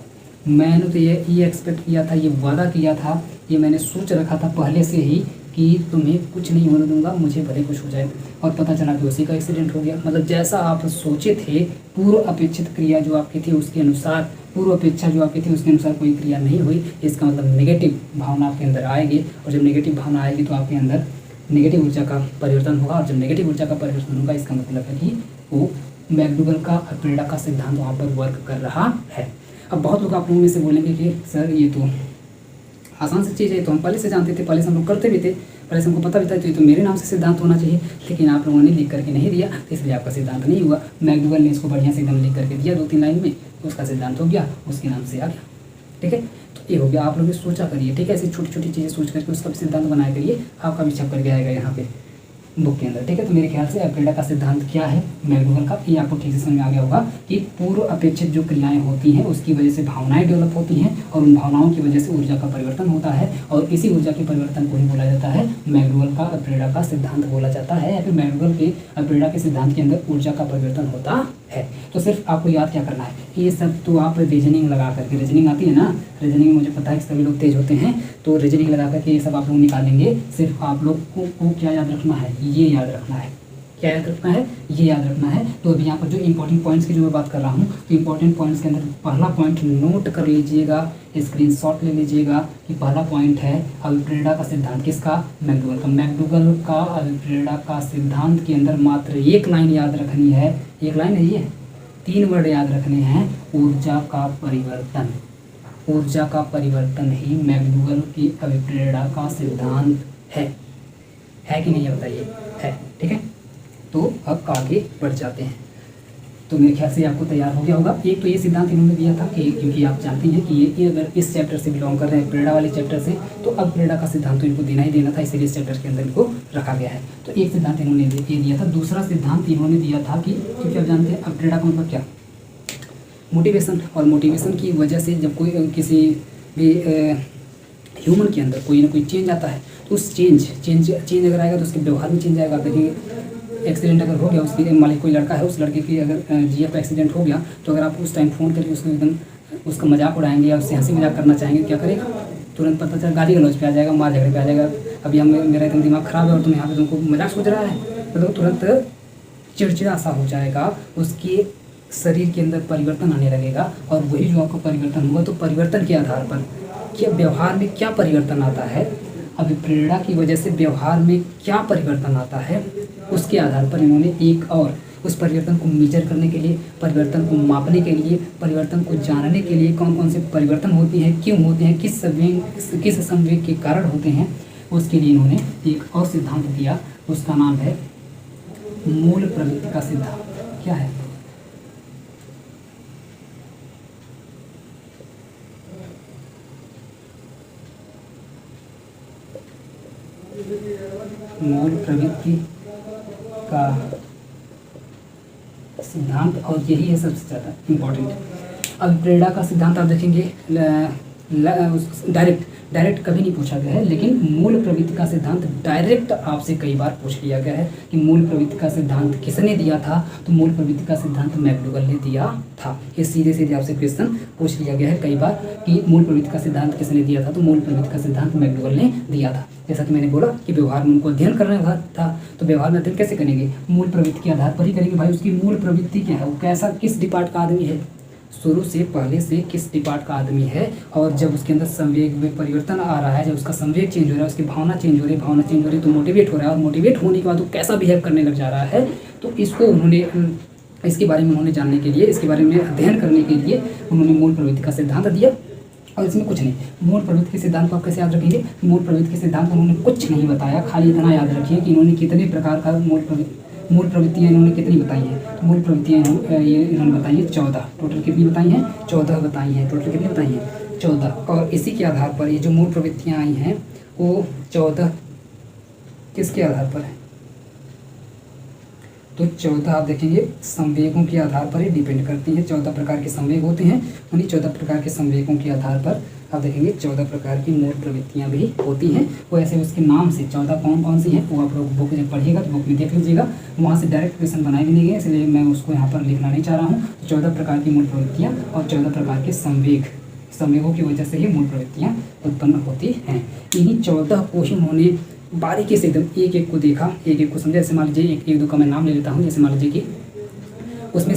मैंने तो ये एक्सपेक्ट किया था, ये वादा किया था, ये मैंने सोच रखा था पहले से ही कि तुम्हें कुछ नहीं होने दूंगा, मुझे भले कुछ हो जाए, और पता चला कि उसी का एक्सीडेंट हो गया। मतलब जैसा आप सोचे थे, पूर्व अपेक्षित क्रिया जो आपकी थी उसके अनुसार, पूर्व अपेक्षा जो आपकी थी उसके अनुसार कोई क्रिया नहीं हुई, इसका मतलब नेगेटिव भावना आपके अंदर आएगी। और जब नेगेटिव भावना आएगी तो आपके अंदर नेगेटिव ऊर्जा का परिवर्तन होगा, और जब नेगेटिव ऊर्जा का परिवर्तन होगा इसका मतलब है कि वो मैकडूगल का प्रेरणा का सिद्धांत वहाँ पर वर्क कर रहा है। अब बहुत लोग आप लोगों में से बोलेंगे कि सर ये तो आसान सी चीज़ है, तो हम पहले से जानते थे, पहले से हम लोग करते भी थे, पहले से हमको पता भी था, तो ये तो मेरे नाम से सिद्धांत होना चाहिए, लेकिन आप लोगों ने लिख करके नहीं दिया, तो इसलिए आपका सिद्धांत नहीं हुआ। मैकडूगल ने इसको बढ़िया से एकदम लिख करके दिया 2-3 लाइन में, उसका सिद्धांत हो गया, उसके नाम से आ गया, ठीक है। तो ये हो गया, आप लोग सोचा करिए, ठीक है, ऐसी छोटी छोटी चीज़ें सोच करके उसका भी सिद्धांत बनाया करिए, आपका भी छप करके आएगा यहाँ पे बुक के अंदर, ठीक है। तो मेरे ख्याल से प्रेरणा का सिद्धांत क्या है मैकडूगल का, ये आपको ठीक से समझ में आ गया होगा कि पूर्व अपेक्षित जो क्रियाएं होती हैं उसकी वजह से भावनाएं डेवलप होती हैं, और उन भावनाओं की वजह से ऊर्जा का परिवर्तन होता है, और इसी ऊर्जा के परिवर्तन को ही बोला जाता है मैकडूगल का प्रेरणा का सिद्धांत बोला जाता है, या फिर मैकडूगल के प्रेरणा के सिद्धांत के अंदर ऊर्जा का परिवर्तन होता है। तो सिर्फ आपको याद क्या करना है कि ये सब तो आप रीजनिंग लगा करके, रीजनिंग आती है ना, रीजनिंग में मुझे पता है कि सभी लोग तेज होते हैं, तो रीजनिंग लगा करके ये सब आप लोग निकालेंगे। सिर्फ आप लोग को क्या याद रखना है, ये याद रखना है, क्या याद रखना है, ये याद रखना है। तो अभी यहाँ पर जो इंपॉर्टेंट पॉइंट्स की जो मैं बात कर रहा हूँ, तो इंपॉर्टेंट पॉइंट्स के अंदर पहला पॉइंट नोट कर लीजिएगा, स्क्रीनशॉट ले लीजिएगा कि पहला पॉइंट है अभिप्रेरणा का सिद्धांत, किसका, मैकडूगल का। मैकडूगल का अभिप्रेरणा का सिद्धांत के अंदर मात्र एक लाइन याद रखनी है, एक लाइन है ये, 3 वर्ड याद रखने हैं, ऊर्जा का परिवर्तन। ऊर्जा का परिवर्तन ही मैकडूगल की अभिप्रेरणा का सिद्धांत है। है कि नहीं है बताइए, है। ठीक है, तो अब आगे बढ़ जाते हैं। तो मेरे ख्याल से आपको तैयार हो गया होगा। एक तो ये सिद्धांत इन्होंने दिया था कि क्योंकि आप जानते हैं कि ये अगर इस चैप्टर से बिलोंग कर रहे हैं, प्रेरणा वाले चैप्टर से, तो अब प्रेरणा का सिद्धांत तो इनको देना ही देना था, इसलिए इस चैप्टर के अंदर इनको रखा गया है। तो एक सिद्धांत इन्होंने ये दिया था। दूसरा सिद्धांत इन्होंने दिया था कि क्योंकि आप जानते हैं अब प्रेरणा का मतलब क्या, मोटिवेशन। और मोटिवेशन की वजह से जब कोई किसी भी ह्यूमन के अंदर कोई ना कोई चेंज आता है, तो उस चेंज अगर आएगा तो उसके व्यवहार में चेंज आएगा। देखिए एक्सीडेंट अगर हो गया, उसकी मान लीजिए कोई लड़का है, उस लड़के की अगर जीएफ का एक्सीडेंट हो गया, तो अगर आप उस टाइम फ़ोन करके उसको एकदम उसका मजाक उड़ाएंगे या उससे हंसी मजाक करना चाहेंगे, क्या करेगा, तुरंत पता चला गाली गलौज पे आ जाएगा, मार झगड़े पे आ जाएगा। अभी मेरा एकदम दिमाग ख़राब है और तुम यहाँ पे तुमको मजाक सोच रहा है, तो तुरंत चिड़चिड़ा सा हो जाएगा, उसके शरीर के अंदर परिवर्तन आने लगेगा। और वही जो आपका परिवर्तन हुआ, तो परिवर्तन के आधार पर क्या व्यवहार में क्या परिवर्तन आता है, अभी प्रेरणा की वजह से व्यवहार में क्या परिवर्तन आता है, उसके आधार पर इन्होंने एक और उस परिवर्तन को मेजर करने के लिए, परिवर्तन को मापने के लिए, परिवर्तन को जानने के लिए, कौन कौन से परिवर्तन होते हैं, क्यों होते हैं, किस संवेग के कारण होते हैं, उसके लिए इन्होंने एक और सिद्धांत दिया। उसका नाम है मूल प्रवृत्ति का सिद्धांत। क्या है? मूल प्रवृत्ति का सिद्धांत, और यही है सबसे ज़्यादा इम्पोर्टेंट। अब प्रेरणा का सिद्धांत आप देखेंगे डायरेक्ट कभी नहीं पूछा गया है, लेकिन मूल प्रवृत्ति का सिद्धांत डायरेक्ट आपसे कई बार पूछ लिया गया है कि मूल प्रवृत्ति का सिद्धांत किसने दिया था, तो मूल प्रवृत्ति का सिद्धांत मैकडूगल ने दिया था। ये सीधे आपसे क्वेश्चन पूछ लिया गया है कई बार कि मूल प्रवृत्ति का सिद्धांत किसने दिया था, तो मूल प्रवृत्ति का सिद्धांत मैकडूगल ने दिया था। जैसा कि मैंने बोला कि व्यवहार में उनको अध्ययन करना था, तो व्यवहार में अध्ययन कैसे करेंगे, मूल प्रवृत्ति के आधार पर ही करेंगे। भाई उसकी मूल प्रवृत्ति क्या है, वो कैसा, किस डिपार्ट का आदमी है, शुरू से पहले से किस डिपार्ट का आदमी है, और जब उसके अंदर संवेग में परिवर्तन आ रहा है, जब उसका संवेग चेंज हो रहा है, उसकी भावना चेंज हो रही है, तो मोटिवेट हो रहा है, और मोटिवेट होने के बाद वो कैसा बिहेव करने लग जा रहा है, तो इसको उन्होंने इसके बारे में उन्होंने जानने के लिए, इसके बारे में अध्ययन करने के लिए उन्होंने मूल प्रवृत्ति का सिद्धांत दिया। और इसमें कुछ नहीं, मूल प्रवृत्ति के सिद्धांत को आप कैसे याद रखेंगे, मूल प्रवृत्ति के सिद्धांत उन्होंने कुछ नहीं बताया, खाली इतना याद रखिए कि इन्होंने कितने प्रकार का मूल प्रवृत्तियाँ इन्होंने कितनी बताई हैं। तो मूल प्रवृत्तियाँ इन्होंने बताई हैं 14, टोटल कितनी बताई हैं, 14 बताई हैं, टोटल कितनी बताई हैं, 14। और इसी के आधार पर ये जो मूल प्रवृत्तियाँ आई हैं वो 14 किसके आधार पर है, तो 14 आप देखेंगे संवेगों के आधार पर ही डिपेंड करती हैं। 14 प्रकार के संवेग होते हैं, उन्हीं 14 प्रकार के संवेगों के आधार पर आप देखेंगे 14 प्रकार की मूल प्रवृत्तियाँ भी होती हैं। वो ऐसे उसके नाम से 14 कौन सी हैं वो आप लोग बुक जब पढ़िएगा तो बुक में देख लीजिएगा, वहाँ से डायरेक्ट क्वेश्चन बनाए भी नहीं गए, इसलिए मैं उसको यहाँ पर लिखना नहीं चाह रहा हूँ। 14 प्रकार की मूल प्रवृत्तियाँ और 14 प्रकार के संवेगों की वजह से ही मूल प्रवृत्तियाँ उत्पन्न होती हैं। इन्हीं 14 को ही उन्होंने बारीकी से एकदम एक को देखा, एक को समझा। जैसे मान लीजिए एक दो का मैं नाम ले लेता हूँ। जैसे मान लीजिए कि उसमें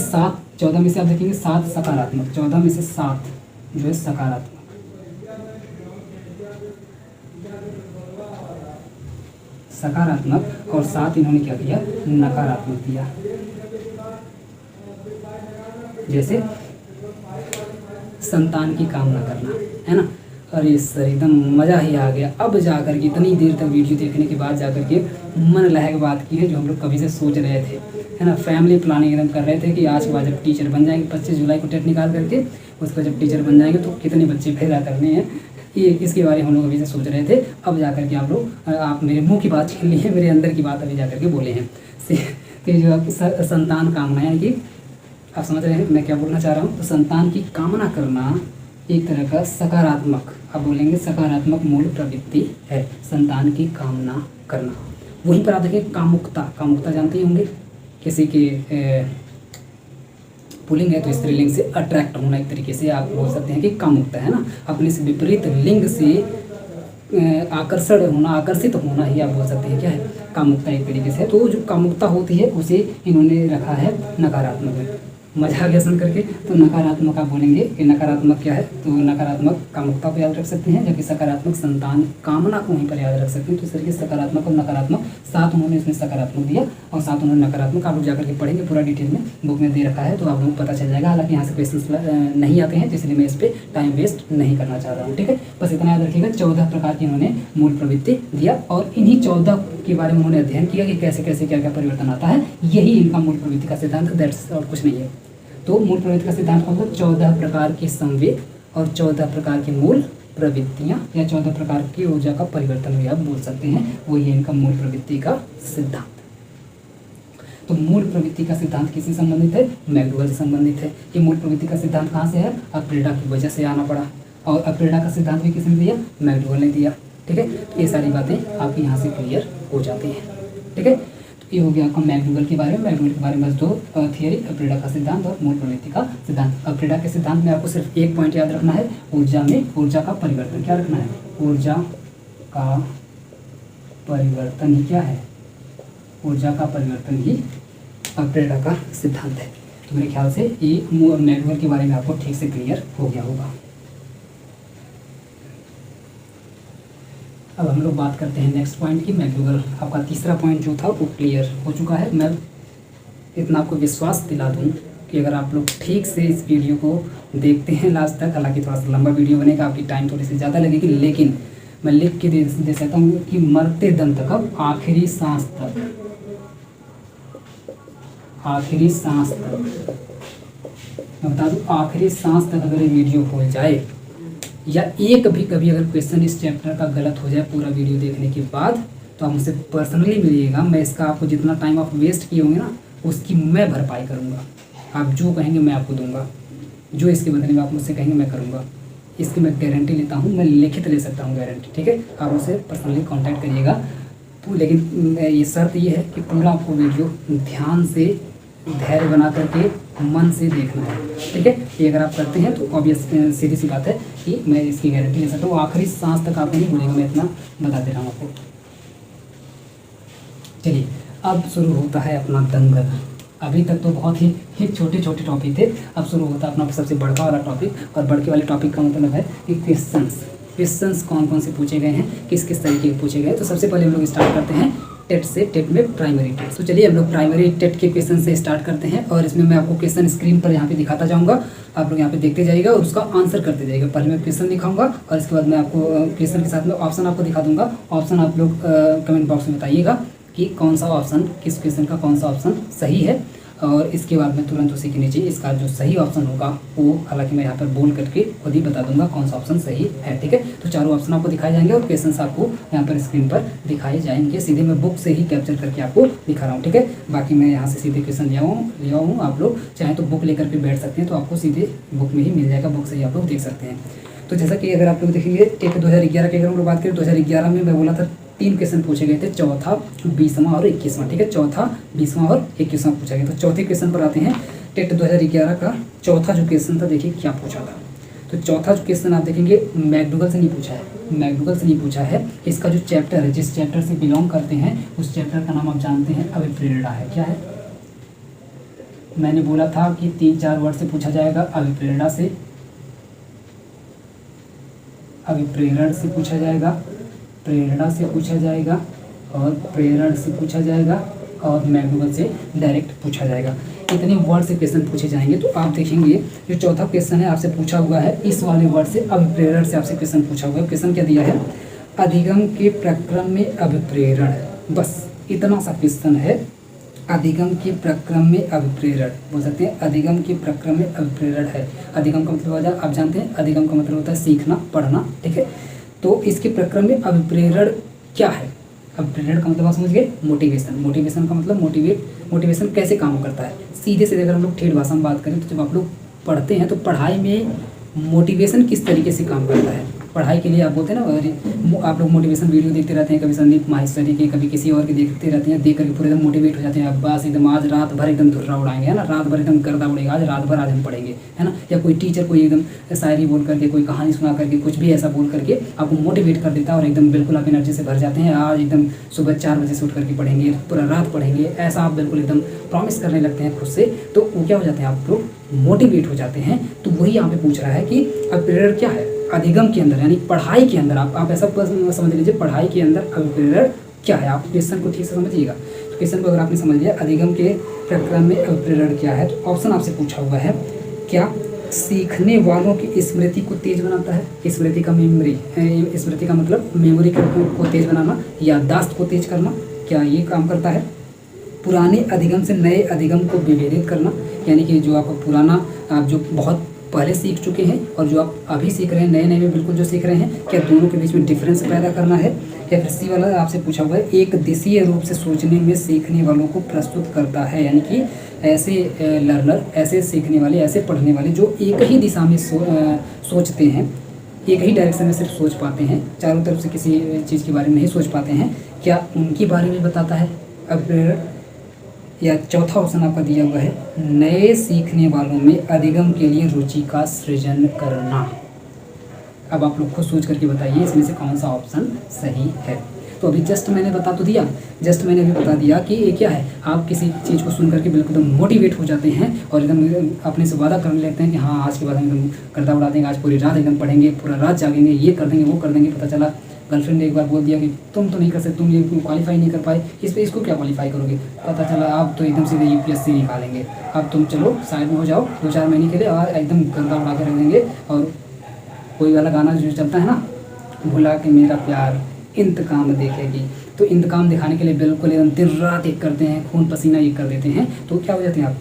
14 में से आप देखेंगे 7 सकारात्मक, 14 में से 7 जो है सकारात्मक और 7 इन्होंने क्या दिया, नकारात्मक दिया। जैसे संतान की कामना करना, है ना। अरे सर एकदम मज़ा ही आ गया। अब जाकर के इतनी देर तक वीडियो देखने के बाद जाकर के मन लहक बात की है जो हम लोग कभी से सोच रहे थे, है ना। फैमिली प्लानिंग एकदम कर रहे थे कि आज के बाद जब टीचर बन जाएंगे, 25 जुलाई को टेट निकाल करके उसको जब टीचर बन जाएंगे तो कितने बच्चे पैदा करने हैं, ये इसके बारे में हम लोग अभी से सोच रहे थे। अब जाकर के आप मेरे मुँह की बात छीन ली है, मेरे अंदर की बात अभी जाकर के बोले हैं कि जो आपकी संतान कामना, यानी कि आप समझ रहे हैं मैं क्या बोलना चाह रहा हूँ। तो संतान की कामना करना एक तरह का सकारात्मक, आप बोलेंगे सकारात्मक मूल प्रवृत्ति है, संतान की कामना करना। वहीं पर आप देखिए कामुकता जानते ही होंगे, किसी के पुल्लिंग है तो स्त्रीलिंग से अट्रैक्ट होना, एक तरीके से आप बोल सकते हैं कि कामुकता, है ना। अपने से विपरीत लिंग से आकर्षण होना, आकर्षित होना ही आप बोल सकते हैं क्या है, कामुकता एक तरीके से। तो जो कामुकता होती है उसे इन्होंने रखा है नकारात्मक में। मजा आ गया सुन करके। तो नकारात्मक आप बोलेंगे कि नकारात्मक क्या है, तो नकारात्मक कामुकता को याद रख सकते हैं, जबकि सकारात्मक संतान कामना को वहीं पर याद रख सकते हैं। तो इस तरीके से सकारात्मक और नकारात्मक, साथ उन्होंने इसमें सकारात्मक दिया और साथ उन्होंने नकारात्मक। आप लोग जाकर के पढ़ेंगे, पूरा डिटेल में बुक में दे रखा है, तो आप लोगों को पता चल जाएगा। हालांकि यहाँ से क्वेश्चन नहीं आते हैं, तो इसलिए मैं इस पर टाइम वेस्ट नहीं करना चाह रहा हूँ, ठीक है। बस इतना याद रखिएगा, 14 प्रकार की इन्होंने मूल प्रवृत्ति दिया और इन्हीं 14 के बारे में उन्होंने अध्ययन किया कि कैसे कैसे क्या क्या परिवर्तन आता है। यही इनका मूल प्रवृत्ति का सिद्धांत है, दैट्स और कुछ नहीं है। तो मूल प्रवृत्ति का सिद्धांत का मतलब 14 प्रकार के संवेग और 14 प्रकार की मूल प्रवृत्तियाँ या 14 प्रकार की ऊर्जा का परिवर्तन भी आप बोल सकते हैं, वो ये इनका मूल प्रवृत्ति का सिद्धांत। तो मूल प्रवृत्ति का सिद्धांत किससे संबंधित है? मैकडूगल से संबंधित है। ये मूल प्रवृत्ति का सिद्धांत कहाँ से है? अप्रेडा की वजह से आना पड़ा, और अप्रेडा का सिद्धांत भी किसने दिया? मैकडूगल ने दिया, ठीक है। ये सारी बातें आपकी यहाँ से क्लियर हो जाती हैं, ठीक है। ये हो गया आपका मैकडूगल के बारे में। मैकडूगल के बारे में बस 2 थियरी, अप्रेडा का सिद्धांत और मूल प्रवृत्ति का सिद्धांत। अप्रेडा के सिद्धांत में आपको सिर्फ एक पॉइंट याद रखना है, ऊर्जा में ऊर्जा का परिवर्तन। क्या रखना है? ऊर्जा का परिवर्तन ही क्या है? ऊर्जा का परिवर्तन ही अप्रेडा का सिद्धांत है। तो मेरे ख्याल से ये मैकडूगल के बारे में आपको ठीक से क्लियर हो गया होगा। अब हम लोग बात करते हैं नेक्स्ट पॉइंट की। मैकडूगल आपका तीसरा पॉइंट जो था वो क्लियर हो चुका है। मैं इतना आपको विश्वास दिला दूं कि अगर आप लोग ठीक से इस वीडियो को देखते हैं लास्ट तक, हालांकि थोड़ा सा लंबा वीडियो बनेगा, आपकी टाइम थोड़ी सी ज़्यादा लगेगी, लेकिन मैं लिख के दे सकता हूँ कि मरते दम तक, अब आखिरी सांस तक, आखिरी सांस तक, मैं बता दूँ आखिरी सांस तक अगर ये वीडियो हो जाए या एक भी कभी अगर क्वेश्चन इस चैप्टर का गलत हो जाए पूरा वीडियो देखने के बाद, तो आप मुझसे पर्सनली मिलिएगा। मैं इसका आपको जितना टाइम आप वेस्ट किए होंगे ना, उसकी मैं भरपाई करूँगा। आप जो कहेंगे मैं आपको दूंगा, जो इसके बदले में आप मुझसे कहेंगे मैं करूँगा। इसकी मैं गारंटी लेता हूँ, मैं लिखित ले सकता हूँ गारंटी, ठीक है। आप मुझसे पर्सनली कॉन्टैक्ट करिएगा। तो लेकिन ये शर्त ये है कि पूरा आपको वीडियो ध्यान से, धैर्य बना करके, मन से देखना है, ठीक है। ये अगर आप करते हैं तो ऑब्वियस सीधी सी बात है कि मैं इसकी गारंटी ले सकता हूँ। आखिरी सांस तक आपको नहीं बोलेगा, मैं इतना बता दे रहा हूँ आपको। चलिए अब शुरू होता है अपना दंगल। अभी तक तो बहुत ही छोटे छोटे टॉपिक थे, अब शुरू होता है अपना सबसे बड़का वाला टॉपिक। और बड़के वाले टॉपिक का मतलब है कि क्वेश्चंस कौन कौन से पूछे गए हैं, किस किस तरीके के पूछे गए। तो सबसे पहले हम लोग स्टार्ट करते हैं टेट से, टेट में प्राइमरी टेट। तो चलिए हम लोग प्राइमरी टेट के क्वेश्चन से स्टार्ट करते हैं, और इसमें मैं आपको क्वेश्चन स्क्रीन पर यहाँ पे दिखाता जाऊँगा, आप लोग यहाँ पे देखते जाइएगा और उसका आंसर करते जाइएगा। पहले मैं क्वेश्चन दिखाऊंगा और इसके बाद मैं आपको क्वेश्चन के साथ में ऑप्शन आपको दिखा दूंगा। ऑप्शन आप लोग कमेंट बॉक्स में बताइएगा कि कौन सा ऑप्शन, किस क्वेश्चन का कौन सा ऑप्शन सही है, और इसके बाद में तुरंत उसी के नीचे इसका जो सही ऑप्शन होगा वो, हालांकि मैं यहाँ पर बोल करके खुद ही बता दूंगा कौन सा ऑप्शन सही है, ठीक है। तो चारों ऑप्शन आपको दिखाए जाएंगे और क्वेश्चंस आपको यहाँ पर स्क्रीन पर दिखाए जाएंगे। सीधे मैं बुक से ही कैप्चर करके आपको दिखा रहा हूँ, ठीक है। बाकी मैं यहाँ से सीधे क्वेश्चन लिया हूँ। आप लोग चाहें तो बुक लेकर के बैठ सकते हैं, तो आपको सीधे बुक में ही मिल जाएगा, बुक से ही आप लोग देख सकते हैं। तो जैसा कि अगर आप लोग देखेंगे टेट 2011 की अगर हम लोग बात करें, 2011 में मैं बोला था 3 क्वेश्चन पूछे गए थे, चौथा, 20वां और 21वां, ठीक है। चौथा, 20वां और 21वां पूछा गया। तो चौथे क्वेश्चन पर आते हैं। टेट 2011 का चौथा जो क्वेश्चन था, देखिए क्या पूछा था। तो चौथा जो क्वेश्चन आप देखेंगे मैकडूगल से नहीं पूछा है, मैकडूगल से नहीं पूछा है। इसका जो चैप्टर है, जिस चैप्टर से बिलोंग करते हैं, उस चैप्टर का नाम आप जानते हैं, अभिप्रेरणा है। क्या है? मैंने बोला था कि 3-4 वर्ड से पूछा जाएगा। अभिप्रेरणा से, अभिप्रेरण से पूछा जाएगा, प्रेरणा से पूछा जाएगा, और प्रेरण से पूछा जाएगा, और मैकडूगल से डायरेक्ट पूछा जाएगा। इतने वर्ड से क्वेश्चन पूछे जाएंगे। तो आप देखेंगे जो चौथा क्वेश्चन है आपसे पूछा हुआ है, इस वाले वर्ड से, अभिप्रेरण से आपसे क्वेश्चन पूछा हुआ है। क्वेश्चन क्या दिया है? अधिगम के प्रक्रम में अभिप्रेरण। बस इतना सा क्वेश्चन है। अधिगम के प्रक्रम में अभिप्रेरण बोल सकते हैं, अधिगम के प्रक्रम में अभिप्रेरण है। अधिगम का मतलब आप जानते हैं, अधिगम का मतलब होता है सीखना, पढ़ना, ठीक है। तो इसके प्रक्रम में अभिप्रेरण क्या है? अभिप्रेरण का मतलब आप समझ गए, मोटिवेशन। मोटिवेशन का मतलब मोटिवेशन कैसे काम करता है। सीधे सीधे अगर हम लोग ठेठ भाषा में बात करें, तो जब आप लोग पढ़ते हैं तो पढ़ाई में मोटिवेशन किस तरीके से काम करता है, पढ़ाई के लिए आप बोलते हैं ना, आप लोग मोटिवेशन वीडियो देखते रहते हैं, कभी संदीप माहेश्वरी के, कभी किसी और के देखते रहते हैं, देख करके पूरे एकदम मोटिवेट हो जाते हैं। अब बस एकदम आज रात भर एकदम धुर्रा उड़ाएंगे, है ना, रात भर एकदम गर्दा उड़ेगा, आज रात भर आज हम पढ़ेंगे, है ना। या कोई टीचर कोई एकदम शायरी बोल करके, कोई कहानी सुना करके, कुछ भी ऐसा बोल करके आपको मोटिवेट कर देता है और एकदम बिल्कुल आप एनर्जी से भर जाते हैं। आज एकदम सुबह 4 बजे से उठ करके पढ़ेंगे, पूरा रात पढ़ेंगे, ऐसा आप बिल्कुल एकदम प्रॉमिस करने लगते हैं खुद से, तो वो क्या हो जाते हैं, आप लोग मोटिवेट हो जाते हैं। तो वही यहाँ पे पूछ रहा है कि अभिप्रेरण क्या है अधिगम के अंदर, यानी पढ़ाई के अंदर। आप ऐसा समझ लीजिए, पढ़ाई के अंदर अभिप्रेरण क्या है। आप क्वेश्चन को ठीक से समझिएगा। तो क्वेश्चन को अगर आपने समझ लिया, अधिगम के प्रक्रम में अभिप्रेरण क्या है, तो ऑप्शन आपसे पूछा हुआ है, क्या सीखने वालों की स्मृति को तेज बनाता है। स्मृति का मेमोरी, स्मृति का मतलब मेमोरी को तेज बनाना, याददाश्त को तेज करना, क्या ये काम करता है। पुराने अधिगम से नए अधिगम को विभेदित करना, यानी कि जो आपका पुराना आप जो बहुत पहले सीख चुके हैं और जो आप अभी सीख रहे हैं, नए नए में बिल्कुल जो सीख रहे हैं, क्या दोनों के बीच में डिफरेंस पैदा करना है। या फिर सी वाला आपसे पूछा हुआ है, एक दिशीय रूप से सोचने में सीखने वालों को प्रस्तुत करता है, यानी कि ऐसे लर्नर, ऐसे सीखने वाले, ऐसे पढ़ने वाले जो एक ही दिशा में सोचते हैं, एक ही डायरेक्शन में सिर्फ सोच पाते हैं, चारों तरफ से किसी चीज़ के बारे में नहीं सोच पाते हैं, क्या उनके बारे में बताता है अभिप्रेरण। या चौथा ऑप्शन आपका दिया हुआ है, नए सीखने वालों में अधिगम के लिए रुचि का सृजन करना। अब आप लोग खुद सोच करके बताइए इसमें से कौन सा ऑप्शन सही है। तो अभी जस्ट मैंने बता तो दिया, जस्ट मैंने अभी बता दिया कि ये क्या है, आप किसी चीज़ को सुन करके बिल्कुल एकदम मोटिवेट हो जाते हैं और एकदम अपने से वादा करने लगते हैं कि हाँ आज के बाद हम एकदम गर्दा उड़ा देंगे, आज पूरी रात एकदम पढ़ेंगे, पूरा रात जागेंगे, ये कर देंगे, वो कर देंगे। पता चला गर्लफ्रेंड ने एक बार बोल दिया कि तुम तो नहीं कर सकते, तुम ये क्वालिफाई नहीं कर पाए, इस पे इसको क्या क्वालिफाई करोगे। पता चला आप तो एकदम सीधे यूपीएससी निकालेंगे। अब तुम चलो साइड में हो जाओ 2-4 महीने के लिए और एकदम गर्दा उड़ा के रख देंगे। और कोई वाला गाना जो चलता है ना, भुला के मेरा प्यार इंतकाम देखेगी, तो इंतकाम दिखाने के लिए बिल्कुल एकदम दिन रात एक करते हैं, खून पसीना एक कर देते हैं। तो क्या हो जाते हैं, आप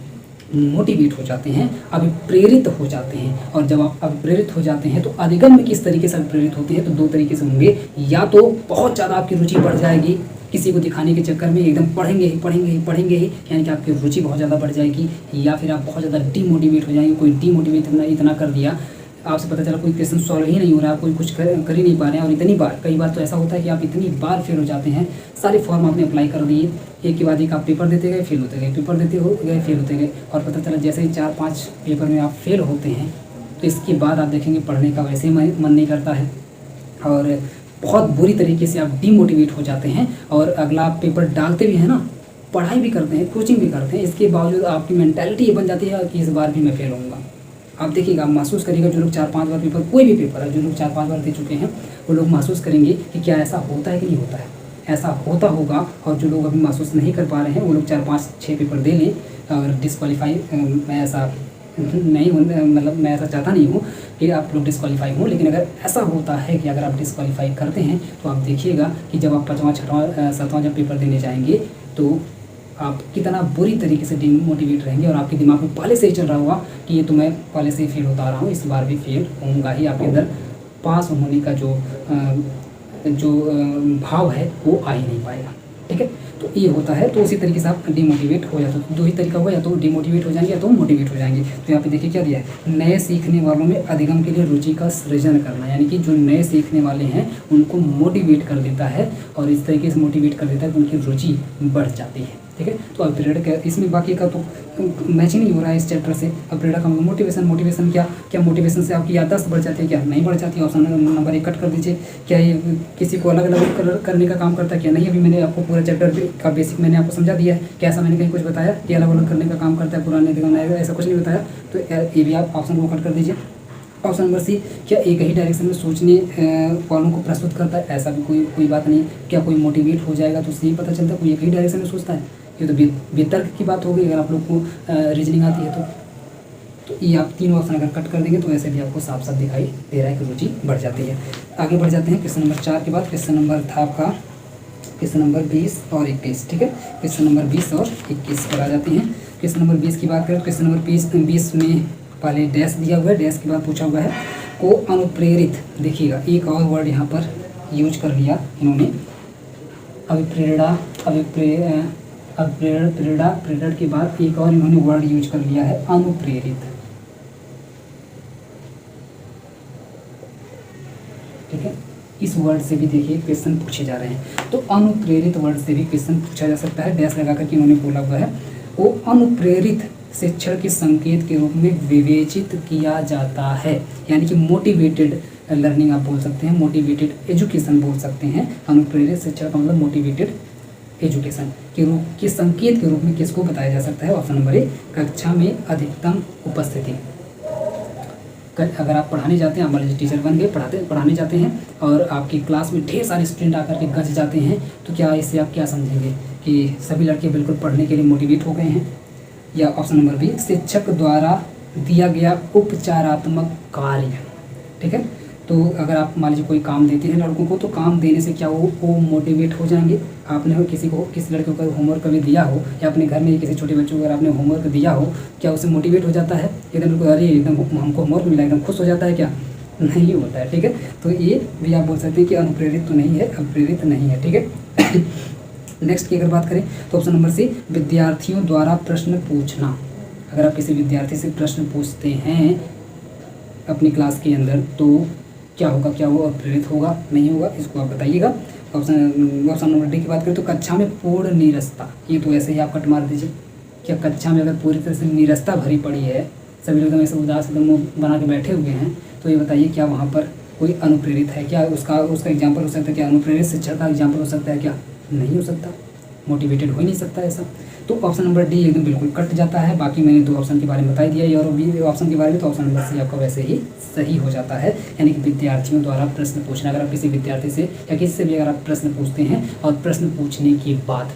मोटिवेट हो जाते हैं, अभिप्रेरित हो जाते हैं। और जब आप अभिप्रेरित हो जाते हैं तो अधिगम में किस तरीके से अभिप्रेरित होते हैं, तो 2 तरीके से होंगे। या तो बहुत ज़्यादा आपकी रुचि बढ़ जाएगी, किसी को दिखाने के चक्कर में एकदम पढ़ेंगे ही पढ़ेंगे ही पढ़ेंगे ही, यानी कि आपकी रुचि बहुत ज़्यादा बढ़ जाएगी। या फिर आप बहुत ज़्यादा डीमोटिवेट हो जाएंगे, कोई डीमोटिवेट इतना कर दिया, आपसे पता चला कोई क्वेश्चन सॉल्व ही नहीं हो रहा, कोई कुछ कर ही नहीं पा रहे हैं। और इतनी बार, कई बार तो ऐसा होता है कि आप इतनी बार फेल हो जाते हैं, सारे फॉर्म आपने अप्लाई कर दिए, एक के बाद एक आप पेपर देते गए, फेल होते गए, पेपर देते गए, फेल होते गए। और पता चला जैसे ही 4-5 पेपर में आप फेल होते हैं, तो इसके बाद आप देखेंगे पढ़ने का वैसे ही मन नहीं करता है और बहुत बुरी तरीके से आप डीमोटिवेट हो जाते हैं। और अगला आप पेपर डालते भी हैं ना, पढ़ाई भी करते हैं, कोचिंग भी करते हैं, इसके बावजूद आपकी मेंटालिटी ये बन जाती है कि इस बार भी मैं फेल होऊंगा। आप देखिएगा, आप महसूस करिएगा, जो लोग 4-5 बार पेपर, कोई भी पेपर है, जो लोग 4-5 बार दे चुके हैं, वो लोग महसूस करेंगे कि क्या ऐसा होता है कि नहीं होता है, ऐसा होता होगा। और जो लोग अभी महसूस नहीं कर पा रहे हैं, वो लोग 4-5-6 पेपर दे लें और डिस्क्वालीफाई, मैं ऐसा नहीं हूँ, मतलब मैं ऐसा चाहता नहीं हूँ कि आप लोग डिस्क्वालीफाई हो, लेकिन अगर ऐसा होता है कि अगर आप डिस्क्वालीफाई करते हैं, तो आप देखिएगा कि जब आप 5वां 6वां 7वां जब पेपर देने जाएंगे, तो आप कितना बुरी तरीके से डिमोटिवेट रहेंगे। और आपके दिमाग में पहले से ही चल रहा होगा कि ये तो मैं पहले से ही फेल होता आ रहा हूँ, इस बार भी फेल होऊंगा ही। आपके अंदर पास होने का जो भाव है वो आ ही नहीं पाएगा, ठीक है। तो ये होता है, तो उसी तरीके से आप डिमोटिवेट हो जाते हो। 2 ही तरीका होगा, या तो डिमोटिवेट हो जाएंगे या तो मोटिवेट हो जाएंगे। तो यहाँ पे देखिए क्या दिया है, नए सीखने वालों में अधिगम के लिए रुचि का सृजन करना, यानी कि जो नए सीखने वाले हैं उनको मोटिवेट कर देता है, और इस तरीके से मोटिवेट कर देता है तो उनकी रुचि बढ़ जाती है, ठीक है। तो अभिप्रेरण का इसमें बाकी का तो मैचिंग नहीं हो रहा है इस चैप्टर से। अभिप्रेरण का मोटिवेशन क्या मोटिवेशन से आपकी याददाश्त बढ़ जाती है, क्या नहीं बढ़ जाती है। ऑप्शन नंबर 1 कट कर दीजिए। क्या ये किसी को अलग अलग करने का काम करता है, क्या नहीं। अभी मैंने आपको पूरा चैप्टर का बेसिक मैंने आपको समझा दिया है, क्या ऐसा मैंने कहीं कुछ बताया कि अलग अलग करने का काम करता है, पुराने अधिगम ऐसा कुछ नहीं बताया। तो ये भी आप ऑप्शन को कट कर दीजिए। ऑप्शन नंबर सी, क्या एक ही डायरेक्शन में सोचने वालों को प्रस्तुत करता है, ऐसा भी कोई बात नहीं। क्या कोई मोटिवेट हो जाएगा तो सी पता चलता है कोई एक ही डायरेक्शन में सोचता है। ये तो वितर्क की बात होगी, अगर आप लोग को रीजनिंग आती है तो ये आप 3 ऑप्शन अगर कट कर देंगे तो ऐसे भी आपको साफ साफ दिखाई दे रहा है कि रुचि बढ़ जाती है। आगे बढ़ जाते हैं क्वेश्चन नंबर 4 के बाद। क्वेश्चन नंबर था आपका क्वेश्चन नंबर 20 और 21, ठीक है। क्वेश्चन नंबर 20 और 21 पर आ जाते हैं। क्वेश्चन नंबर 20 की बात करें, क्वेश्चन नंबर 20 में पहले डैश दिया हुआ है, डैश के बाद पूछा हुआ है को अनुप्रेरित। देखिएगा एक और वर्ड यहाँ पर यूज कर लिया इन्होंने, प्रेरणा के बाद एक और इन्होंने वर्ड यूज कर लिया है अनुप्रेरित। इस वर्ड से भी देखिए क्वेश्चन पूछे जा रहे हैं। तो अनुप्रेरित वर्ड से भी क्वेश्चन पूछा जा सकता है। डैश लगा करके इन्होंने बोला हुआ है, वो अनुप्रेरित शिक्षण के संकेत के रूप में विवेचित किया जाता है। यानी कि मोटिवेटेड लर्निंग आप बोल सकते हैं, मोटिवेटेड एजुकेशन बोल सकते हैं। अनुप्रेरित शिक्षण का मतलब मोटिवेटेड एजुकेशन के संकेत के रूप में किसको बताया जा सकता है? ऑप्शन नंबर ए, कक्षा में अधिकतम उपस्थिति। अगर आप पढ़ाने जाते हैं, आप मान लीजिए टीचर बन गए, पढ़ाने जाते हैं और आपकी क्लास में ढेर सारे स्टूडेंट आकर के गज जाते हैं, तो क्या इससे आप क्या समझेंगे कि सभी लड़के बिल्कुल पढ़ने के लिए मोटिवेट हो गए हैं? या ऑप्शन नंबर बी, शिक्षक द्वारा दिया गया उपचारात्मक कार्य। ठीक है, तो अगर आप मान लीजिए कोई काम देते हैं लड़कों को, तो काम देने से क्या वो मोटिवेट हो जाएंगे। आपने किसी लड़के को होमवर्क कभी दिया हो, या अपने घर में किसी छोटे बच्चों को अगर आपने होमवर्क दिया हो, क्या उसे मोटिवेट हो जाता है? एकदम बिल्कुल, अरे एकदम हमको होमवर्क मिला, एकदम खुश हो जाता है क्या? नहीं होता है। ठीक है, तो ये भी आप बोल सकते हैं कि अनुप्रेरित तो नहीं है, अप्रेरित नहीं है। ठीक है। नेक्स्ट की अगर बात करें तो ऑप्शन नंबर सी, विद्यार्थियों द्वारा प्रश्न पूछना। अगर आप किसी विद्यार्थी से प्रश्न पूछते हैं अपनी क्लास के अंदर, तो क्या होगा? क्या वो प्रेरित होगा, नहीं होगा? इसको आप बताइएगा। ऑप्शन नंबर डी की बात करें तो कक्षा में पूर्ण नीरसता। ये तो ऐसे ही आप कट मार दीजिए। क्या कक्षा में अगर पूरी तरह से नीरसता भरी पड़ी है, सभी लोग एकदम ऐसे उदास एकदम मुँह बना के बैठे हुए हैं, तो ये बताइए क्या वहाँ पर कोई अनुप्रेरित है? क्या उसका एग्जाम्पल हो सकता है? क्या अनुप्रेरित शिक्षक का एग्जाम्पल हो सकता है? क्या नहीं हो सकता, मोटिवेटेड हो ही नहीं सकता ऐसा। तो ऑप्शन नंबर डी एकदम बिल्कुल कट जाता है। बाकी मैंने 2 ऑप्शन के बारे में बता दिया, और बी ऑप्शन के बारे में, तो ऑप्शन नंबर सी आपका वैसे ही सही हो जाता है। यानी कि विद्यार्थियों द्वारा प्रश्न पूछना। अगर आप किसी विद्यार्थी से या किसी से भी अगर आप प्रश्न पूछते हैं और प्रश्न पूछने के बाद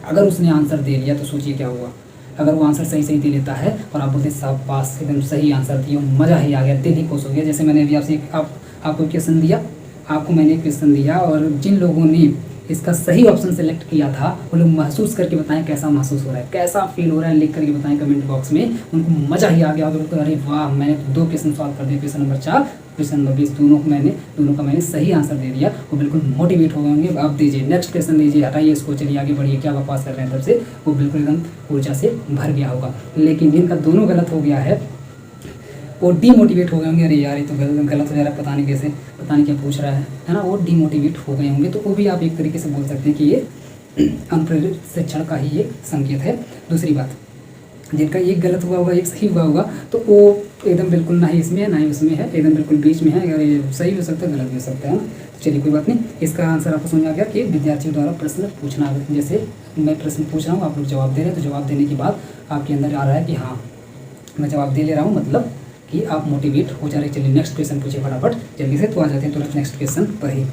अगर उसने आंसर दे लिया, तो सोचिए क्या हुआ। अगर वो आंसर सही दे लेता है और आप बोलते हैं शाबाश एकदम सही आंसर दिया, मज़ा ही आ गया, दिल ही खुश हो गया। जैसे मैंने अभी आपसे आपको क्वेश्चन दिया, आपको मैंने क्वेश्चन दिया, और जिन लोगों ने इसका सही ऑप्शन सेलेक्ट किया था वो लोग महसूस करके बताएं कैसा महसूस हो रहा है, कैसा फील हो रहा है, लिख करके बताएं कमेंट बॉक्स में। उनको मज़ा ही आ गया होगा, तो अरे वाह मैंने तो 2 क्वेश्चन सॉल्व कर दिए, क्वेश्चन नंबर 4, क्वेश्चन नंबर 20, दोनों का मैंने सही आंसर दे दिया। वो बिल्कुल मोटिवेट हो गए होंगे। आप दीजिए नेक्स्ट क्वेश्चन दीजिए, हटाइए इसको, चलिए आगे बढ़िए, क्या बकवास कर रहे हैं, तब से वो बिल्कुल एकदम ऊर्जा से भर गया होगा। लेकिन जिनका दोनों गलत हो गया है वो डीमोटिवेट हो गए होंगे। अरे यार ये तो गलत हो जा रहा है, पता नहीं कैसे, पता नहीं क्या पूछ रहा है ना, वो डीमोटिवेट हो गए होंगे। तो वो भी आप एक तरीके से बोल सकते हैं कि ये अनुप्रेरित शिक्षण का ही एक संकेत है। दूसरी बात, जिनका एक गलत हुआ होगा एक सही हुआ होगा, तो वो एकदम बिल्कुल ना ही इसमें है ना ही उसमें है, एकदम बिल्कुल बीच में है। अगर ये सही हो सकता है, गलत भी हो सकता है ना। तो चलिए कोई बात नहीं, इसका आंसर आपको समझ आ गया कि विद्यार्थियों द्वारा प्रश्न पूछना। जैसे मैं प्रश्न पूछ रहा हूँ, आप लोग जवाब दे रहे हैं, तो जवाब देने के बाद आपके अंदर आ रहा है कि हाँ मैं जवाब दे ले रहा हूँ, मतलब कि आप मोटिवेट हो जा रहे हैं। चलिए नेक्स्ट क्वेश्चन पूछिए फटाफट जल्दी से, तो आ जाते हैं तुरंत नेक्स्ट क्वेश्चन पर ही।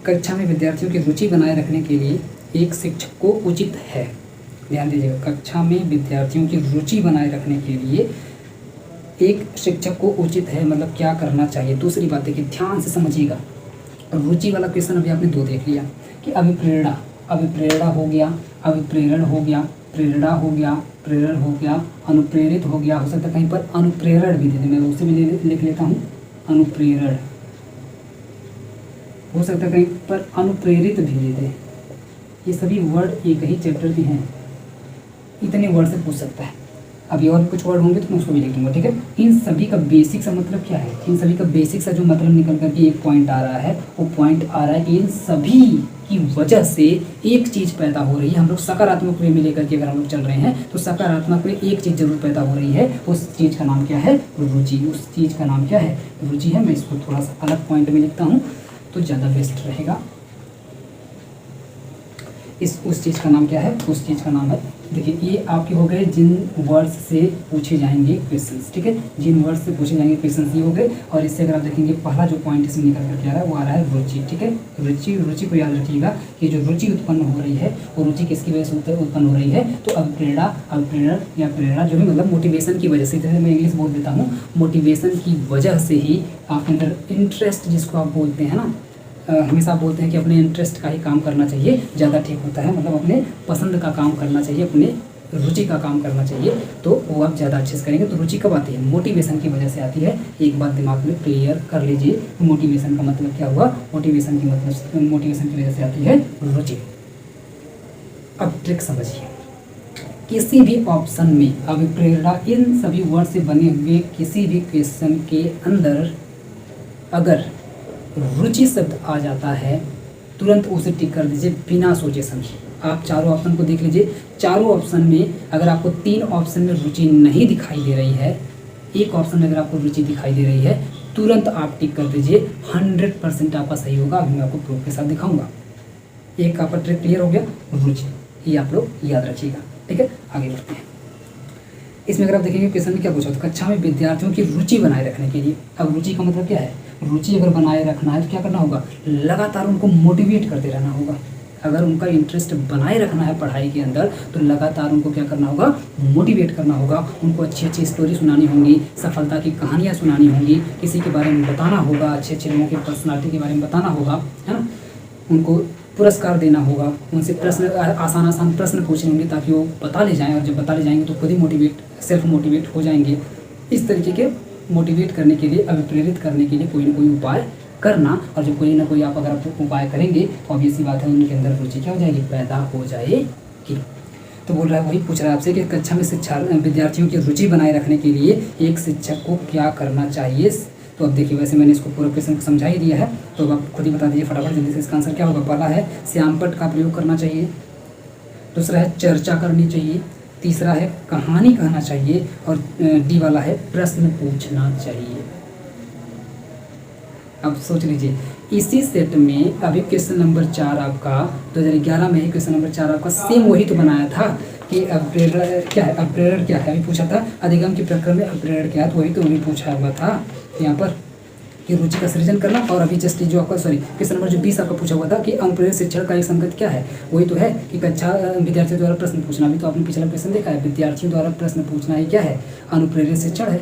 कक्षा में विद्यार्थियों की रुचि बनाए रखने के लिए एक शिक्षक को उचित है, ध्यान दीजिएगा, कक्षा में विद्यार्थियों की रुचि बनाए रखने के लिए एक शिक्षक को उचित है, मतलब क्या करना चाहिए। दूसरी बात देखिए, ध्यान से समझिएगा। रुचि वाला क्वेश्चन अभी आपने 2 देख लिया कि अभिप्रेरणा हो गया, अभिप्रेरण हो गया, प्रेरणा हो गया, प्रेरण हो गया, अनुप्रेरित हो गया। हो सकता है कहीं पर अनुप्रेरण भी दे दे, मैं उसे भी लिख लेता हूँ, अनुप्रेरण। हो सकता है कहीं पर अनुप्रेरित भी दे दे। ये सभी वर्ड एक ही चैप्टर के हैं, इतने वर्ड से पूछ सकता है। अभी और कुछ वर्ड होंगे तो मैं उसको भी लिख दूंगा। ठीक है, इन सभी का बेसिक सा मतलब क्या है? इन सभी का बेसिक सा जो मतलब निकल करके एक पॉइंट आ रहा है, वो पॉइंट आ रहा है कि इन सभी की वजह से एक चीज़ पैदा हो रही है। हम लोग सकारात्मक वे में लेकर के अगर हम लोग चल रहे हैं, तो सकारात्मक वे एक चीज़ जरूर पैदा हो रही है। उस चीज़ का नाम क्या है? रुचि। उस चीज़ का नाम क्या है? रुचि है। मैं इसको थोड़ा सा अलग पॉइंट में लिखता हूँ तो ज़्यादा बेस्ट रहेगा। उस चीज़ का नाम क्या है? उस चीज़ का नाम है, देखिए ये आपके हो गए जिन वर्ड्स से पूछे जाएंगे क्वेश्चंस। ठीक है, जिन वर्ड्स से पूछे जाएंगे क्वेश्चंस ये हो गए। और इससे अगर आप देखेंगे पहला जो पॉइंट इसमें निकल करके आ रहा है वो आ रहा है रुचि। ठीक है, रुचि को याद रखिएगा कि जो रुचि उत्पन्न हो रही है वो रुचि किसकी वजह से उत्पन्न हो रही है? तो अभिप्रेरणा या प्रेरणा जो भी मतलब मोटिवेशन की वजह से, जैसे मैं इंग्लिश बोल देता हूँ, मोटिवेशन की वजह से ही आपके अंदर इंटरेस्ट जिसको आप बोलते हैं ना, हमेशा आप बोलते हैं कि अपने इंटरेस्ट का ही काम करना चाहिए, ज़्यादा ठीक होता है। मतलब अपने पसंद का काम करना चाहिए, अपने रुचि का काम करना चाहिए, तो वो आप ज़्यादा अच्छे से करेंगे। तो रुचि कब आती है? मोटिवेशन की वजह से आती है। एक बात दिमाग में क्लियर कर लीजिए, मोटिवेशन का मतलब क्या हुआ? मोटिवेशन की वजह से आती है रुचि। अब ट्रिक समझिए, किसी भी ऑप्शन में अभिप्रेरणा इन सभी वर्ड से बने हुए किसी भी क्वेश्चन के अंदर अगर रुचि शब्द आ जाता है तुरंत उसे टिक कर दीजिए बिना सोचे समझे। आप चारों ऑप्शन को देख लीजिए, चारों ऑप्शन में अगर आपको 3 ऑप्शन में रुचि नहीं दिखाई दे रही है, एक ऑप्शन में अगर आपको रुचि दिखाई दे रही है, तुरंत आप टिक कर दीजिए, 100% आपका सही होगा। अभी मैं आपको प्रूफ के साथ दिखाऊंगा। एक आपका ट्रिक क्लियर हो गया, रुचि, ये आप लोग याद रखिएगा। ठीक है, आगे बढ़ते हैं। इसमें अगर आप देखेंगे क्वेश्चन में क्या पूछा था, कक्षा में विद्यार्थियों की रुचि बनाए रखने के लिए। अब रुचि का मतलब क्या है, रुचि अगर बनाए रखना है तो क्या करना होगा, लगातार उनको मोटिवेट करते रहना होगा। अगर उनका इंटरेस्ट बनाए रखना है पढ़ाई के अंदर तो लगातार उनको क्या करना होगा, मोटिवेट करना होगा। उनको अच्छी अच्छी स्टोरी सुनानी होंगी, सफलता की कहानियाँ सुनानी होंगी, किसी के बारे में बताना होगा, अच्छे अच्छे लोगों की पर्सनालिटी के बारे में बताना होगा, है ना। उनको पुरस्कार देना होगा, उनसे प्रश्न आसान आसान प्रश्न पूछने होंगे ताकि वो बता ले जाएं, और जब बता ले जाएंगे तो खुद ही मोटिवेट, सेल्फ मोटिवेट हो जाएंगे। इस तरीके के मोटिवेट करने के लिए, अभिप्रेरित करने के लिए कोई ना कोई उपाय करना, और जो कोई ना कोई आप अगर उपाय करेंगे तो ऑब्वियस सी बात है उनके अंदर रुचि क्या हो जाएगी, पैदा हो जाएगी। तो बोल रहा है, वही पूछ रहा है आपसे कि कक्षा में शिक्षा विद्यार्थियों की रुचि बनाए रखने के लिए एक शिक्षक को क्या करना चाहिए। तो अब देखिए, वैसे मैंने इसको पूरा क्वेश्चन को समझा ही दिया है, तो आप खुद ही बता दीजिए फटाफट जल्दी से इसका आंसर क्या होगा। पहला है श्यामपट्ट का प्रयोग करना चाहिए, दूसरा है चर्चा करनी चाहिए, तीसरा है कहानी कहना चाहिए, और डी वाला है प्रश्न पूछना चाहिए। अब सोच लीजिए, इसी सेट में अभी क्वेश्चन नंबर 4 आपका 2011 में ही क्वेश्चन नंबर 4 आपका सेम वही तो बनाया था कि अपप्रेरण क्या है, अपप्रेरण क्या है, अभी पूछा था अधिगम के प्रकरण में अपप्रेरण क्या है, तो वही तो अभी पूछा हुआ था यहाँ पर कि रुचि का सृजन करना। और अभी जस्ट जो आपका क्वेश्चन नंबर जो 20 आपका पूछा हुआ था कि अनुप्रेरित शिक्षण का एक संगत क्या है, वही तो है कि कक्षा विद्यार्थियों द्वारा प्रश्न पूछना। भी तो आपने पिछला क्वेश्चन देखा है, विद्यार्थियों द्वारा प्रश्न पूछना ही क्या है, अनुप्रेरित शिक्षण है।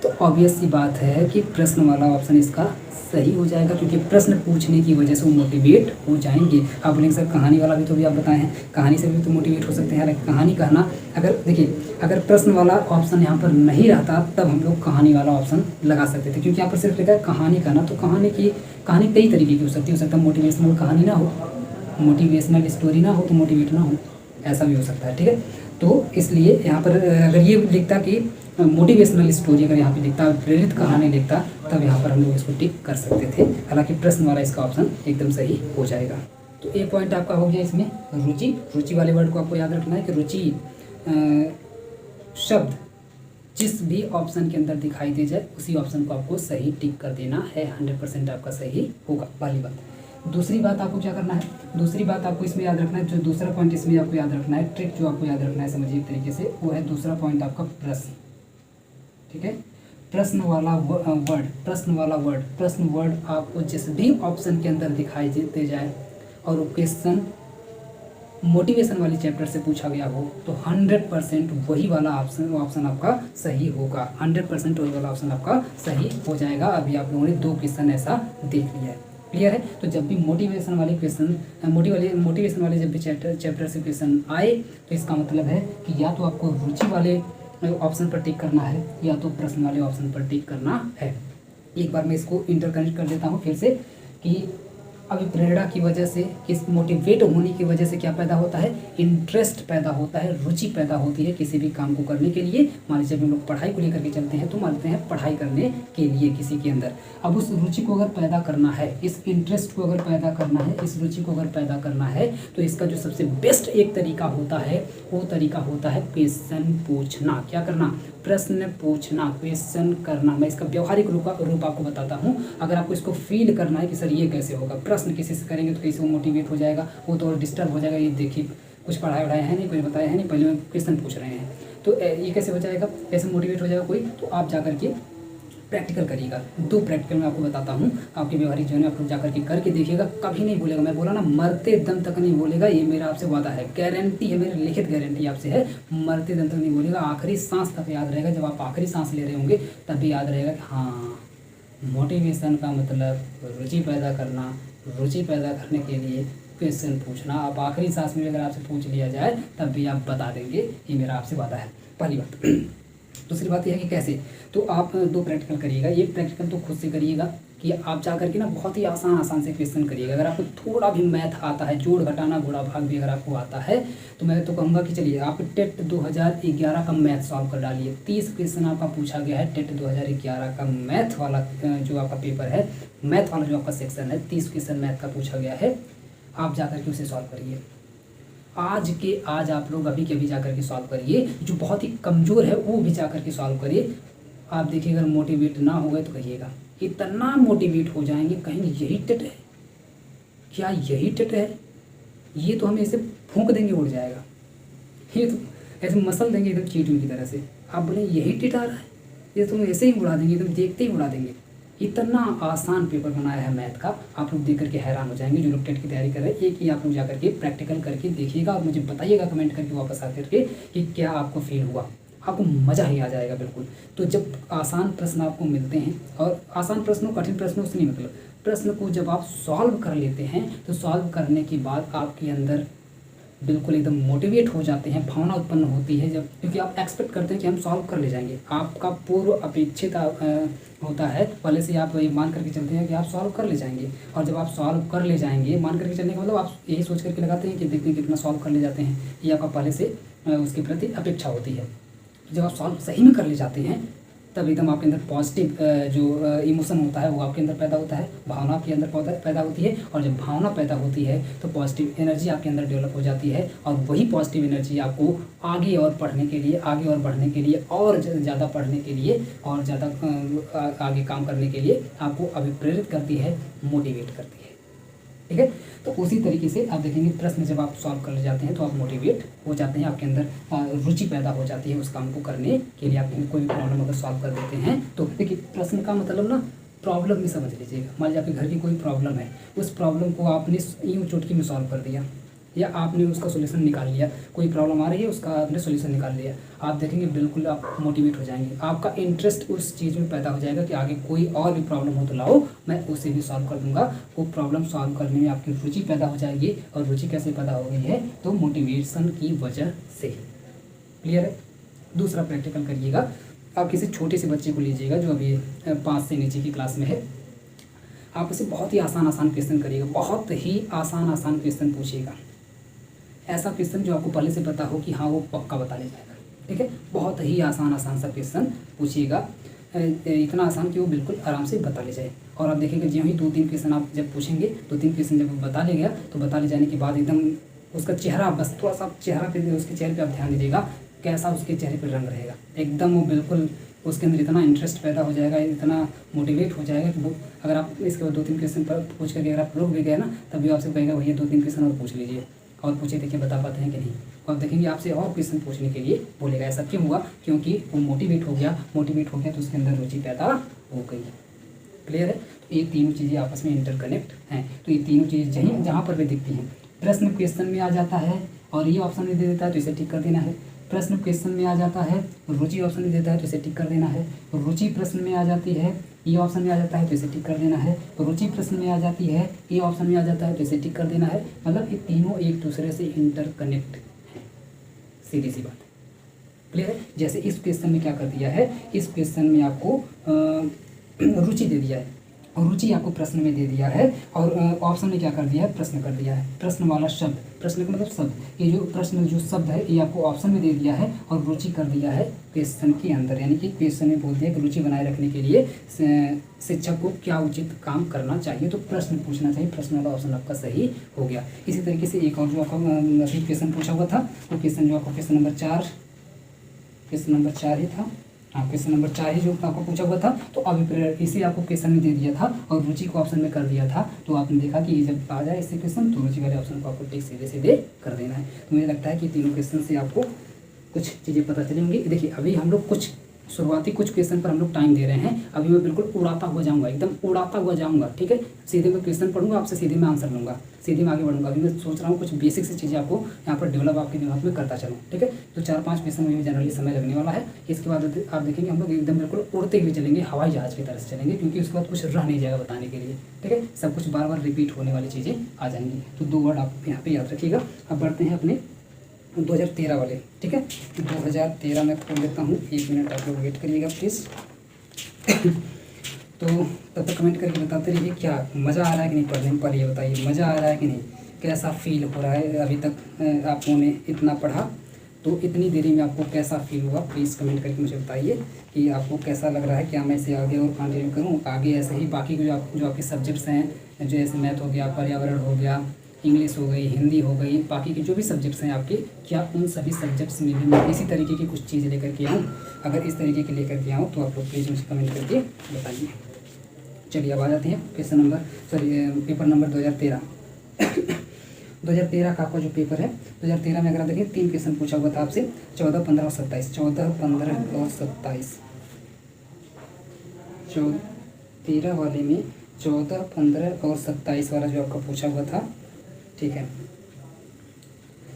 तो ऑब्वियस सी बात है कि प्रश्न वाला ऑप्शन इसका सही हो जाएगा, क्योंकि प्रश्न पूछने की वजह से वो मोटिवेट हो जाएंगे। आप बोलेंगे सर कहानी वाला भी तो भी आप बताएं हैं, कहानी से भी तो मोटिवेट हो सकते हैं। हालांकि कहानी कहना, अगर देखिए अगर प्रश्न वाला ऑप्शन यहाँ पर नहीं रहता तब हम लोग कहानी वाला ऑप्शन लगा सकते थे, क्योंकि यहाँ पर सिर्फ लिखा है कहानी कहना। तो कहानी कई तरीके की हो सकती है। मोटिवेशनल कहानी ना हो, मोटिवेशनल स्टोरी ना हो, तो मोटिवेट ना हो, ऐसा भी हो सकता है। ठीक है, तो इसलिए यहाँ पर अगर ये लिखता कि मोटिवेशनल स्टोरी, अगर यहाँ पे लिखता, प्रेरित कहानी लिखता, तब यहाँ पर हम लोग इसको टिक कर सकते थे। हालांकि प्रश्न वाला इसका ऑप्शन एकदम सही हो जाएगा। तो एक पॉइंट आपका हो गया इसमें रुचि। रुचि वाले वर्ड को आपको याद रखना है कि रुचि शब्द जिस भी ऑप्शन के अंदर दिखाई दे जाए उसी ऑप्शन को आपको सही टिक कर देना है, 100% आपका सही होगा, पहली बात। दूसरी बात आपको क्या करना है, दूसरी बात आपको इसमें याद रखना है, जो दूसरा पॉइंट इसमें आपको याद रखना है, ट्रिक जो आपको याद रखना है समझिए एक तरीके से, वो है दूसरा पॉइंट आपका प्रश्न। ठीक है, प्रश्न वाला वर्ड, प्रश्न वर्ड आपको जिस भी ऑप्शन के अंदर दिखाई दे जाए और वो क्वेश्चन मोटिवेशन वाली चैप्टर से पूछा गया हो, तो 100% वही वाला ऑप्शन आपका सही होगा, 100% वही वाला ऑप्शन आपका सही हो जाएगा। अभी आप लोगों ने 2 क्वेश्चन ऐसा देख लिया है, क्लियर है। तो जब भी मोटिवेशन वाले क्वेश्चन, मोटिवेशन वाले जब भी चैप्टर से क्वेश्चन आए, तो इसका मतलब है कि या तो आपको रुचि वाले ऑप्शन पर टिक करना है या तो प्रश्न वाले ऑप्शन पर टिक करना है। एक बार मैं इसको इंटरकनेक्ट कर देता हूँ फिर से कि अभी प्रेरणा की वजह से, किस मोटिवेट होने की वजह से क्या पैदा होता है, इंटरेस्ट पैदा होता है, रुचि पैदा होती है किसी भी काम को करने के लिए। मान लीजिए हम लोग पढ़ाई को लेकर के चलते हैं, तो मानते हैं पढ़ाई करने के लिए किसी के अंदर, अब उस रुचि को अगर पैदा करना है, इस इंटरेस्ट को अगर पैदा करना है, इस रुचि को अगर पैदा करना है, तो इसका जो सबसे बेस्ट एक तरीका होता है वो तरीका होता है क्वेश्चन पूछना। क्या करना, प्रश्न पूछना, क्वेश्चन करना। मैं इसका व्यवहारिक रूप आपको बताता हूँ। अगर आपको इसको फील करना है कि सर ये कैसे होगा, प्रश्न किसी से करेंगे तो कैसे वो मोटिवेट हो जाएगा, वो तो और डिस्टर्ब हो जाएगा, ये देखिए कुछ पढ़ाया है नहीं, कुछ बताया है नहीं, पहले में क्वेश्चन पूछ रहे हैं, तो ये कैसे हो जाएगा, कैसे मोटिवेट हो जाएगा कोई। तो आप जाकर के प्रैक्टिकल करिएगा। 2 प्रैक्टिकल मैं आपको बताता हूँ, आपके व्यवहारिक जीवन में आप लोग जाकर के करके देखिएगा, कभी नहीं भूलेगा। मैं बोला ना, मरते दम तक नहीं भूलेगा, ये मेरा आपसे वादा है, गारंटी है, मेरी लिखित गारंटी आपसे है, मरते दम तक नहीं भूलेगा, आखिरी सांस तक याद रहेगा। जब आप आखिरी सांस ले रहे होंगे तब भी याद रहेगा कि हाँ, मोटिवेशन का मतलब रुचि पैदा करना, रुचि पैदा करने के लिए क्वेश्चन पूछना। आप आखिरी सांस में अगर आपसे पूछ लिया जाए तब भी आप बता देंगे, ये मेरा आपसे वादा है, पहली बात। दूसरी बात यह है कि कैसे, तो आप 2 प्रैक्टिकल करिएगा। एक प्रैक्टिकल तो खुद से करिएगा कि आप जा करके ना बहुत ही आसान से क्वेश्चन करिएगा। अगर आपको थोड़ा भी मैथ आता है, जोड़ घटाना गुणा भाग भी अगर आपको आता है, तो मैं तो कहूँगा कि चलिए आप टेट 2011 का मैथ सॉल्व कर डालिए। 30 क्वेश्चन आपका पूछा गया है टेट 2011 का मैथ वाला जो आपका पेपर है, मैथ वाला जो आपका सेक्शन है, 30 क्वेश्चन मैथ का पूछा गया है। आप जा करके उसे सॉल्व करिए। आज आप लोग अभी के अभी जा करके सॉल्व करिए। जो बहुत ही कमज़ोर है वो भी जा करके सॉल्व करिए। आप देखिए, अगर मोटिवेट ना हो गए तो कहिएगा। इतना मोटिवेट हो जाएंगे, कहेंगे यही टेट है क्या, यही टेट है, ये तो हमें ऐसे फूंक देंगे उड़ जाएगा, ये तो ऐसे मसल देंगे एकदम चींटियों की तरह से। आप बोले यही टेट आ रहा है, ये तो ऐसे ही उड़ा देंगे, एकदम देखते ही उड़ा देंगे। इतना आसान पेपर बनाया है मैथ का, आप लोग देख करके हैरान हो जाएंगे। जो लोग टेट की तैयारी कर रहे हैं, एक ही आप लोग जा करके प्रैक्टिकल करके देखिएगा और मुझे बताइएगा कमेंट करके वापस आकर के कि क्या आपको फील हुआ। आपको मज़ा ही आ जाएगा बिल्कुल। तो जब आसान प्रश्न आपको मिलते हैं, और आसान प्रश्नों कठिन प्रश्नों से नहीं मतलब, प्रश्न को जब आप सॉल्व कर लेते हैं तो सॉल्व करने के बाद आपके अंदर बिल्कुल एकदम मोटिवेट हो जाते हैं, भावना उत्पन्न होती है जब, क्योंकि आप एक्सपेक्ट करते हैं कि हम सॉल्व कर ले जाएंगे। आपका पूर्व अपेक्षित होता है, पहले से आप ये मान करके चलते हैं कि आप सॉल्व कर ले जाएंगे। और जब आप सॉल्व कर ले जाएंगे, मान करके चलने का मतलब आप यही सोच करके लगाते हैं कि देखते हैं कितना सॉल्व कर ले जाते हैं, ये आपका पहले से उसके प्रति अपेक्षा होती है। जब आप सॉल्व सही में कर ले जाते हैं, तब एकदम आपके अंदर पॉजिटिव जो इमोशन होता है वो आपके अंदर पैदा होता है, भावना आपके अंदर पैदा होती है। और जब भावना पैदा होती है तो पॉजिटिव एनर्जी आपके अंदर डेवलप हो जाती है, और वही पॉजिटिव एनर्जी आपको आगे और पढ़ने के लिए, आगे और बढ़ने के लिए, और ज़्यादा पढ़ने के लिए, और ज़्यादा आगे काम करने के लिए आपको अभिप्रेरित करती है, मोटिवेट करती है। ठीक है, तो उसी तरीके से आप देखेंगे प्रश्न जब आप सॉल्व कर ले जाते हैं तो आप मोटिवेट हो जाते हैं, आपके अंदर रुचि पैदा हो जाती है उस काम को करने के लिए। आप कोई भी प्रॉब्लम अगर सॉल्व कर देते हैं तो देखिए, प्रश्न का मतलब ना प्रॉब्लम में समझ लीजिएगा। मान लीजिए आपके घर की कोई प्रॉब्लम है, उस प्रॉब्लम को आपने यूँ चुटकी में सॉल्व कर दिया, या आपने उसका सोल्यूशन निकाल लिया। कोई प्रॉब्लम आ रही है, उसका आपने सोल्यूशन निकाल लिया, आप देखेंगे बिल्कुल आप मोटिवेट हो जाएंगे। आपका इंटरेस्ट उस चीज़ में पैदा हो जाएगा कि आगे कोई और भी प्रॉब्लम हो तो लाओ, मैं उसे भी सॉल्व कर दूंगा। वो प्रॉब्लम सॉल्व करने में आपकी रुचि पैदा हो जाएगी। और रुचि कैसे पैदा हो गई है, तो मोटिवेशन की वजह से। क्लियर है। दूसरा प्रैक्टिकल करिएगा। आप किसी छोटे से बच्चे को लीजिएगा जो अभी 5 से नीचे की क्लास में है, आप उसे बहुत ही आसान क्वेश्चन करिएगा, बहुत ही आसान क्वेश्चन पूछिएगा। ऐसा क्वेश्चन जो आपको पहले से पता हो कि हाँ वो पक्का बता ले जाएगा। ठीक है, बहुत ही आसान सा क्वेश्चन पूछिएगा, इतना आसान कि वो बिल्कुल आराम से बता ले जाए। और आप देखेंगे जो ही 2-3 क्वेश्चन आप जब पूछेंगे, 2-3 क्वेश्चन जब बता ले गया, तो बता ले जाने के बाद एकदम उसका चेहरा, बस थोड़ा सा चेहरा पे, उसके चेहरे पे आप ध्यान दीजिएगा, कैसा उसके चेहरे पर रंग रहेगा। एकदम वो बिल्कुल उसके अंदर इतना इंटरेस्ट पैदा हो जाएगा, इतना मोटिवेट हो जाएगा कि वो, अगर आप इसके बाद 2-3 क्वेश्चन पर पूछ करके अगर आप रुक भी गए ना, तभी आपसे कहेगा भैया 2-3 क्वेश्चन और पूछ लीजिए, और पूछे देखिए बता पाते हैं कि नहीं। और देखेंगे आपसे और क्वेश्चन पूछने के लिए बोलेगा। ऐसा क्यों हुआ, क्योंकि वो मोटिवेट हो गया तो उसके अंदर रुचि पैदा हो गई। क्लियर है। तो ये तीनों चीज़ें आपस में इंटरकनेक्ट हैं। तो ये तीनों चीज़ें जहाँ पर भी दिखती हैं, प्रश्न क्वेश्चन में आ जाता है और ये ऑप्शन भी दे देता है तो इसे टिक कर देना है। प्रश्न क्वेश्चन में आ जाता है, रुचि ऑप्शन भी देता है तो इसे टिक कर देना है। रुचि प्रश्न में आ जाती है, ये ऑप्शन में आ जाता है तो इसे टिक कर देना है। तो रुचि प्रश्न में आ जाती है, ये ऑप्शन में आ जाता है तो इसे टिक कर देना है। मतलब ये तीनों एक दूसरे से इंटरकनेक्ट हैं, सीधी सी बात है। क्लियर है। जैसे इस क्वेश्चन में क्या कर दिया है, इस क्वेश्चन में आपको रुचि दे दिया है, और रुचि आपको प्रश्न में दे दिया है, और ऑप्शन में क्या कर दिया है, प्रश्न कर दिया है। प्रश्न वाला शब्द, प्रश्न का मतलब शब्द, ये जो प्रश्न जो शब्द है ये आपको ऑप्शन में दे दिया है, और रुचि कर दिया है क्वेश्चन के अंदर। यानी कि क्वेश्चन में बोल दिया कि रुचि बनाए रखने के लिए शिक्षक को क्या उचित काम करना चाहिए, तो प्रश्न पूछना चाहिए। प्रश्न वाला ऑप्शन आपका सही हो गया। इसी तरीके से एक और जो आपका क्वेश्चन पूछा हुआ था, वो क्वेश्चन जो आपका क्वेश्चन नंबर 4 ही था। हाँ, क्वेश्चन नंबर 4 ही जो आपको पूछा हुआ था, तो अभिप्रेरण इसे आपको क्वेश्चन में दे दिया था और रुचि को ऑप्शन में कर दिया था। तो आपने देखा कि ये जब आ जाए इससे क्वेश्चन, तो रुचि वाले ऑप्शन को आपको टिक सीधे कर देना है। तो मुझे लगता है कि तीनों क्वेश्चन से आपको कुछ चीज़ें पता चलेंगी। देखिए, अभी हम लोग कुछ शुरुआती कुछ क्वेश्चन पर हम लोग टाइम दे रहे हैं। अभी मैं बिल्कुल उड़ाता हुआ जाऊँगा, एकदम उड़ाता हुआ जाऊँगा। ठीक है, सीधे मैं क्वेश्चन पढ़ूंगा, आपसे सीधे मैं आंसर लूँगा, सीधे मैं आगे बढ़ूंगा। अभी मैं सोच रहा हूँ कुछ बेसिक सी चीज़ें आपको यहाँ पर डेवलप आपके दिमाग में करता चलूँ। ठीक है, तो 4-5 क्वेश्चन में भी जनरली समय लगने वाला है। इसके बाद आप देखेंगे हम लोग एकदम बिल्कुल उड़ते हुए चलेंगे, हवाई जहाज़ की तरह से चलेंगे, क्योंकि उसके बाद कुछ रह नहीं जाएगा बताने के लिए। ठीक है, सब कुछ बार बार रिपीट होने वाली चीज़ें आ जाएंगी। तो 2 वर्ड आप यहाँ पर याद रखिएगा। अब बढ़ते हैं अपने 2013 वाले। ठीक है, 2013 में खोल लेता हूँ, 1 मिनट आप लोग वेट करिएगा प्लीज़। तो तब तक कमेंट करके बताते रहिए क्या मज़ा आ रहा है कि नहीं पढ़ने में। पर ये बताइए मज़ा आ रहा है कि नहीं, कैसा फील हो रहा है। अभी तक आपने ने इतना पढ़ा तो इतनी देरी में आपको कैसा फील हुआ, प्लीज़ कमेंट करके मुझे बताइए कि आपको कैसा लग रहा है। क्या मैं इसे आगे और कंटिन्यू करूँ, आगे ऐसे ही बाकी के जो आपके सब्जेक्ट्स हैं, जैसे मैथ हो गया, पर्यावरण हो गया, इंग्लिश हो गई, हिंदी हो गई, बाकी के जो भी सब्जेक्ट्स हैं आपके, क्या उन सभी सब्जेक्ट्स में भी मैं इसी तरीके की कुछ चीज़ लेकर के आऊँ। अगर इस तरीके की लेकर के आऊँ तो आप लोग प्लीज़ मुझे कमेंट करके बताइए। चलिए अब आ जाते हैं क्वेश्चन नंबर पेपर नंबर 2013 2013 का आपका जो पेपर है 2013 में अगर आप देखें 3 क्वेश्चन पूछा हुआ था आपसे, 14, 15 और 27। 14, 15 और 27। 13 वाले में 14, 15 और 27 वाला जो आपका पूछा हुआ था, ठीक है।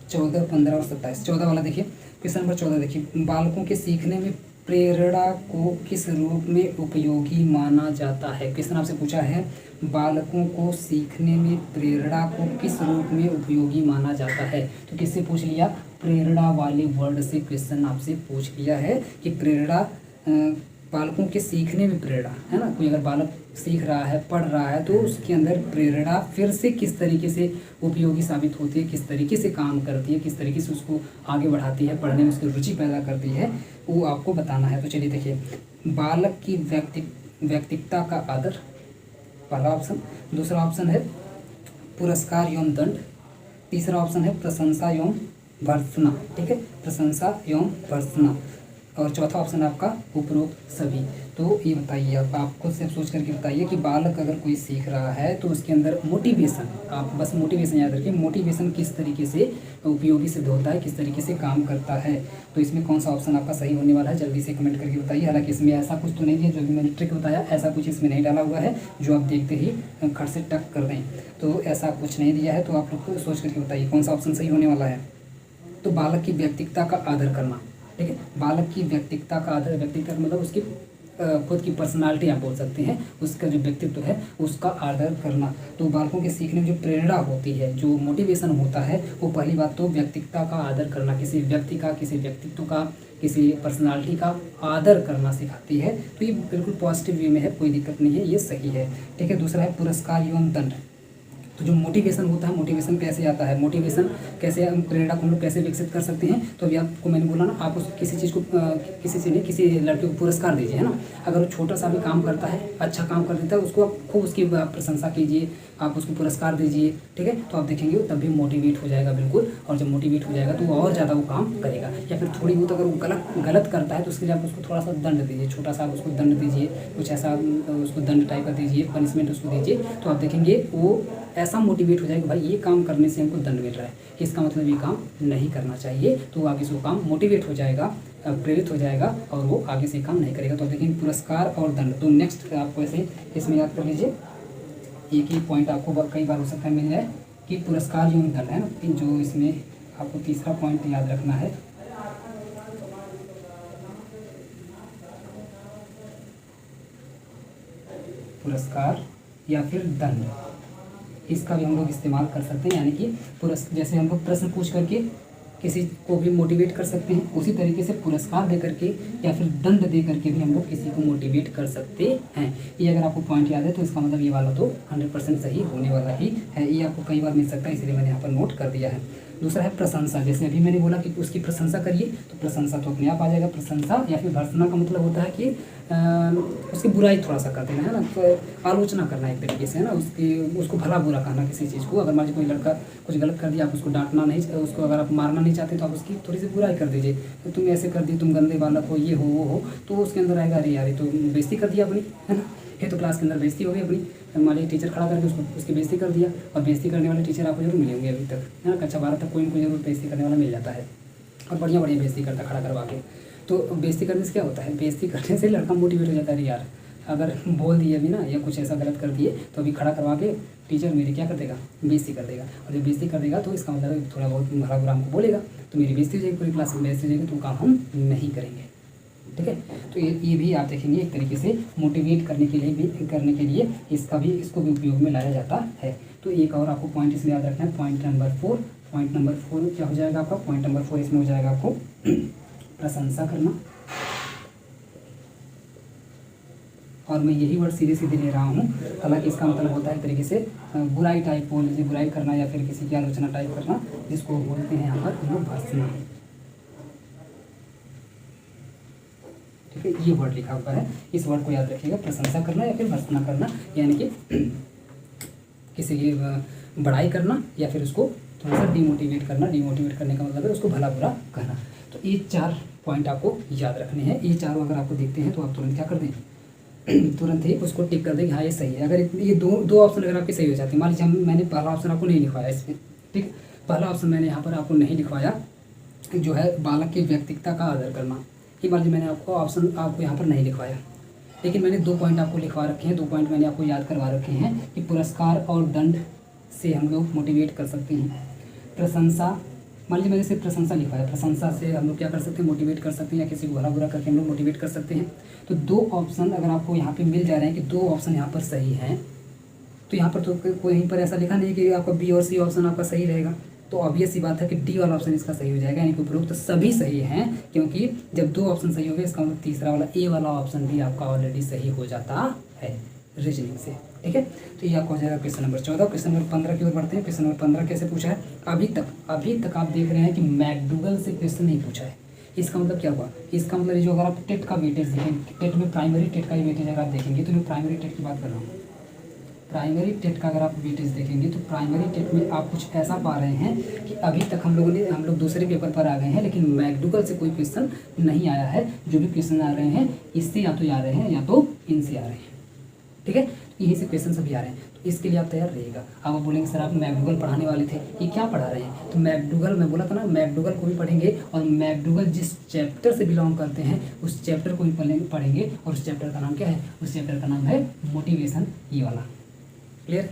14, 15 और 27। 14 वाला देखिए, क्वेश्चन नंबर 14 देखिए, बालकों के सीखने में प्रेरणा को किस रूप में उपयोगी माना जाता है। क्वेश्चन आपसे पूछा है बालकों को सीखने में प्रेरणा को किस रूप में उपयोगी माना जाता है। तो किससे पूछ लिया, प्रेरणा वाले वर्ड से क्वेश्चन आपसे पूछ लिया है कि प्रेरणा बालकों के सीखने में प्रेरणा है ना। कोई अगर बालक सीख रहा है, पढ़ रहा है, तो उसके अंदर प्रेरणा फिर से किस तरीके से उपयोगी साबित होती है, किस तरीके से काम करती है, किस तरीके से उसको आगे बढ़ाती है, पढ़ने में उसकी रुचि पैदा करती है, वो आपको बताना है। तो चलिए देखिए, बालक की व्यक्तित्वता का आदर, पहला ऑप्शन। दूसरा ऑप्शन है पुरस्कार एवं दंड। तीसरा ऑप्शन है प्रशंसा एवं भर्त्सना, ठीक है, प्रशंसा एवं भर्त्सना। और चौथा ऑप्शन आपका उपरोक्त सभी। तो ये बताइए, आप खुद से सोच करके बताइए कि बालक अगर कोई सीख रहा है तो उसके अंदर मोटिवेशन, आप बस मोटिवेशन याद रखिए, मोटिवेशन किस तरीके से उपयोगी सिद्ध होता है, किस तरीके से काम करता है। तो इसमें कौन सा ऑप्शन आपका सही होने वाला है, जल्दी से कमेंट करके बताइए। हालांकि इसमें ऐसा कुछ तो नहीं है, जो भी मैंने ट्रिक बताया ऐसा कुछ इसमें नहीं डाला हुआ है जो आप देखते ही खट से टक कर दें, तो ऐसा कुछ नहीं दिया है। तो आप लोग को सोच करके बताइए कौन सा ऑप्शन सही होने वाला है। तो बालक की व्यक्तित्वता का आदर करना, ठीक है, बालक की व्यक्तित्वता का आदर, व्यक्तित्वता का मतलब उसकी खुद की पर्सनालिटी आप बोल सकते हैं, उसका जो व्यक्तित्व है उसका आदर करना। तो बालकों के सीखने में जो प्रेरणा होती है, जो मोटिवेशन होता है, वो पहली बात तो व्यक्तित्वता का आदर करना, किसी व्यक्ति का, किसी व्यक्तित्व का, किसी पर्सनालिटी का आदर करना सिखाती है। तो ये बिल्कुल पॉजिटिव वे में है, कोई दिक्कत नहीं है, ये सही है, ठीक है। दूसरा है पुरस्कार एवं दंड। तो जो मोटिवेशन होता है, मोटिवेशन कैसे आता है, मोटिवेशन कैसे, हम प्रेरणा को हम लोग कैसे विकसित कर सकते हैं। तो अभी आपको मैंने बोला ना, आप उस किसी चीज़ को किसी से नहीं, किसी लड़के को पुरस्कार दीजिए, है ना। अगर वो छोटा सा भी काम करता है, अच्छा काम कर देता है, उसको आप खूब उसकी प्रशंसा कीजिए, आप उसको पुरस्कार दीजिए, ठीक है। तो आप देखेंगे तब भी मोटिवेट हो जाएगा बिल्कुल, और जब मोटिवेट हो जाएगा तो वो और ज़्यादा वो काम करेगा। या फिर थोड़ी बहुत अगर वो गलत करता है तो उसके लिए आप उसको थोड़ा सा दंड दीजिए, छोटा सा उसको दंड दीजिए, कुछ ऐसा उसको दंड टाइप का दीजिए, पनिशमेंट उसको दीजिए। तो आप देखेंगे वो ऐसा मोटिवेट हो जाएगा, भाई ये काम करने से हमको दंड मिल रहा है, इसका मतलब ये काम नहीं करना चाहिए। तो वो आगे से वो काम मोटिवेट हो जाएगा, प्रेरित हो जाएगा, और वो आगे से काम नहीं करेगा। तो देखेंगे पुरस्कार और दंड। तो नेक्स्ट आपको ऐसे इसमें याद कर लीजिए, एक ही पॉइंट आपको कई बार हो सकता है मिल जाए कि पुरस्कार एवं दंड, है ना। जो इसमें आपको तीसरा पॉइंट याद रखना है, पुरस्कार या फिर दंड, इसका भी हम लोग इस्तेमाल कर सकते हैं। यानी कि जैसे हम लोग प्रश्न पूछ करके किसी को भी मोटिवेट कर सकते हैं, उसी तरीके से पुरस्कार दे करके या फिर दंड दे करके भी हम लोग किसी को मोटिवेट कर सकते हैं। ये अगर आपको पॉइंट याद है तो इसका मतलब ये वाला तो 100% सही होने वाला ही है। ये आपको कई बार मिल सकता है, इसलिए मैंने यहाँ पर नोट कर दिया है। दूसरा है प्रशंसा। जैसे अभी मैंने बोला कि उसकी प्रशंसा करिए, तो प्रशंसा तो अपने आप आ जाएगा। प्रशंसा या फिर भर्त्सना का मतलब होता है कि उसकी बुराई थोड़ा सा कर देना, है ना, तो आलोचना करना एक तरीके से, है ना, उसको भला बुरा कहना किसी चीज़ को। अगर मान लीजिए कोई लड़का कुछ गलत कर दिया, आप उसको डांटना नहीं, उसको अगर आप मारना नहीं चाहते तो आप उसकी थोड़ी सी बुराई कर दीजिए, तो तुम ऐसे कर दी, तुम गंदे बालक हो, ये हो वो हो। तो उसके अंदर आएगा, अरे यार ये तो बेइज्जती कर दिया अपनी, है ना, ये तो क्लास के अंदर बेइज्जती हो गई अपनी। मान लीजिए टीचर खड़ा करके उसकी बेइज्जती कर दिया, और बेइज्जती करने वाले टीचर आपको जरूर मिलेंगे अभी तक, है ना। कक्षा 12 तक कोई ना कोई जरूर बेइज्जती करने वाला मिल जाता है, और बढ़िया बढ़िया बेइज्जती करता खड़ा करवा के। तो बेइज्जती करने से क्या होता है, बेइज्जती करने से लड़का मोटिवेट हो जाता है, यार अगर बोल दिए अभी ना, या कुछ ऐसा गलत कर दिए तो अभी खड़ा करवा के टीचर मेरी क्या कर देगा, बेइज्जती कर देगा। और जब बेइज्जती कर देगा तो इसका मतलब थोड़ा बहुत भला बुरा हमको बोलेगा, तो मेरी बेइज्जती हो जाएगी, पूरी क्लास में बेइज्जती हो जाएगी, तो काम हम नहीं करेंगे, ठीक है। तो ये भी आप देखेंगे एक तरीके से मोटिवेट करने के लिए इसको भी उपयोग में लाया जाता है। तो एक और आपको पॉइंट इसमें याद रखना है, पॉइंट नंबर 4। पॉइंट नंबर 4 क्या हो जाएगा आपका, पॉइंट नंबर 4 इसमें हो जाएगा आपको प्रशंसा करना, और मैं यही वर्ड सीधे सीधे ले रहा हूँ। हालांकि इसका मतलब होता है एक तरीके से बुराई टाइप बोल लीजिए, बुराई करना या फिर किसी की आलोचना टाइप करना, जिसको बोलते हैं यहाँ पर हम लोग भर्त्सना। ठीक है, ये वर्ड लिखा हुआ है, इस वर्ड को याद रखिएगा, प्रशंसा करना या फिर भर्त्सना करना, यानी कि किसी की बड़ाई करना या फिर उसको थोड़ा सा डिमोटिवेट करना। डिमोटिवेट करने का मतलब है उसको भला बुरा कहना। तो ये 4 पॉइंट आपको याद रखने हैं। ये चारों अगर आपको देखते हैं तो आप तुरंत क्या कर दें, तुरंत ही उसको टिक कर दें कि हाँ ये सही है। अगर ये दो ऑप्शन अगर आपके सही हो जाते हैं, मान लीजिए मैंने पहला ऑप्शन आपको नहीं लिखवाया इसमें, ठीक, पहला ऑप्शन मैंने यहाँ पर आपको नहीं लिखवाया जो है बालक की व्यक्तित्व का आदर करना, ये मान लीजिए मैंने आपको ऑप्शन आपको यहाँ पर नहीं लिखवाया, लेकिन मैंने 2 पॉइंट आपको लिखवा रखे हैं, 2 पॉइंट मैंने आपको याद करवा रखे हैं कि पुरस्कार और दंड से हम लोग मोटिवेट कर सकते हैं। प्रशंसा, मान लीजिए मैंने सिर्फ प्रशंसा लिखा है, प्रशंसा से हम लोग क्या कर सकते हैं, मोटिवेट कर सकते हैं, या किसी को भला बुरा करके हम लोग मोटिवेट कर सकते हैं। तो 2 ऑप्शन अगर आपको यहाँ पे मिल जा रहे हैं कि 2 ऑप्शन यहाँ पर सही हैं, तो यहाँ पर तो कहीं पर ऐसा लिखा नहीं कि आपका बी और सी ऑप्शन आपका सही रहेगा। तो ऑब्वियस सी बात है कि डी वाला ऑप्शन इसका सही हो जाएगा, यानी कि उपरोक्त तो सभी सही हैं, क्योंकि जब 2 ऑप्शन सही हो गए इसका मतलब तीसरा वाला ए वाला ऑप्शन भी आपका ऑलरेडी सही हो जाता है रीजनिंग से। ठीक है, तो ये आपको हो जाएगा क्वेश्चन नंबर 14। क्वेश्चन नंबर 15 की ओर बढ़ते हैं। क्वेश्चन नंबर 15 कैसे पूछा है, अभी तक आप देख रहे हैं कि मैकडूगल से क्वेश्चन नहीं पूछा है। इसका मतलब क्या हुआ, इसका मतलब जो अगर आप टेट का वेटेज देखेंगे, टेट में प्राइमरी टेट का ही वेटेज अगर आप देखेंगे, तो मैं प्राइमरी टेट की बात कर रहा हूँ, प्राइमरी टेट का अगर आप वेटेज देखेंगे तो प्राइमरी टेट में आप कुछ ऐसा पा रहे हैं कि अभी तक हम लोग दूसरे पेपर पर आ गए हैं, लेकिन मैकडूगल से कोई क्वेश्चन नहीं आया है। जो भी क्वेश्चन आ रहे हैं इससे या तो आ रहे हैं या तो इनसे आ रहे हैं। ठीक है, यहीं से क्वेश्चन सभी आ रहे हैं, तो इसके लिए आप तैयार रहिएगा। आप बोलेंगे सर आप मैकडूगल पढ़ाने वाले थे, ये क्या पढ़ा रहे हैं, तो मैकडूगल मैं बोला था ना, मैकडूगल को भी पढ़ेंगे और मैकडूगल जिस चैप्टर से बिलोंग करते हैं उस चैप्टर को भी पढ़ेंगे, और उस चैप्टर का नाम क्या है, उस चैप्टर का नाम है मोटिवेशन, ये वाला। क्लियर,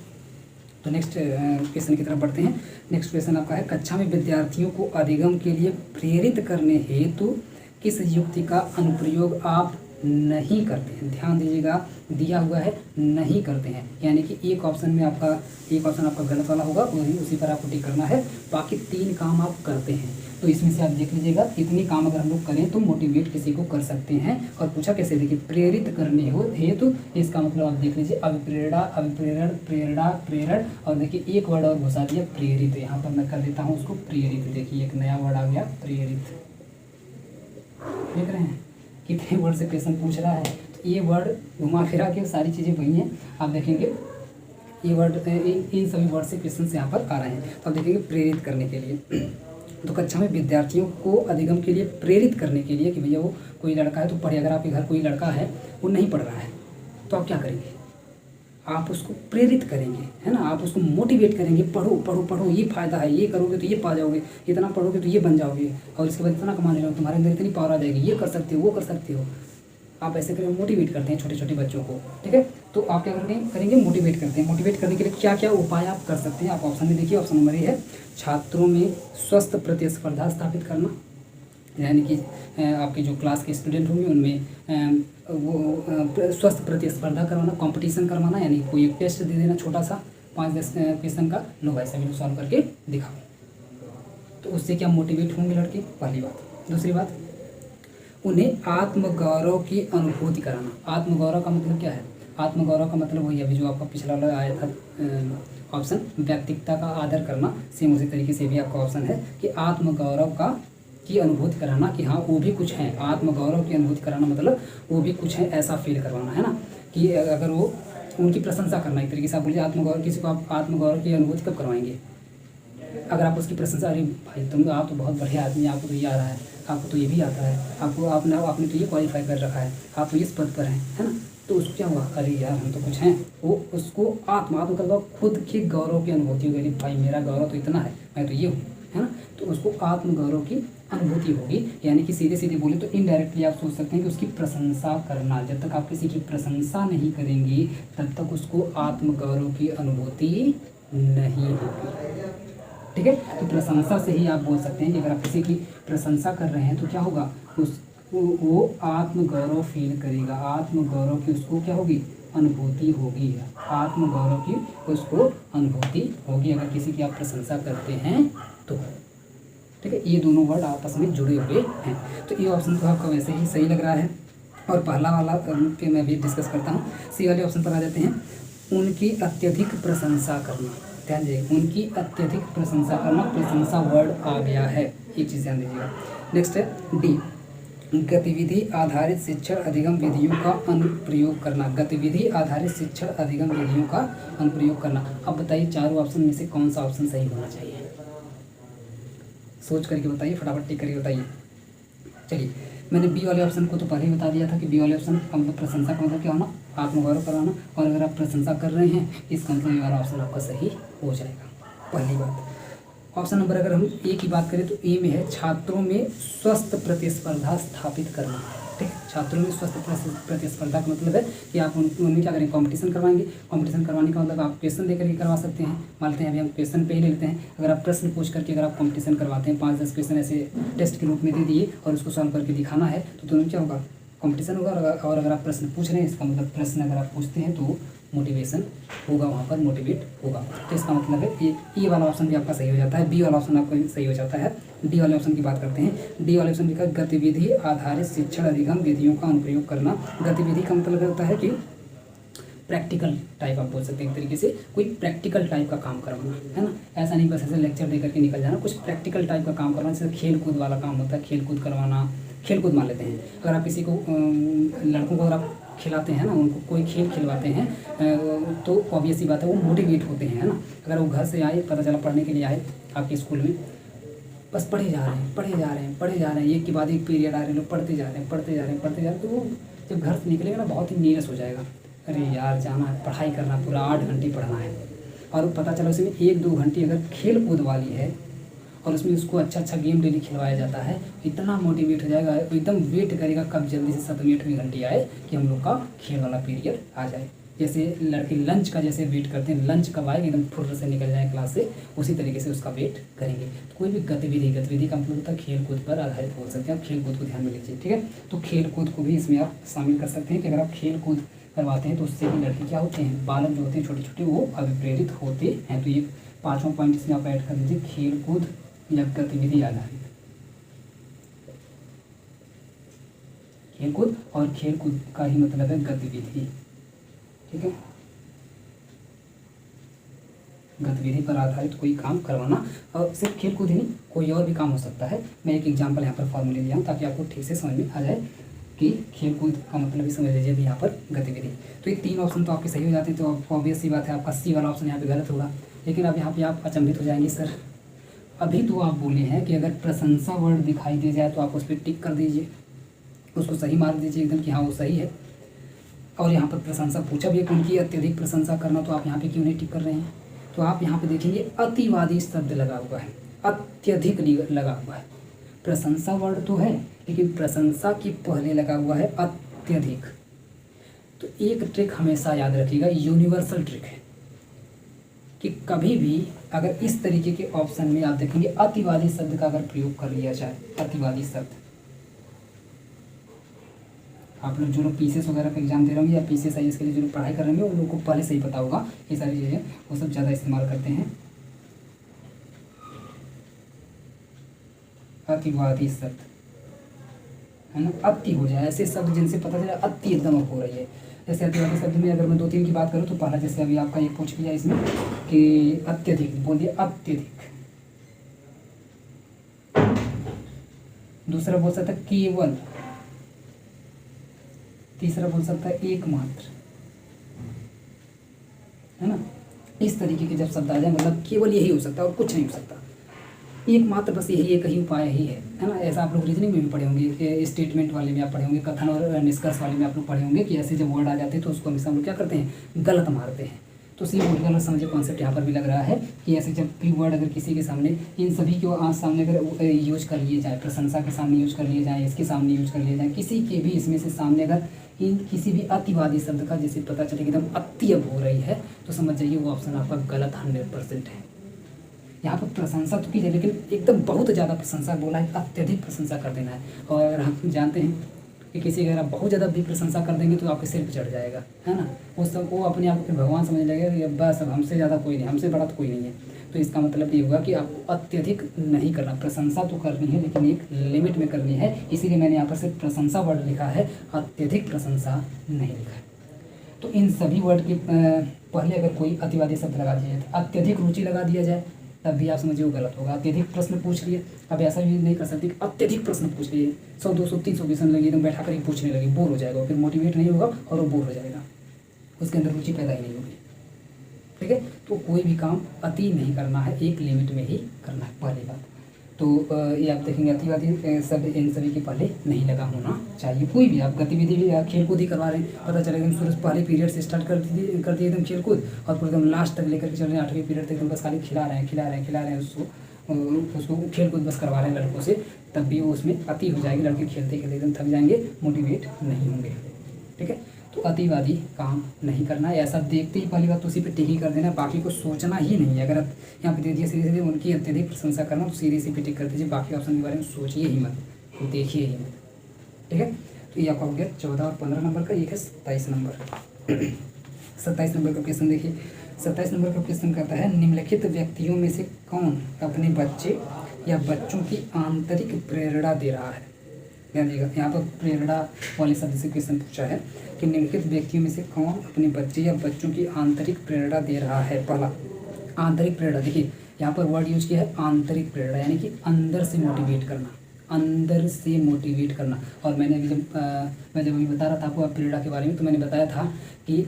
तो नेक्स्ट क्वेश्चन की तरफ बढ़ते हैं। नेक्स्ट क्वेश्चन आपका है, कक्षा में विद्यार्थियों को अधिगम के लिए प्रेरित करने हेतु किस युक्ति का अनुप्रयोग आप नहीं करते हैं। ध्यान दीजिएगा, दिया हुआ है नहीं करते हैं, यानी कि एक ऑप्शन आपका गलत वाला होगा, उसी पर आपको टिक करना है। बाकी 3 काम आप करते हैं, तो इसमें से आप देख लीजिएगा, इतने काम अगर हम लोग करें तो मोटिवेट किसी को कर सकते हैं। और पूछा कैसे, देखिए प्रेरित करने हो हेतु, इसका मतलब आप देख लीजिए अभिप्रेरणा, अभिप्रेरण, प्रेरणा, प्रेरण, और देखिए एक वर्ड और घुसा दिया प्रेरित। यहाँ पर मैं कर देता हूँ उसको प्रेरित। देखिए एक नया वर्ड आ गया प्रेरित, देख रहे हैं कितने वर्ड से क्वेश्चन पूछ रहा है। तो ये वर्ड घुमा फिरा के सारी चीज़ें वही हैं, आप देखेंगे ये वर्ड इन सभी वर्ड से क्वेश्चन यहाँ पर आ रहे हैं। तो आप देखेंगे प्रेरित करने के लिए, तो कक्षा में विद्यार्थियों को अधिगम के लिए प्रेरित करने के लिए कि भैया वो कोई लड़का है तो पढ़े, अगर आपके घर कोई लड़का है वो नहीं पढ़ रहा है तो आप क्या करेंगे, आप उसको प्रेरित करेंगे, है ना, आप उसको मोटिवेट करेंगे, पढ़ो पढ़ो पढ़ो, ये फ़ायदा है, ये करोगे तो ये पा जाओगे, इतना पढ़ोगे तो ये बन जाओगे, और इसके बाद इतना कमा ले, तुम्हारे अंदर इतनी पावर आ जाएगी, ये कर सकते हो, वो कर सकते हो। आप ऐसे करें, मोटिवेट करते हैं छोटे छोटे बच्चों को। ठीक है, तो आप क्या करेंगे, मोटिवेट करते हैं। मोटिवेट करने के लिए क्या क्या उपाय आप कर सकते हैं, आप ऑप्शन में देखिए। ऑप्शन नंबर ए है, छात्रों में स्वस्थ प्रतिस्पर्धा स्थापित करना, यानी कि आपके जो क्लास के स्टूडेंट होंगे उनमें वो स्वस्थ प्रतिस्पर्धा करवाना, कंपटीशन करवाना, यानी कोई एक टेस्ट दे देना छोटा सा 5-10 क्वेश्चन का, लो भाई सभी लोग सॉल्व करके दिखाओ, तो उससे क्या मोटिवेट होंगे लड़के, पहली बात। दूसरी बात, उन्हें आत्मगौरव की अनुभूति कराना। आत्मगौरव का मतलब क्या है, आत्मगौरव का मतलब वही अभी जो आपका पिछला वाला आया था ऑप्शन, व्यक्तित्व का आदर करना, सेम उसी तरीके से भी आपका ऑप्शन है कि आत्मगौरव की अनुभूति कराना, कि हाँ वो भी कुछ हैं, आत्मगौरव की अनुभूति कराना मतलब वो भी कुछ है ऐसा फील करवाना, है ना, कि अगर वो उनकी प्रशंसा करना। एक तरीके से आप बोलिए आत्मगौरव, किसी को आप आत्मगौरव की अनुभूति कब करवाएंगे, अगर आप उसकी प्रशंसा, अरे भाई आप तो बहुत बढ़िया आदमी, आपको तो ये आ रहा है, आपको तो ये भी आता है, आपने तो ये क्वालिफाई कर रखा है, आप तो इस पद पर हैं, है ना, तो उसको क्या हुआ, अरे यार हम तो कुछ हैं, वो उसको आत्मगौरव, खुद के गौरव की अनुभूति होगी, भाई मेरा गौरव तो इतना है, मैं तो ये हूँ, है ना, तो उसको आत्मगौरव की अनुभूति होगी। यानी कि सीधे सीधे बोले तो इनडायरेक्टली आप सोच सकते हैं कि उसकी प्रशंसा करना। जब तक आप किसी की प्रशंसा नहीं करेंगे तब तक उसको आत्मगौरव की अनुभूति नहीं होगी। ठीक है, तो प्रशंसा से ही आप बोल सकते हैं कि अगर आप किसी की प्रशंसा कर रहे हैं तो क्या होगा, वो आत्मगौरव फील करेगा, आत्मगौरव की उसको क्या होगी, अनुभूति होगी, आत्मगौरव की उसको अनुभूति होगी अगर किसी की आप प्रशंसा करते हैं तो। ठीक है, ये दोनों वर्ड आपस में जुड़े हुए हैं, तो ये ऑप्शन तो आपका वैसे ही सही लग रहा है। और पहला वाला पे मैं भी डिस्कस करता हूँ। सी वाले ऑप्शन पर आ जाते हैं, उनकी अत्यधिक प्रशंसा करना। ध्यान दीजिए, उनकी अत्यधिक प्रशंसा करना, प्रशंसा वर्ड आ गया है, एक चीज़ ध्यान दीजिएगा। नेक्स्ट है डी, गतिविधि आधारित शिक्षण अधिगम विधियों का अनुप्रयोग करना। गतिविधि आधारित शिक्षण अधिगम विधियों का अनुप्रयोग करना। अब बताइए चारों ऑप्शन में से कौन सा ऑप्शन सही होना चाहिए, सोच करके बताइए, फटाफट टिक करके बताइए। चलिए, मैंने बी वाले ऑप्शन को तो पहले ही बता दिया था कि बी वाले ऑप्शन का मतलब प्रशंसा का मतलब क्या होना, आत्मगौरव कराना। और अगर आप प्रशंसा कर रहे हैं इसका मतलब ये वाला ऑप्शन आपका सही हो जाएगा, पहली बात। ऑप्शन नंबर अगर हम ए की बात करें तो ए में है छात्रों में स्वस्थ प्रतिस्पर्धा स्थापित करना। ठीक है, छात्रों में स्वस्थ प्रतिस्पर्धा का मतलब है कि आप उनमें क्या करेंगे, कंपटीशन करवाएंगे। कंपटीशन करवाने का मतलब आप क्वेश्चन देकर के करवा सकते हैं। मानते हैं अभी हम क्वेश्चन पे ही ले लेते हैं, अगर आप प्रश्न पूछ करके अगर आप कंपटीशन करवाते हैं, 5-10 क्वेश्चन ऐसे टेस्ट के रूप में दे दिए और उसको सॉल्व करके दिखाना है, तो दोनों में क्या होगा, कंपटीशन होगा। और अगर आप प्रश्न पूछ रहे हैं, इसका मतलब प्रश्न अगर आप पूछते हैं तो मोटिवेशन होगा, वहाँ पर मोटिवेट होगा। तो इसका मतलब है ये वाला ऑप्शन भी आपका सही हो जाता है, बी वाला ऑप्शन आपका सही हो जाता है। डी वाले ऑप्शन की बात करते हैं। डी वाले ऑप्शन लिखा गतिविधि आधारित शिक्षण अधिगम विधियों का अनुप्रयोग करना। गतिविधि का मतलब होता है कि प्रैक्टिकल टाइप, आप बोल सकते हैं एक तरीके से कोई प्रैक्टिकल टाइप का काम करवाना, है ना। ऐसा नहीं बस ऐसे लेक्चर दे करके निकल जाना, कुछ प्रैक्टिकल टाइप का काम करवाना। जैसे खेल कूद वाला काम होता है, खेल कूद करवाना। खेल कूद मान लेते हैं, अगर आप किसी को लड़कों को अगर आप खिलाते हैं ना, उनको कोई खेल खिलवाते हैं तो ऑब्वियस सी बात है वो मोटिवेट होते हैं, है ना। अगर वो घर से आए, पता चला पढ़ने के लिए आए आपके स्कूल में, बस पढ़े जा रहे हैं, पढ़े जा रहे हैं, पढ़े जा रहे हैं, एक के बाद एक पीरियड आ रहे हैं, लोग पढ़ते जा रहे हैं, पढ़ते जा रहे हैं, पढ़ते जा रहे हैं, तो वो जब घर से निकलेगा ना बहुत ही नीरस हो जाएगा। अरे यार जाना है, पढ़ाई करना, पूरा 8 घंटे पढ़ना है, और पता चला उसमें 1-2 घंटे अगर खेल कूद वाली है और उसमें उसको अच्छा गेम डेली खिलवाया जाता है, इतना मोटिवेट हो जाएगा, एकदम वेट करेगा कब जल्दी से 7वीं 8वीं घंटी आए कि हम लोग का खेल वाला पीरियड आ जाए। जैसे लड़के लंच का जैसे वेट करते हैं, लंच कब आए एकदम फुर्र से निकल जाए क्लास से, उसी तरीके से उसका वेट करेंगे। तो कोई भी गतिविधि का मतलब होता है खेल कूद पर आधारित बोल सकते हैं, आप खेल कूद को ध्यान में लीजिए, ठीक है। तो खेल कूद को भी इसमें आप शामिल कर सकते हैं कि अगर आप खेल कूद करवाते हैं तो उससे भी लड़के क्या होते हैं, बालक जो होते हैं छोटे छोटे, वो अभिप्रेरित होते हैं। तो ये 5वां पॉइंट इसमें आप ऐड कर दीजिए, खेल कूद या गतिविधि आधारित। खेल कूद और खेल कूद का ही मतलब है गतिविधि, ठीक है। गतिविधि पर आधारित कोई काम करवाना, और सिर्फ खेल कूद ही नहीं, कोई और भी काम हो सकता है। मैं एक एग्जांपल यहाँ पर फॉर्मूले दिया हूँ ताकि आपको ठीक से समझ में आ जाए कि खेल कूद का मतलब भी समझ लीजिए अभी यहाँ पर गतिविधि। तो ये 3 ऑप्शन तो आपके सही हो जाते हैं, तो ऑब्वियस सी बात है आपका सी वाला ऑप्शन यहाँ पे गलत होगा। लेकिन अब यहाँ पे आप अचंभित हो जाएंगे, सर अभी तो आप बोले हैं कि अगर प्रशंसा वर्ड दिखाई दे जाए तो आप उस पर टिक कर दीजिए, उसको सही मार्क दीजिए एकदम कि हाँ वो सही है। और यहाँ पर प्रशंसा पूछा भी है कि उनकी अत्यधिक प्रशंसा करना, तो आप यहाँ पे क्यों नहीं टिक कर रहे हैं। तो आप यहाँ पे देखेंगे अतिवादी शब्द लगा हुआ है, अत्यधिक लगा हुआ है। प्रशंसा वर्ड तो है लेकिन प्रशंसा के पहले लगा हुआ है अत्यधिक। तो एक ट्रिक हमेशा याद रखिएगा, यूनिवर्सल ट्रिक है कि कभी भी अगर इस तरीके के ऑप्शन में आप देखेंगे अतिवादी शब्द का अगर प्रयोग कर लिया जाए, अतिवादी शब्द, आप लोग जो लोग पीसीएस वगैरह का एग्जाम दे रहे होंगे या पीसीएस आईएएस के लिए जो लोग पढ़ाई कर रहे होंगे उन लोगों को पहले से ही पता होगा ये सारी चीज़ें, वो सब ज़्यादा इस्तेमाल करते हैं अतिवादी शब्द, है ना। अति हो जाए ऐसे शब्द जिनसे पता चला अति एकदम हो रही है। जैसे अतिवादी शब्द में अगर मैं 2-3 की बात करूँ तो पहला जैसे अभी आपका एक पूछ लिया इसमें कि अत्यधिक, बोलिए अत्यधिक। दूसरा बोल सकता है केवल, तीसरा बोल सकता है एकमात्र, है ना। इस तरीके के जब शब्द आ जाए मतलब केवल यही हो सकता है और कुछ नहीं हो सकता, एकमात्र बस यही एक ही उपाय ही है ना। ऐसा आप लोग रीजनिंग में भी पढ़े होंगे, स्टेटमेंट वाले में आप पढ़े होंगे, कथन और निष्कर्ष वाले में आप लोग पढ़े होंगे कि ऐसे जब वर्ड आ जाते हैं तो उसको हमेशा हम लोग क्या करते हैं, गलत मारते हैं। तो सी बोल गलत समझे कॉन्सेप्ट यहाँ पर भी लग रहा है कि ऐसे जब भी वर्ड अगर किसी के सामने, इन सभी के आज सामने अगर यूज कर लिए जाए, प्रशंसा के सामने यूज कर लिए जाए, इसके सामने यूज कर लिए जाए, किसी के भी इसमें से सामने अगर इन किसी भी अतिवादी शब्द का जैसे पता चले कि एकदम अति अब हो रही है तो समझ जाइए वो ऑप्शन आपका गलत 100% है। यहाँ पर प्रशंसा तो की जाए लेकिन एकदम बहुत ज़्यादा प्रशंसा बोला है, अत्यधिक प्रशंसा कर देना है। और अगर हम जानते हैं कि किसी की अगर आप बहुत ज़्यादा भी प्रशंसा कर देंगे तो आपके सिर पर चढ़ जाएगा, है ना। वो सब वो अपने आप को फिर भगवान समझ लगेगा कि बस अब हमसे ज़्यादा कोई नहीं, हमसे बड़ा तो कोई नहीं है। तो इसका मतलब ये हुआ कि आपको अत्यधिक नहीं करना, प्रशंसा तो करनी है लेकिन एक लिमिट में करनी है। इसीलिए मैंने यहाँ पर सिर्फ प्रशंसा वर्ड लिखा है, अत्यधिक प्रशंसा नहीं लिखा है। तो इन सभी वर्ड के पहले अगर कोई अतिवादी शब्द लगा दिया जाए, तो अत्यधिक रुचि लगा दिया जाए तब भी आप समझिए वो गलत होगा। अत्यधिक प्रश्न पूछ लिए, अब ऐसा भी नहीं कर सकते कि अत्यधिक प्रश्न पूछ लिए, 100 200 300 क्वेश्चन लगे एकदम बैठा कर पूछने लगे, बोर हो जाएगा, फिर मोटिवेट नहीं होगा और वो बोर हो जाएगा, उसके अंदर रुचि पैदा ही नहीं होगी। ठीक है, तो कोई भी काम अति नहीं करना है, एक लिमिट में ही करना है, पहली बात। तो ये आप देखेंगे अतिवादी सब इन सभी के पहले नहीं लगा होना चाहिए। कोई भी आप गतिविधि भी खेल कूद ही करवा रहे हैं, पता चलेगा एकदम सूरज पहले पीरियड से स्टार्ट कर दिए एकदम खेल कूद और पूरे एकदम लास्ट तक लेकर के चल रहे हैं 8वीं पीरियड तक, एकदम बस खाली खिला रहे हैं उसको खेल कूद बस करवा रहे हैं लड़कों से, तब भी वो उसमें अति हो जाएगी, लड़के खेलते खेलते एकदम थक जाएंगे, मोटिवेट नहीं होंगे। ठीक है, तो अतिवादी काम नहीं करना है। ऐसा देखते ही पहली बात तो उसी पे टिक ही कर देना, बाकी को सोचना ही नहीं है। अगर आप यहाँ पे दे दिए सीधे सीधे उनकी अत्यधिक प्रशंसा करना, तो सीधे पे टिक कर दीजिए, बाकी ऑप्शन के बारे में सोचिए ही मत, देखिए ही मत। ठीक है, तो ये आपका हो गया 14 और 15 नंबर का। एक है 27 नंबर। 27 नंबर का क्वेश्चन देखिए, 27 नंबर का क्वेश्चन कहता है निम्नलिखित व्यक्तियों में से कौन अपने बच्चे या बच्चों की आंतरिक प्रेरणा दे रहा है। ध्यान दीजिएगा, यहाँ पर प्रेरणा वाले शब्द से क्वेश्चन पूछा है कि निम्नलिखित व्यक्तियों में से कौन अपने बच्चे या बच्चों की आंतरिक प्रेरणा दे रहा है। पहला आंतरिक प्रेरणा, देखिए यहाँ पर वर्ड यूज किया है आंतरिक प्रेरणा, यानी कि अंदर से मोटिवेट करना, अंदर से मोटिवेट करना। और मैंने अभी मैं जब अभी बता रहा था आपको प्रेरणा के बारे में, तो मैंने बताया था कि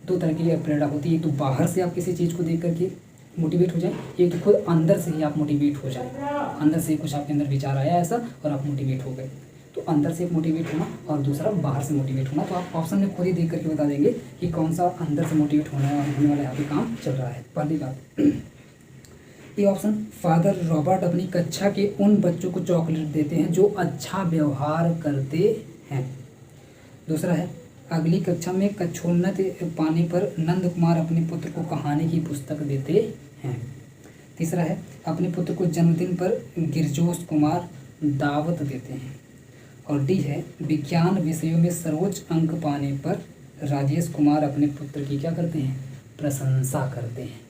2 तरह की प्रेरणा होती है। एक तो बाहर से आप किसी चीज़ को देख करके मोटिवेट हो जाए, एक तो खुद अंदर से ही आप मोटिवेट हो जाए, अंदर से कुछ आपके अंदर विचार आया ऐसा और आप मोटिवेट हो गए। तो अंदर से मोटिवेट होना और दूसरा बाहर से मोटिवेट होना। तो आप ऑप्शन में खुद ही देख करके बता देंगे कि कौन सा अंदर से मोटिवेट होना है और होने वाला यहाँ पे काम चल रहा है। पहली बात ये ऑप्शन, फादर रॉबर्ट अपनी कक्षा के उन बच्चों को चॉकलेट देते हैं जो अच्छा व्यवहार करते हैं। दूसरा है, अगली कक्षा में कक्षोन्नत पाने पर नंद कुमार अपने पुत्र को कहानी की पुस्तक देते हैं। तीसरा है, अपने पुत्र को जन्मदिन पर गिरजोश कुमार दावत देते हैं। और डी है, विज्ञान विषयों में सर्वोच्च अंक पाने पर राजेश कुमार अपने पुत्र की क्या करते हैं, प्रशंसा करते हैं।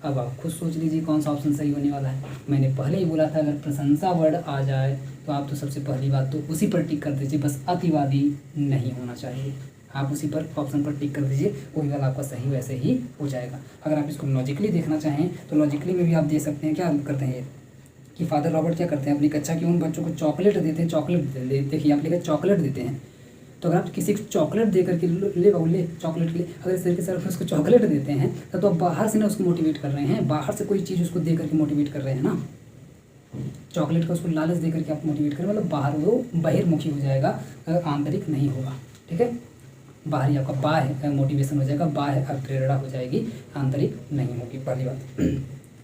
अब आप खुद सोच लीजिए कौन सा ऑप्शन सही होने वाला है। मैंने पहले ही बोला था अगर प्रशंसा वर्ड आ जाए तो आप तो सबसे पहली बात तो उसी पर टिक कर दीजिए, बस अतिवादी नहीं होना चाहिए। आप उसी पर ऑप्शन पर टिक कर दीजिए, वही वाला आपका सही वैसे ही हो जाएगा। अगर आप इसको लॉजिकली देखना चाहें तो लॉजिकली में भी आप दे सकते हैं। क्या करते हैं कि फादर रॉबर्ट क्या करते हैं, अपनी कक्षा के उन बच्चों को चॉकलेट देते हैं। चॉकलेट देखिए आप लिखा चॉकलेट देते हैं, तो अगर आप किसी को चॉकलेट दे करके ले चॉकलेट के लिए अगर इस तरीके से आप उसको चॉकलेट देते हैं तो आप बाहर से ना उसको मोटिवेट कर रहे हैं, बाहर से कोई चीज़ उसको दे करके मोटिवेट कर रहे हैं ना। चॉकलेट का उसको लालच दे करके आप मोटिवेट करें, मतलब बाहर वो बहिर्मुखी हो जाएगा, आंतरिक नहीं होगा। ठीक है, बाहरी आपका बाह्य मोटिवेशन हो जाएगा, बाह्य प्रेरणा हो जाएगी, आंतरिक नहीं होगी। पहली बात।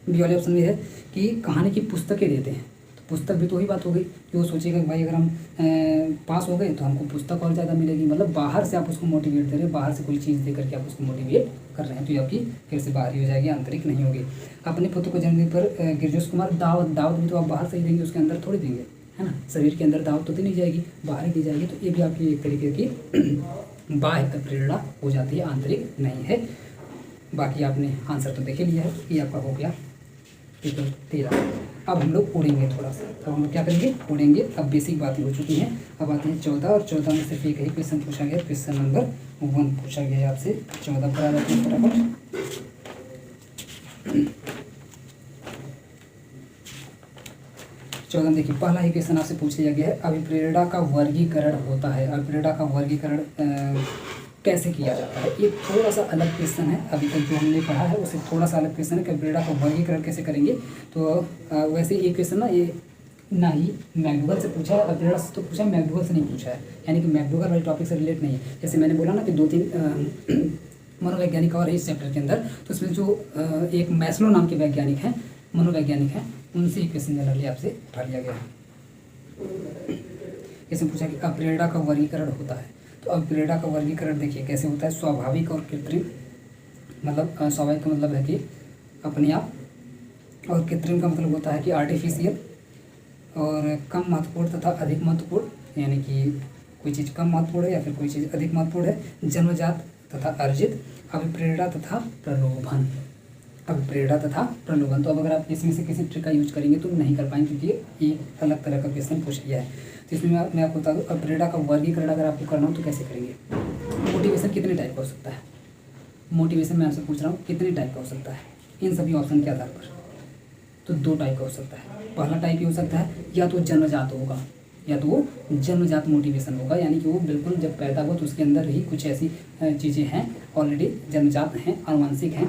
बी वाले ऑप्शन में है कि कहानी की पुस्तकें देते हैं, तो पुस्तक भी तो वही बात हो गई कि वो सोचेगा कि भाई अगर हम पास हो गए तो हमको पुस्तक और ज़्यादा मिलेगी, मतलब बाहर से आप उसको मोटिवेट दे रहे हैं, बाहर से कोई चीज़ दे करके आप उसको मोटिवेट कर रहे हैं, तो ये आपकी फिर से बाहरी हो जाएगी, आंतरिक नहीं होगी। अपने पुत्र को जन्मदिन पर गिरजोश कुमार दावत भी तो आप बाहर से ही देंगे, उसके अंदर थोड़ी देंगे, है ना। शरीर के अंदर दावत तो दी नहीं जाएगी, बाहर दी जाएगी, तो ये भी आपकी एक तरीके की बाह्य प्रेरणा हो जाती है, आंतरिक नहीं है। बाकी आपने आंसर तो देख लिया है, ये आपका हो गया 13। अब हम लोग उड़ेंगे थोड़ा सा, अब हम लोग क्या करेंगे, उड़ेंगे। अब बेसिक बातें हो चुकी हैं, अब आते हैं 14 और 14 में सिर्फ एक ही क्वेश्चन पूछा गया, क्वेश्चन नंबर 1 पूछा गया है आपसे। 14 पर आ जाते हैं फटाफट। 14 देखिए, पहला ही क्वेश्चन आपसे पूछ लिया गया है, अभिप्रेरणा का वर्गीकरण होता है। अभिप्रेरणा का वर्गीकरण कैसे किया जाता है, ये थोड़ा सा अलग क्वेश्चन है। अभी तक जो हमने पढ़ा है उससे थोड़ा सा अलग क्वेश्चन है कि अभिप्रेरणा का वर्गीकरण कैसे करेंगे। तो वैसे ये क्वेश्चन ना ये ना ही मैकडूगल से पूछा है, अभिप्रेरणा से तो पूछा है, मैकडूगल से नहीं पूछा है, यानी कि मैकडूगल वाले टॉपिक से रिलेट नहीं है। जैसे मैंने बोला ना कि 2-3 मनोवैज्ञानिक और है इस चैप्टर के अंदर, तो इसमें जो एक मैस्लो नाम के वैज्ञानिक हैं, मनोवैज्ञानिक हैं, उनसे एक क्वेश्चन जनरली आपसे उठा लिया गया है। इसमें पूछा कि अभिप्रेरणा का वर्गीकरण होता है, तो अभिप्रेरणा का वर्गीकरण देखिए कैसे होता है, स्वाभाविक और कृत्रिम। मतलब स्वाभाविक का मतलब है कि अपने आप, और कृत्रिम का मतलब होता है कि आर्टिफिशियल, और कम महत्वपूर्ण तथा अधिक महत्वपूर्ण, यानी कि कोई चीज़ कम महत्वपूर्ण है या फिर कोई चीज़ अधिक महत्वपूर्ण है। जन्मजात तथा अर्जित, अभिप्रेरणा तथा प्रलोभन। अब प्रेरणा तथा प्रलोभन। तो अब अगर आप इसमें से किसी ट्रिक का यूज करेंगे तो नहीं कर पाएंगे, क्योंकि ये एक अलग तरह का क्वेश्चन पूछ लिया है। तो इसमें मैं आपको बता दूँ, अब प्रेरणा का वर्गीकरण अगर आपको करना हो तो कैसे करेंगे। मोटिवेशन कितने टाइप का हो सकता है, मोटिवेशन मैं आपसे पूछ रहा हूँ कितने टाइप का हो सकता है इन सभी ऑप्शन के आधार पर। तो 2 टाइप का हो सकता है। पहला टाइप ये हो सकता है या तो जन्मजात होगा, या तो वो जन्मजात मोटिवेशन होगा, यानी कि वो बिल्कुल जब पैदा हुआ तो उसके अंदर ही कुछ ऐसी चीज़ें हैं ऑलरेडी जन्मजात हैं, आनुवंशिक हैं,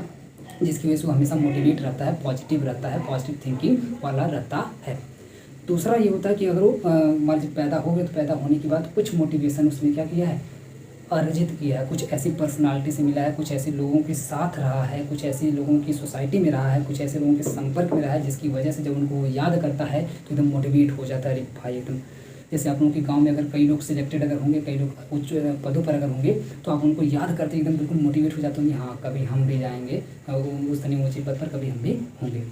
जिसकी वजह से वो हमेशा मोटिवेट रहता है, पॉजिटिव रहता है, पॉजिटिव थिंकिंग वाला रहता है। दूसरा ये होता है कि अगर वो मान लीजिए पैदा हो गए तो पैदा होने के बाद कुछ मोटिवेशन उसने क्या किया है, अर्जित किया है, कुछ ऐसी पर्सनालिटी से मिला है, कुछ ऐसे लोगों के साथ रहा है, कुछ ऐसे लोगों की सोसाइटी में रहा है, कुछ ऐसे लोगों के संपर्क में रहा है, जिसकी वजह से जब उनको वो याद करता है तो एकदम मोटिवेट हो जाता है। अरे भाई एकदम, जैसे आप लोगों के गांव में अगर कई लोग सिलेक्टेड अगर होंगे, कई लोग उच्च पदों पर अगर होंगे, तो आप उनको याद करते एकदम बिल्कुल मोटिवेट हो जाते होंगे, हाँ कभी हम भी जाएंगे उस तनी ऊँचे पद पर, कभी हम भी होंगे।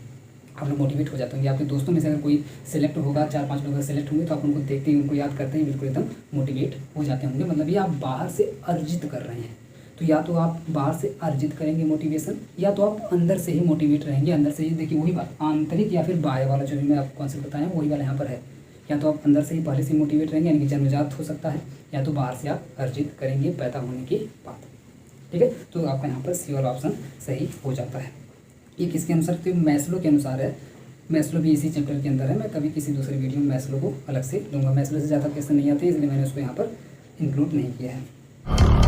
आप लोग मोटिवेट हो जाते होंगे। आपके दोस्तों में से अगर कोई सिलेक्ट होगा, 4-5 लोग अगर सिलेक्ट होंगे, तो आप उनको देखते ही उनको याद करते ही बिल्कुल एकदम मोटिवेट हो जाते होंगे। मतलब ये आप बाहर से अर्जित कर रहे हैं। तो या तो आप बाहर से अर्जित करेंगे मोटिवेशन, या तो आप अंदर से ही मोटिवेट रहेंगे। अंदर से ही देखिए वही बात, आंतरिक या फिर बाह्य वाला जो भी मैं आपको कॉन्सेप्ट बताया वही वाला यहाँ पर है। या तो आप अंदर से ही पहले से मोटिवेट रहेंगे, यानी कि जन्मजात हो सकता है, या तो बाहर से आप अर्जित करेंगे पैदा होने के बाद। ठीक है, तो आपका यहाँ पर सी वाला ऑप्शन सही हो जाता है। ये किसके अनुसार, तो मैस्लो के अनुसार है। मैस्लो भी इसी चैप्टर के अंदर है। मैं कभी किसी दूसरे वीडियो में मैस्लो को अलग से लूँगा। मैस्लो से ज़्यादा क्वेश्चन नहीं आते हैं, इसलिए मैंने उसको यहाँ पर इंक्लूड नहीं किया है।